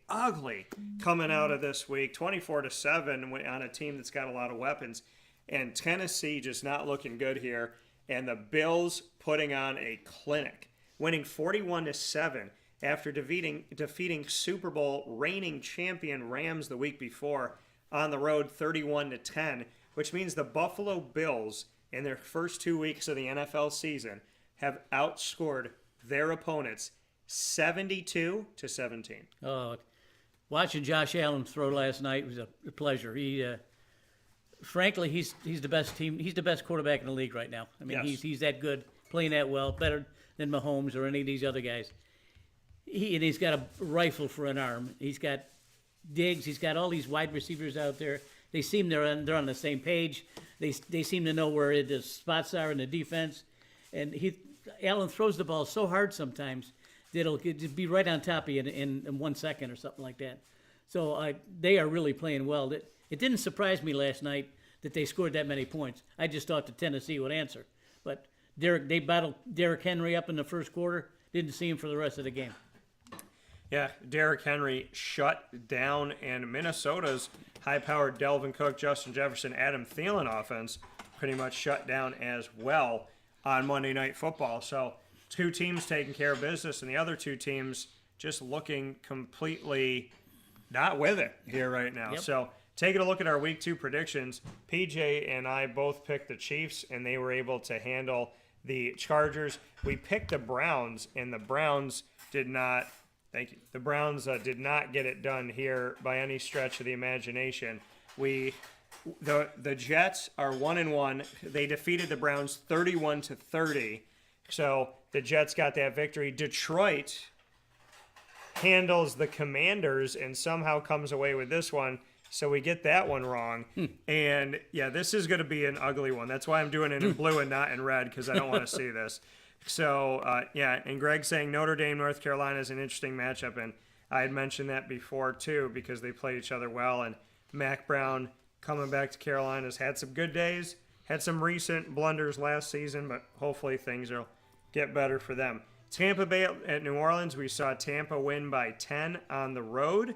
coming out of this week, 24-7 on a team that's got a lot of weapons. And Tennessee just not looking good here. And the Bills putting on a clinic, winning 41-7 after defeating Super Bowl reigning champion Rams the week before on the road 31-10, which means the Buffalo Bills in their first 2 weeks of the NFL season have outscored their opponents 72-17. Watching Josh Allen throw last night was a pleasure. Frankly, he's the best team. He's the best quarterback in the league right now. I mean, yes. he's that good, playing that well, better than Mahomes or any of these other guys. He's got a rifle for an arm. He's got Diggs. He's got all these wide receivers out there. They seem they're on the same page. They seem to know where the spots are in the defense. And Allen throws the ball so hard sometimes that it'll just be right on top of you in 1 second or something like that. So they are really playing well. It didn't surprise me last night that they scored that many points. I just thought that Tennessee would answer. But they battled Derrick Henry up in the first quarter. Didn't see him for the rest of the game. Yeah, Derrick Henry shut down, and Minnesota's high-powered Delvin Cook, Justin Jefferson, Adam Thielen offense pretty much shut down as well on Monday Night Football. So two teams taking care of business, and the other two teams just looking completely not with it here right now. Yep. So taking a look at our Week 2 predictions, PJ and I both picked the Chiefs, and they were able to handle the Chargers. We picked the Browns, and the Browns did not – thank you. The Browns did not get it done here by any stretch of the imagination. We The Jets are 1-1. They defeated the Browns 31-30. So the Jets got that victory. Detroit handles the Commanders and somehow comes away with this one. So we get that one wrong. And, yeah, this is going to be an ugly one. That's why I'm doing it in blue and not in red, because I don't want to see this. So, yeah, and Greg saying Notre Dame, North Carolina is an interesting matchup. And I had mentioned that before, too, because they play each other well. And Mac Brown coming back to Carolina has had some good days, had some recent blunders last season, but hopefully things will get better for them. Tampa Bay at New Orleans, we saw Tampa win by 10 on the road.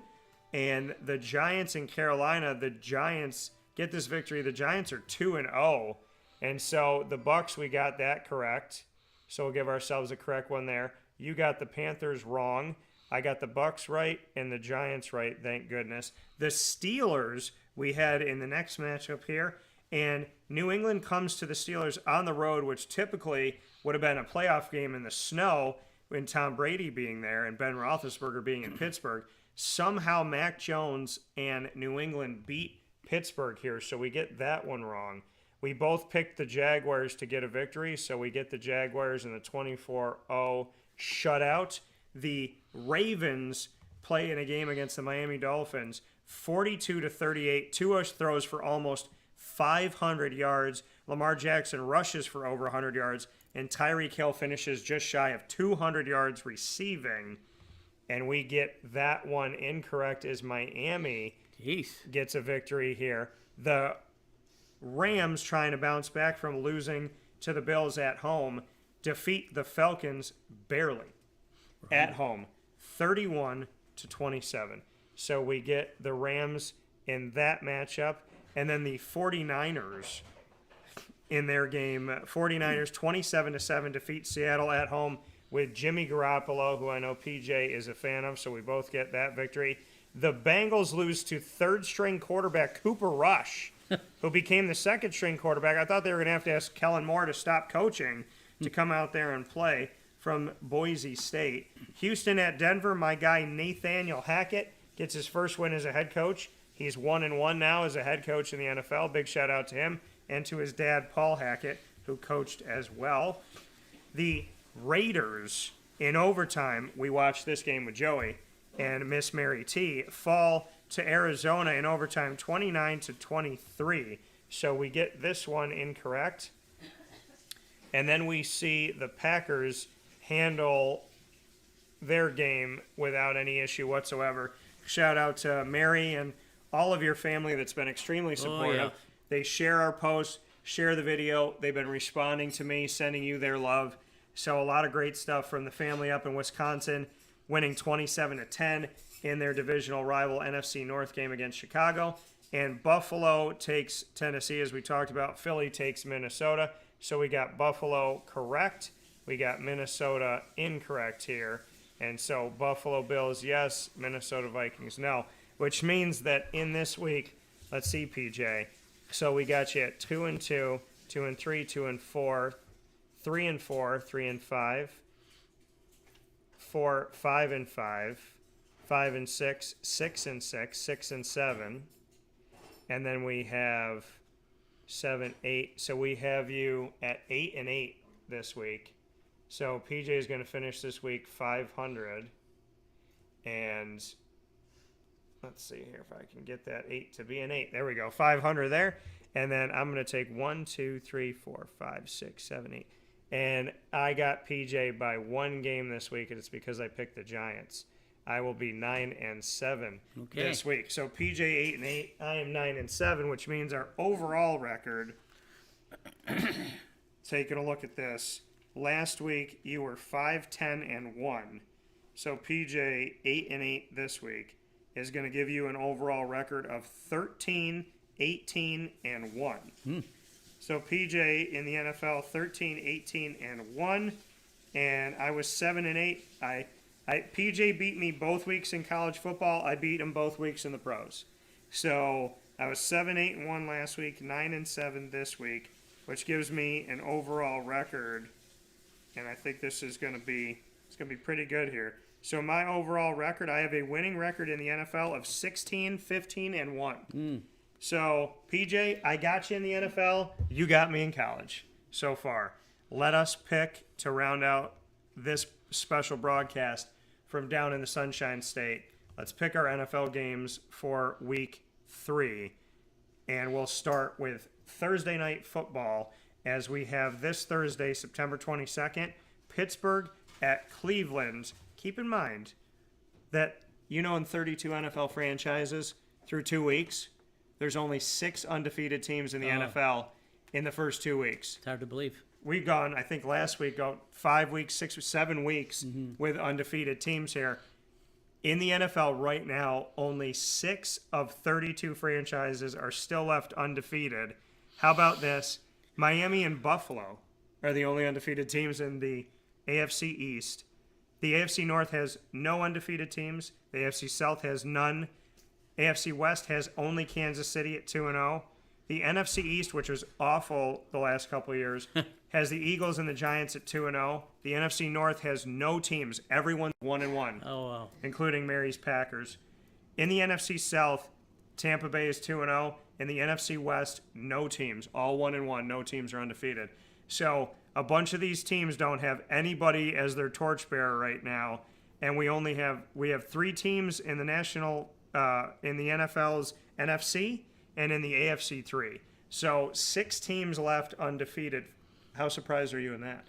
And the Giants in Carolina, the Giants get this victory. The Giants are 2-0. And so the Bucs, we got that correct. So we'll give ourselves a correct one there. You got the Panthers wrong. I got the Bucs right and the Giants right, thank goodness. The Steelers we had in the next matchup here. And New England comes to the Steelers on the road, which typically would have been a playoff game in the snow, with Tom Brady being there and Ben Roethlisberger being in Pittsburgh. Somehow Mac Jones and New England beat Pittsburgh here, so we get that one wrong. We both picked the Jaguars to get a victory, so we get the Jaguars in the 24-0 shutout. The Ravens play in a game against the Miami Dolphins, 42-38. Tua throws for almost 500 yards. Lamar Jackson rushes for over 100 yards, and Tyreek Hill finishes just shy of 200 yards receiving. And we get that one incorrect as Miami gets a victory here. The Rams, trying to bounce back from losing to the Bills at home, defeat the Falcons barely at home, 31-27. So we get the Rams in that matchup. And then the 49ers in their game, 49ers 27-7 defeat Seattle at home with Jimmy Garoppolo, who I know PJ is a fan of, so we both get that victory. The Bengals lose to third-string quarterback Cooper Rush, who became the second-string quarterback. I thought they were going to ask Kellen Moore to stop coaching to come out there and play from Boise State. Houston at Denver, my guy Nathaniel Hackett gets his first win as a head coach. He's 1-1 now as a head coach in the NFL. Big shout-out to him and to his dad, Paul Hackett, who coached as well. The Raiders, in overtime, we watched this game with Joey and Miss Mary T, fall to Arizona in overtime 29-23. So we get this one incorrect. And then we see the Packers handle their game without any issue whatsoever. Shout out to Mary and all of your family that's been extremely supportive. Oh, yeah. They share our posts, share the video. They've been responding to me, sending you their love. So a lot of great stuff from the family up in Wisconsin, winning 27-10 in their divisional rival NFC North game against Chicago. And Buffalo takes Tennessee, as we talked about. Philly takes Minnesota. So we got Buffalo correct. We got Minnesota incorrect here. And so Buffalo Bills, yes. Minnesota Vikings, no. Which means that in this week, let's see, PJ. So we got you at 2-2, 2-3, 2-4, 3-4, 3-5, 4, 5-5, 5-6, 6-6, 6-7, and then we have 7, 8. So we have you at 8-8 this week. So PJ is going to finish this week 500, and let's see here if I can get that 8 to be an 8. There we go, 500 there. And then I'm going to take 1, 2, 3, 4, 5, 6, 7, 8. And I got PJ by one game this week, and it's because I picked the Giants. I will be 9-7 this week. So PJ 8-8, I am 9-7, which means our overall record. Taking a look at this, last week you were 5-10-1. So PJ 8-8 this week is going to give you an overall record of 13-18-1. So PJ in the NFL 13-18-1, and I was 7-8. PJ beat me both weeks in college football. I beat him both weeks in the pros. So I was 7-8-1 last week, 9-7 this week, which gives me an overall record. And I think this is going to be pretty good here. So my overall record, I have a winning record in the NFL of 16-15-1. So, PJ, I got you in the NFL. You got me in college so far. Let us pick to round out this special broadcast from down in the Sunshine State. Let's pick our NFL games for week 3. And we'll start with Thursday night football as we have this Thursday, September 22nd, Pittsburgh at Cleveland. Keep in mind that, in 32 NFL franchises through 2 weeks, there's only 6 undefeated teams in the NFL in the first 2 weeks. It's hard to believe. We've gone, I think last week, 5 weeks, 6 or 7 weeks with undefeated teams here. In the NFL right now, only 6 of 32 franchises are still left undefeated. How about this? Miami and Buffalo are the only undefeated teams in the AFC East. The AFC North has no undefeated teams. The AFC South has none. AFC West has only Kansas City at 2-0. The NFC East, which was awful the last couple of years, has the Eagles and the Giants at 2-0. The NFC North has no teams. Everyone's 1-1. Oh, wow. Including Mary's Packers. In the NFC South, Tampa Bay is 2-0. In the NFC West, no teams. All 1-1. No teams are undefeated. So a bunch of these teams don't have anybody as their torchbearer right now, and we have 3 teams in the in the NFL's NFC and in the AFC 3. So 6 teams left undefeated. How surprised are you in that?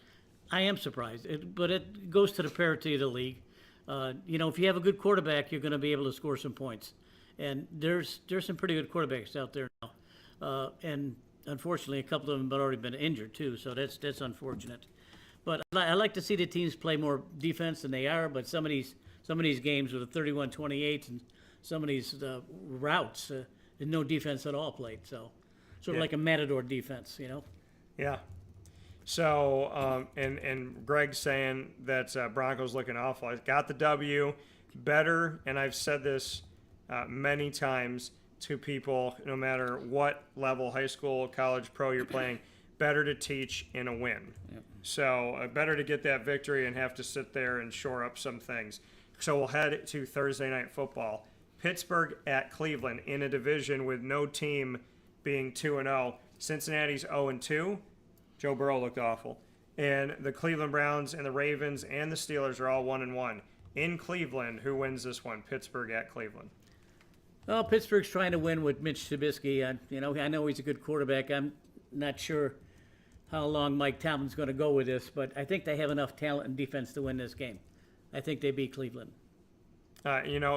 I am surprised, but it goes to the parity of the league. If you have a good quarterback, you're going to be able to score some points, and there's some pretty good quarterbacks out there now, and unfortunately, a couple of them have already been injured too, so that's unfortunate. But I like to see the teams play more defense than they are. But some of these games with a 31-28 and some of these routes, there's no defense at all played. So sort of like a matador defense, Yeah. So and Greg's saying that Broncos looking awful. I got the W. Better, and I've said this many times to people, no matter what level, high school, college, pro you're playing, better to teach in a win. Yep. So better to get that victory and have to sit there and shore up some things. So we'll head to Thursday night football. Pittsburgh at Cleveland in a division with no team being 2-0. Cincinnati's 0-2. Joe Burrow looked awful. And the Cleveland Browns and the Ravens and the Steelers are all 1-1. In Cleveland, who wins this one? Pittsburgh at Cleveland. Well, Pittsburgh's trying to win with Mitch Trubisky. I know he's a good quarterback. I'm not sure how long Mike Tomlin's going to go with this, but I think they have enough talent and defense to win this game. I think they beat Cleveland.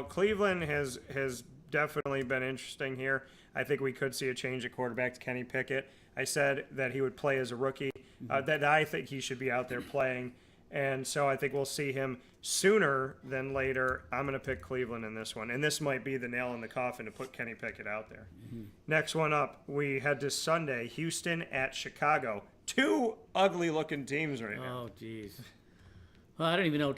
Cleveland has definitely been interesting here. I think we could see a change at quarterback to Kenny Pickett. I said that he would play as a rookie, that I think he should be out there playing. And so I think we'll see him sooner than later. I'm going to pick Cleveland in this one. And this might be the nail in the coffin to put Kenny Pickett out there. Mm-hmm. Next one up, we head to Sunday, Houston at Chicago. 2 ugly-looking teams right now. Oh, jeez. Well, I don't even know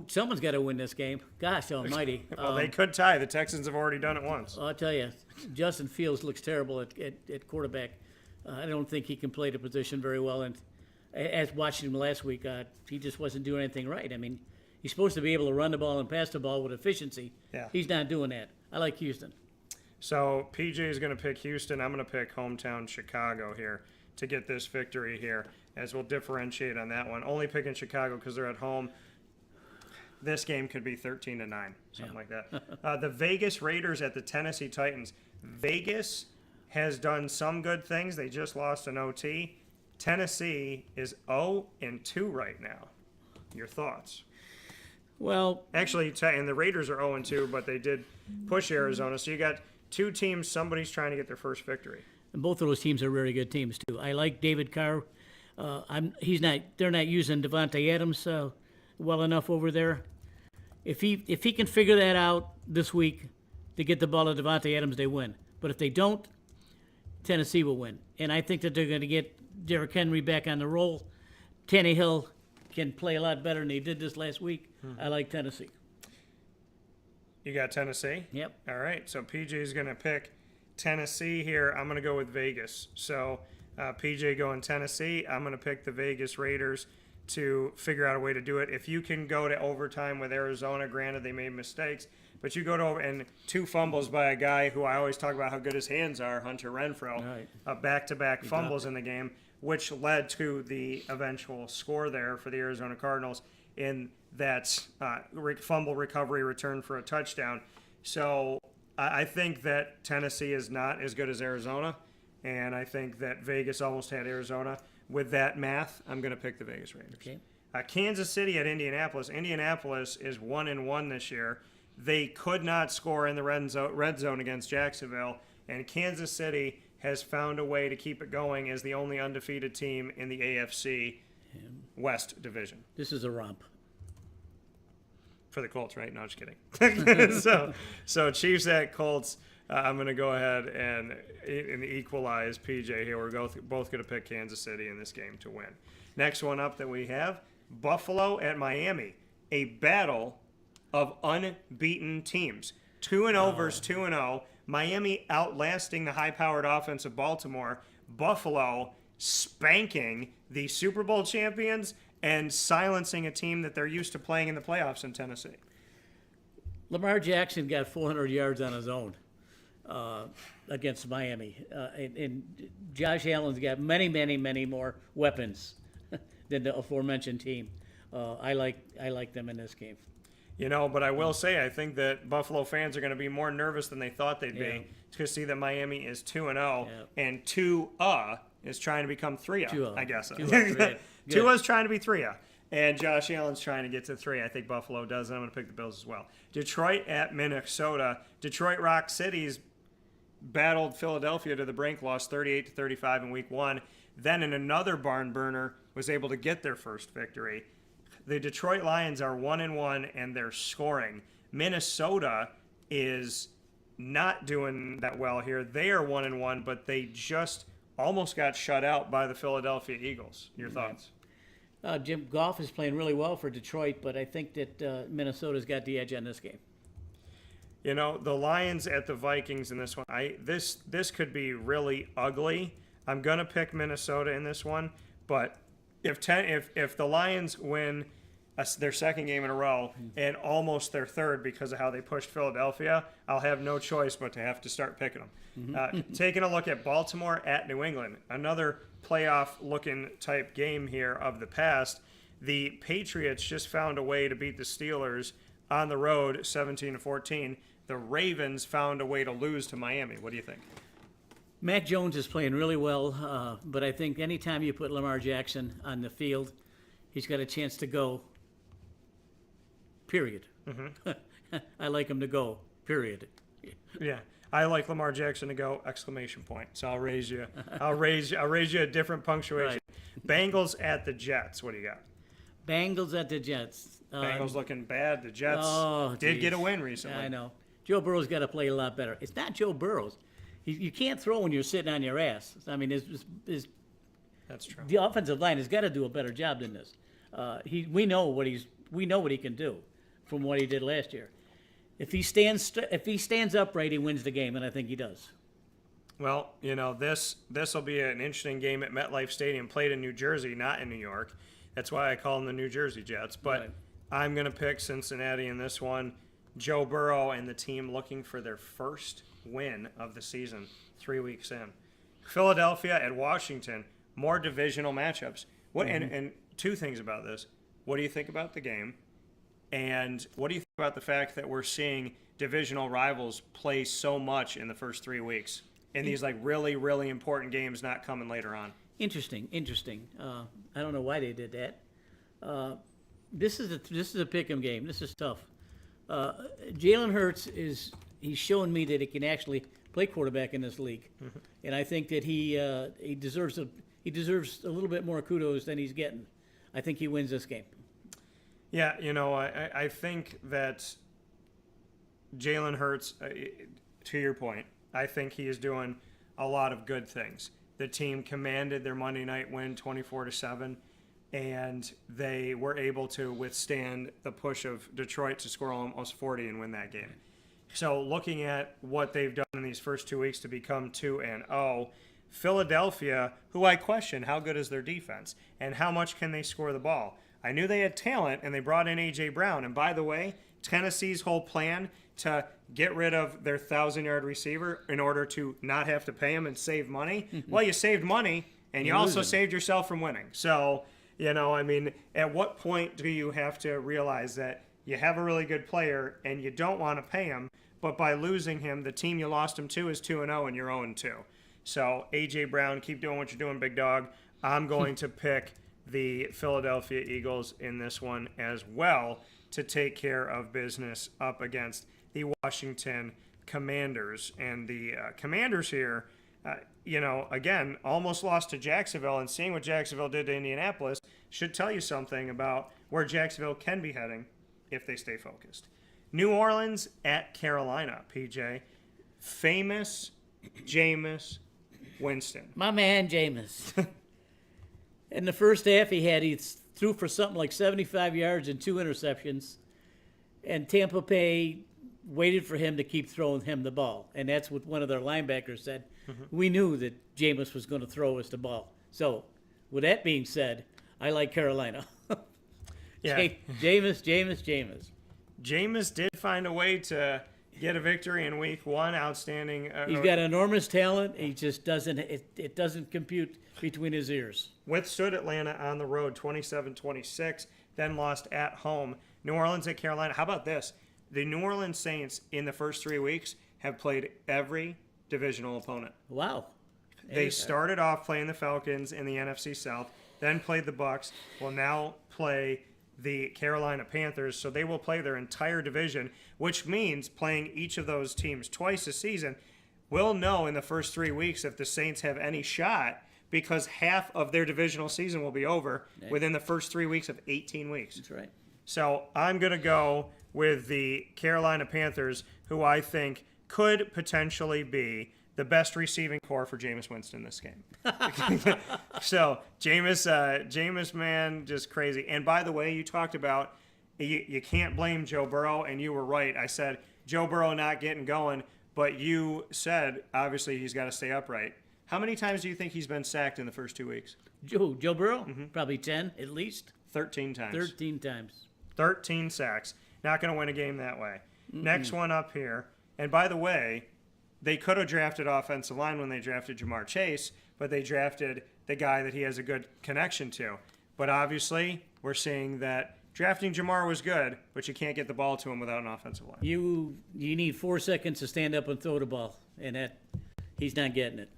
someone's got to win this game. Gosh almighty. Well, they could tie. The Texans have already done it once. I'll tell you, Justin Fields looks terrible at quarterback. I don't think he can play the position very well. And as watching him last week, he just wasn't doing anything right. I mean, he's supposed to be able to run the ball and pass the ball with efficiency. Yeah. He's not doing that. I like Houston. So PJ is going to pick Houston. I'm going to pick hometown Chicago here to get this victory here, as we'll differentiate on that one. Only picking Chicago because they're at home. This game could be 13-9, something like that. The Vegas Raiders at the Tennessee Titans. Vegas has done some good things. They just lost an OT. Tennessee is 0-2 right now. Your thoughts? Well, actually, and the Raiders are 0-2, but they did push Arizona. So you got 2 teams. Somebody's trying to get their first victory. And both of those teams are really good teams too. I like David Carr. They're not using Devontae Adams well enough over there. If he can figure that out this week to get the ball to Devontae Adams, they win. But if they don't, Tennessee will win. And I think that they're going to get Derrick Henry back on the roll. Tannehill can play a lot better than he did this last week. I like Tennessee. You got Tennessee? Yep. All right, so PJ is going to pick Tennessee here. I'm going to go with Vegas. So PJ going Tennessee. I'm going to pick the Vegas Raiders to figure out a way to do it. If you can go to overtime with Arizona, granted they made mistakes, but you go to and 2 fumbles by a guy who I always talk about how good his hands are, Hunter Renfrow, back-to-back fumbles in the game, which led to the eventual score there for the Arizona Cardinals in that fumble recovery return for a touchdown. So I think that Tennessee is not as good as Arizona, and I think that Vegas almost had Arizona. With that math, I'm going to pick the Vegas Raiders. Okay. Kansas City at Indianapolis. Indianapolis is 1-1 this year. They could not score in the red zone against Jacksonville, and Kansas City has found a way to keep it going as the only undefeated team in the AFC West division. This is a romp. For the Colts, right? No, just kidding. so Chiefs at Colts. I'm going to go ahead and equalize PJ here. We're both going to pick Kansas City in this game to win. Next one up that we have, Buffalo at Miami. A battle of unbeaten teams. 2-0 versus 2-0. Miami outlasting the high-powered offense of Baltimore. Buffalo spanking the Super Bowl champions and silencing a team that they're used to playing in the playoffs in Tennessee. Lamar Jackson got 400 yards on his own against Miami. And Josh Allen's got many, many, many more weapons than the aforementioned team. I like them in this game. But I will say I think that Buffalo fans are going to be more nervous than they thought they'd be to see that Miami is 2-0 and Tua is trying to become 3-0. I guess. Tua's trying to be 3-0. And Josh Allen's trying to get to 3. I think Buffalo does, and I'm going to pick the Bills as well. Detroit at Minnesota. Detroit Rock City's battled Philadelphia to the brink, lost 38-35 in Week 1. Then in another barn burner, was able to get their first victory. The Detroit Lions are 1-1, and they're scoring. Minnesota is not doing that well here. They are 1-1, but they just almost got shut out by the Philadelphia Eagles. Your thoughts? Jim Goff is playing really well for Detroit, but I think that Minnesota's got the edge on this game. The Lions at the Vikings in this one. This could be really ugly. I'm gonna pick Minnesota in this one, but if the Lions win their second game in a row and almost their third because of how they pushed Philadelphia, I'll have no choice but to have to start picking them. Taking a look at Baltimore at New England, another playoff-looking type game here of the past. The Patriots just found a way to beat the Steelers on the road, 17-14. The Ravens found a way to lose to Miami. What do you think? Mac Jones is playing really well, but I think anytime you put Lamar Jackson on the field, he's got a chance to go, period. I like him to go, period. Yeah. I like Lamar Jackson to go, exclamation point. So I'll raise you a different punctuation. Right. Bengals at the Jets. What do you got? Bengals at the Jets. Bengals looking bad. The Jets did get a win recently. I know. Joe Burrow's got to play a lot better. It's not Joe Burrow's. You can't throw when you're sitting on your ass. I mean, that's true. The offensive line has got to do a better job than this. We know what he can do from what he did last year. If he stands upright, he wins the game, and I think he does. Well, this will be an interesting game at MetLife Stadium, played in New Jersey, not in New York. That's why I call them the New Jersey Jets. But right. I'm going to pick Cincinnati in this one. Joe Burrow and the team looking for their first win of the season 3 weeks in. Philadelphia at Washington, more divisional matchups. And 2 things about this. What do you think about the game? And what do you think about the fact that we're seeing divisional rivals play so much in the first 3 weeks in these really, really important games not coming later on? Interesting. I don't know why they did that. This is a pick'em game. This is tough. Jalen Hurts he's shown me that he can actually play quarterback in this league, and I think that he deserves a little bit more kudos than he's getting. I think he wins this game. Yeah, I think that Jalen Hurts, to your point, I think he is doing a lot of good things. The team commanded their Monday night win 24-7, and they were able to withstand the push of Detroit to score almost 40 and win that game. So looking at what they've done in these first 2 weeks to become 2-0, Philadelphia, who I question how good is their defense and how much can they score the ball. I knew they had talent, and they brought in A.J. Brown. And by the way, Tennessee's whole plan to get rid of their 1,000-yard receiver in order to not have to pay him and save money, well, you saved money, and you also saved yourself from winning. So, I mean, at what point do you have to realize that you have a really good player and you don't want to pay him, but by losing him, the team you lost him to is 2-0 and you're 0-2. So, A.J. Brown, keep doing what you're doing, big dog. I'm going to pick the Philadelphia Eagles in this one as well to take care of business up against the Washington Commanders. And the Commanders here, again, almost lost to Jacksonville, and seeing what Jacksonville did to Indianapolis should tell you something about where Jacksonville can be heading if they stay focused. New Orleans at Carolina, PJ. Famous Jameis Winston. My man, Jameis. In the first half, he threw for something like 75 yards and 2 interceptions, and Tampa Bay waited for him to keep throwing him the ball. And that's what one of their linebackers said. We knew that Jameis was going to throw us the ball. So, with that being said, I like Carolina. Yeah. Jameis. Jameis did find a way to get a victory in week 1. Outstanding. He's got enormous talent. He just doesn't, it doesn't compute between his ears. Withstood Atlanta on the road 27-26, then lost at home. New Orleans at Carolina. How about this? The New Orleans Saints in the first 3 weeks have played every divisional opponent. Wow. They started off playing the Falcons in the NFC South, then played the Bucs, will now play the Carolina Panthers, so they will play their entire division, which means playing each of those teams twice a season. We'll know in the first 3 weeks if the Saints have any shot, because half of their divisional season will be over within the first 3 weeks of 18 weeks. That's right. So I'm going to go with the Carolina Panthers, who I think could potentially be the best receiving core for Jameis Winston this game. So Jameis, man, just crazy. And by the way, you talked about you can't blame Joe Burrow, and you were right. I said Joe Burrow not getting going, but you said obviously he's got to stay upright. How many times do you think he's been sacked in the first 2 weeks? Joe Burrow? Probably 10 at least. 13 times. 13 times. 13 sacks. Not going to win a game that way. Next one up here. And by the way, they could have drafted offensive line when they drafted Jamar Chase, but they drafted the guy that he has a good connection to. But obviously, we're seeing that drafting Jamar was good, but you can't get the ball to him without an offensive line. You need 4 seconds to stand up and throw the ball, and he's not getting it.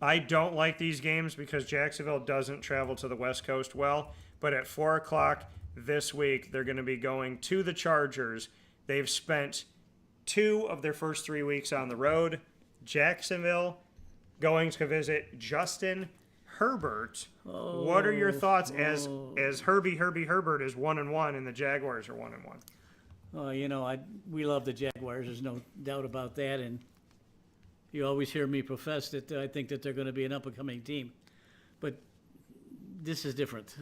I don't like these games because Jacksonville doesn't travel to the West Coast well, but at 4 o'clock this week, they're going to be going to the Chargers. They've spent 2 of their first 3 weeks on the road. Jacksonville going to visit Justin Herbert. What are your thoughts as Herbie Herbert is 1-1 and the Jaguars are 1-1? Oh, we love the Jaguars. There's no doubt about that, and you always hear me profess that I think that they're going to be an up-and-coming team. But this is different.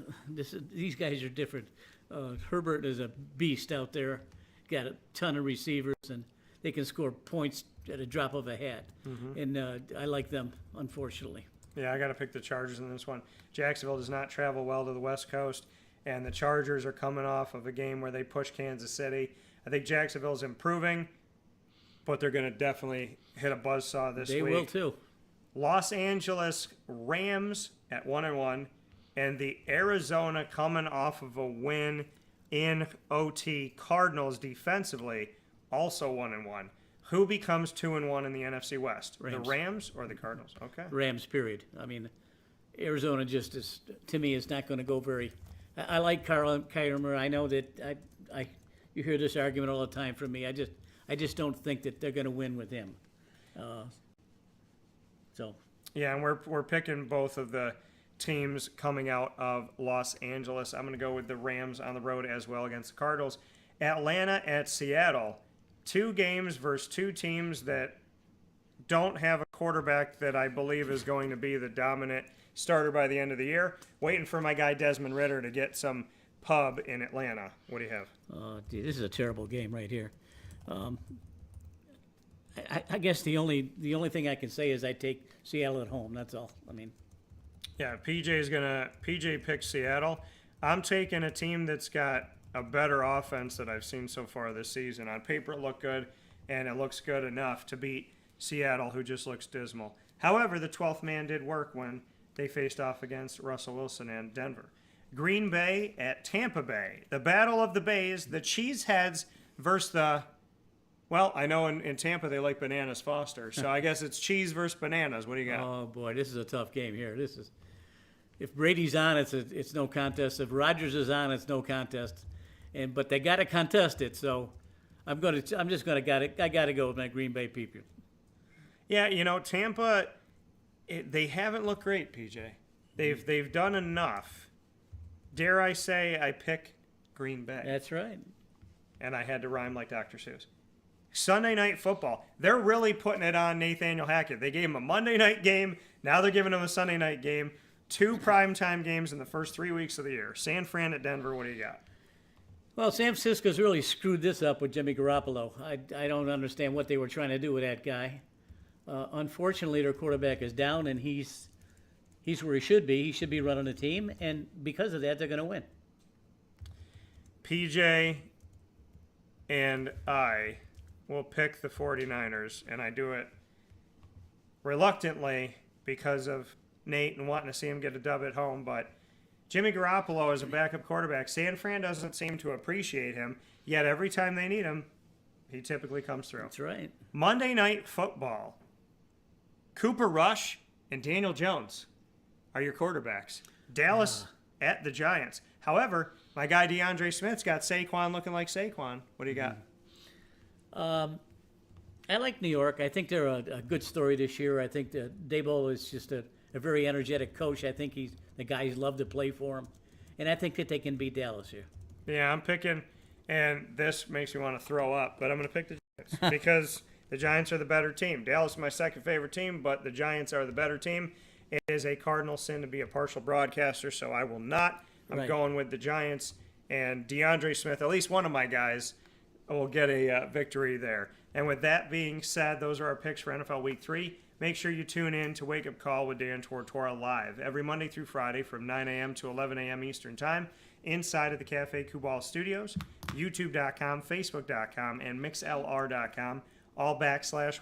These guys are different. Herbert is a beast out there. Got a ton of receivers, and they can score points at a drop of a hat. And I like them, unfortunately. Yeah, I got to pick the Chargers in this one. Jacksonville does not travel well to the West Coast, and the Chargers are coming off of a game where they pushed Kansas City. I think Jacksonville's improving, but they're going to definitely hit a buzzsaw this week. They will, too. Los Angeles Rams at 1-1, and the Arizona coming off of a win in OT Cardinals defensively, also 1-1. Who becomes 2-1 in the NFC West? Rams. The Rams or the Cardinals? Okay. Rams, period. I mean, Arizona just is, to me, is not going to go very. I like Kyler Murray. I know that you hear this argument all the time from me. I just don't think that they're going to win with him. Yeah, and we're picking both of the teams coming out of Los Angeles. I'm going to go with the Rams on the road as well against the Cardinals. Atlanta at Seattle. 2 games versus 2 teams that don't have a quarterback that I believe is going to be the dominant starter by the end of the year. Waiting for my guy Desmond Ridder to get some pub in Atlanta. What do you have? This is a terrible game right here. I guess the only thing I can say is I take Seattle at home. That's all. I mean, Yeah, PJ picks Seattle. I'm taking a team that's got a better offense that I've seen so far this season. On paper, it looked good, and it looks good enough to beat Seattle, who just looks dismal. However, the 12th man did work when they faced off against Russell Wilson and Denver. Green Bay at Tampa Bay. The Battle of the Bays, the Cheeseheads versus the... Well, I know in Tampa they like bananas Foster, so I guess it's cheese versus bananas. What do you got? oh boy, this is a tough game here. If Brady's on, it's no contest. If Rodgers is on, it's no contest. But they got to contest it, so I got to go with my Green Bay people. Yeah, Tampa, they haven't looked great, PJ. They've done enough. Dare I say I pick Green Bay? That's right. And I had to rhyme like Dr. Seuss. Sunday Night Football. They're really putting it on Nathaniel Hackett. They gave him a Monday night game. Now they're giving him a Sunday night game. 2 primetime games in the first 3 weeks of the year. San Fran at Denver. What do you got? Well, San Francisco's really screwed this up with Jimmy Garoppolo. I don't understand what they were trying to do with that guy. Unfortunately, their quarterback is down, and he's where he should be. He should be running the team, and because of that, they're going to win. PJ and I will pick the 49ers, and I do it reluctantly because of Nate and wanting to see him get a dub at home, but Jimmy Garoppolo is a backup quarterback. San Fran doesn't seem to appreciate him, yet every time they need him, he typically comes through. That's right. Monday Night Football. Cooper Rush and Daniel Jones are your quarterbacks. Dallas at the Giants. However, my guy DeAndre Smith's got Saquon looking like Saquon. What do you got? I like New York. I think they're a good story this year. I think that Daboll is just a very energetic coach. I think the guys love to play for him. And I think that they can beat Dallas here. Yeah, I'm picking, and this makes me want to throw up, but I'm going to pick the Giants because the Giants are the better team. Dallas is my second favorite team, but the Giants are the better team. It is a cardinal sin to be a partial broadcaster, so I will not. I'm going with the Giants, and DeAndre Smith, at least one of my guys, will get a victory there. And with that being said, those are our picks for NFL Week 3. Make sure you tune in to Wake Up Call with Dan Tortora live every Monday through Friday from 9 a.m. to 11 a.m. Eastern Time inside of the Cafe Kubal Studios, YouTube.com, Facebook.com, and MixLR.com, all /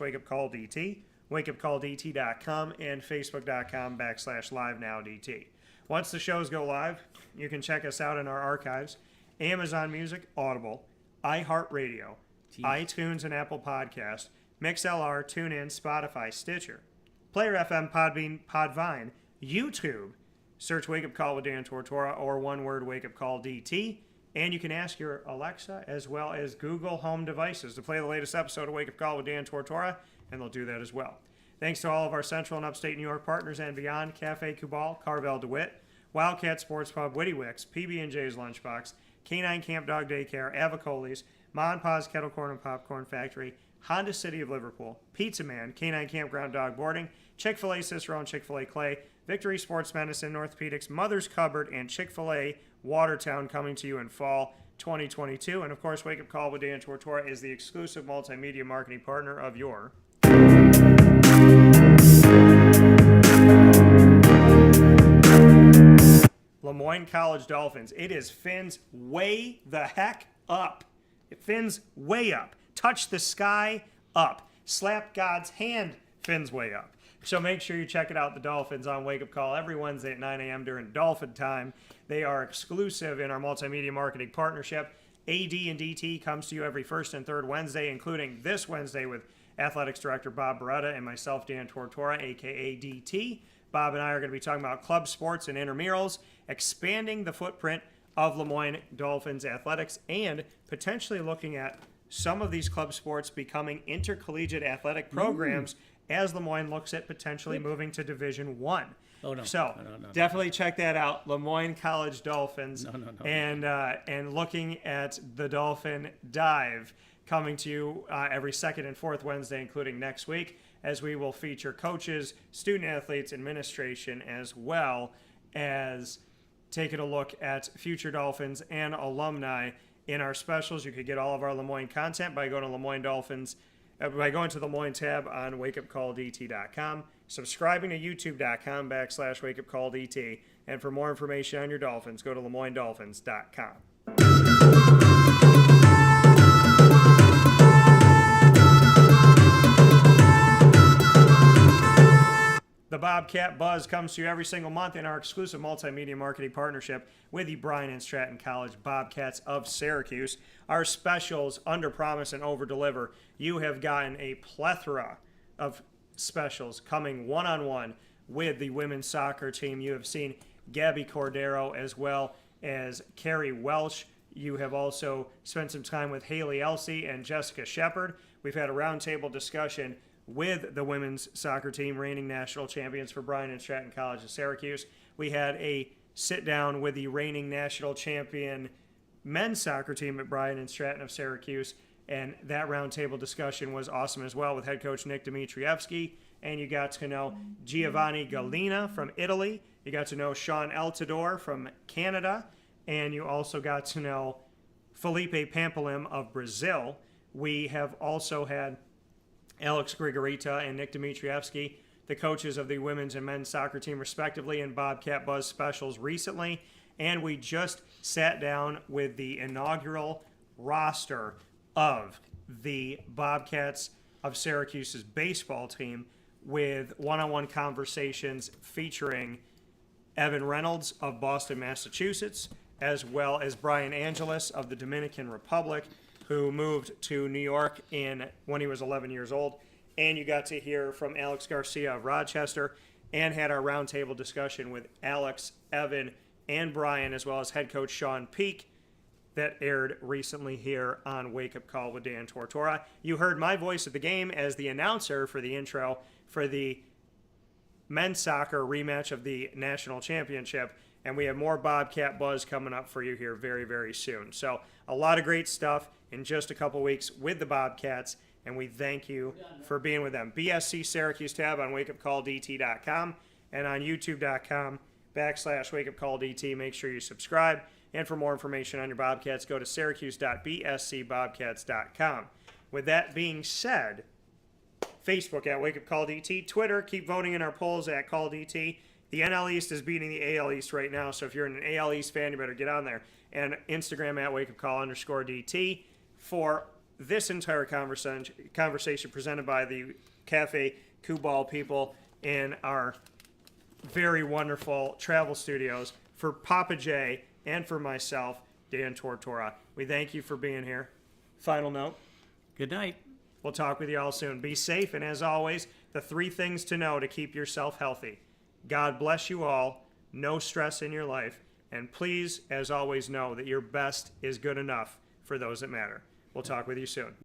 Wake Up Call DT, WakeUpCallDT.com, and Facebook.com / LiveNowDT. Once the shows go live, you can check us out in our archives, Amazon Music, Audible, iHeartRadio, iTunes and Apple Podcast, MixLR, TuneIn, Spotify, Stitcher, Player FM, Podbean, Podvine, YouTube. Search Wake Up Call with Dan Tortora or one word Wake Up Call DT. And you can ask your Alexa as well as Google Home devices to play the latest episode of Wake Up Call with Dan Tortora, and they'll do that as well. Thanks to all of our Central and Upstate New York partners and beyond, Cafe Kubal, Carvel DeWitt, Wildcat Sports Pub, Witty Wicks, PB&J's Lunchbox, Canine Camp Dog Daycare, Avicoli's, Ma and Pa's Kettle Corn and Popcorn Factory, Honda City of Liverpool, Pizza Man, Canine Campground Dog Boarding, Chick-fil-A Cicerone, Chick-fil-A Clay, Victory Sports Medicine, Orthopedics, Mother's Cupboard, and Chick-fil-A Watertown coming to you in fall 2022. And of course, Wake Up Call with Dan Tortora is the exclusive multimedia marketing partner of your Lemoyne College Dolphins. It is fins way the heck up. Fins way up. Touch the sky up. Slap God's hand, fins way up. So make sure you check it out, the Dolphins, on Wake Up Call every Wednesday at 9 a.m. during Dolphin time. They are exclusive in our multimedia marketing partnership. AD and DT comes to you every first and third Wednesday, including this Wednesday with Athletics Director Bob Beretta and myself, Dan Tortora, a.k.a. DT. Bob and I are going to be talking about club sports and intramurals, expanding the footprint of Lemoyne Dolphins athletics, and potentially looking at some of these club sports becoming intercollegiate athletic programs as Lemoyne looks at potentially moving to Division I. Oh, no. So No. definitely check that out, Lemoyne College Dolphins, and looking at the Dolphin Dive coming to you every second and fourth Wednesday, including next week, as we will feature coaches, student athletes, administration, as well as taking a look at future Dolphins and alumni in our specials. You could get all of our Lemoyne content by going to by going to the Lemoyne tab on wakeupcalldt.com, subscribing to youtube.com/wakeupcalldt, and for more information on your Dolphins, go to LeMoyneDolphins.com. The Bobcat Buzz comes to you every single month in our exclusive multimedia marketing partnership with the Bryan and Stratton College Bobcats of Syracuse. Our specials, under promise and over deliver. You have gotten a plethora of specials coming one-on-one with the women's soccer team. You have seen Gabby Cordero as well as Carrie Welsh. You have also spent some time with Haley Elsey and Jessica Shepard. We've had a roundtable discussion with the women's soccer team, reigning national champions for Bryan and Stratton College of Syracuse. We had a sit-down with the reigning national champion men's soccer team at Bryan and Stratton of Syracuse, and that roundtable discussion was awesome as well with head coach Nick Dimitrievski, and you got to know Giovanni Gallina from Italy. You got to know Sean Altidore from Canada, and you also got to know Felipe Pampalim of Brazil. We have also had Alex Grigorita and Nick Dimitrievski, the coaches of the women's and men's soccer team respectively, in Bobcat Buzz specials recently. And we just sat down with the inaugural roster of the Bobcats of Syracuse's baseball team with one-on-one conversations featuring Evan Reynolds of Boston, Massachusetts, as well as Brian Angeles of the Dominican Republic, who moved to New York when he was 11 years old. And you got to hear from Alex Garcia of Rochester, and had our roundtable discussion with Alex, Evan, and Brian, as well as head coach Sean Peak, that aired recently here on Wake Up Call with Dan Tortora. You heard my voice at the game as the announcer for the intro for the men's soccer rematch of the national championship, and we have more Bobcat Buzz coming up for you here very, very soon. So a lot of great stuff in just a couple weeks with the Bobcats, and we thank you for being with them. BSC Syracuse tab on wakeupcalldt.com and on youtube.com/wakeupcalldt. Make sure you subscribe. And for more information on your Bobcats, go to syracuse.bscbobcats.com. With that being said, Facebook at WakeUpCallDT, Twitter, keep voting in our polls at CallDT. The NL East is beating the AL East right now, so if you're an AL East fan, you better get on there. And Instagram at WakeUpCall_DT for this entire conversation presented by the Cafe Kubal people in our very wonderful travel studios. For Papa J and for myself, Dan Tortora, we thank you for being here. Final note. Good night. We'll talk with you all soon. Be safe, and as always, the 3 things to know to keep yourself healthy. God bless you all. No stress in your life. And please, as always, know that your best is good enough for those that matter. We'll talk with you soon.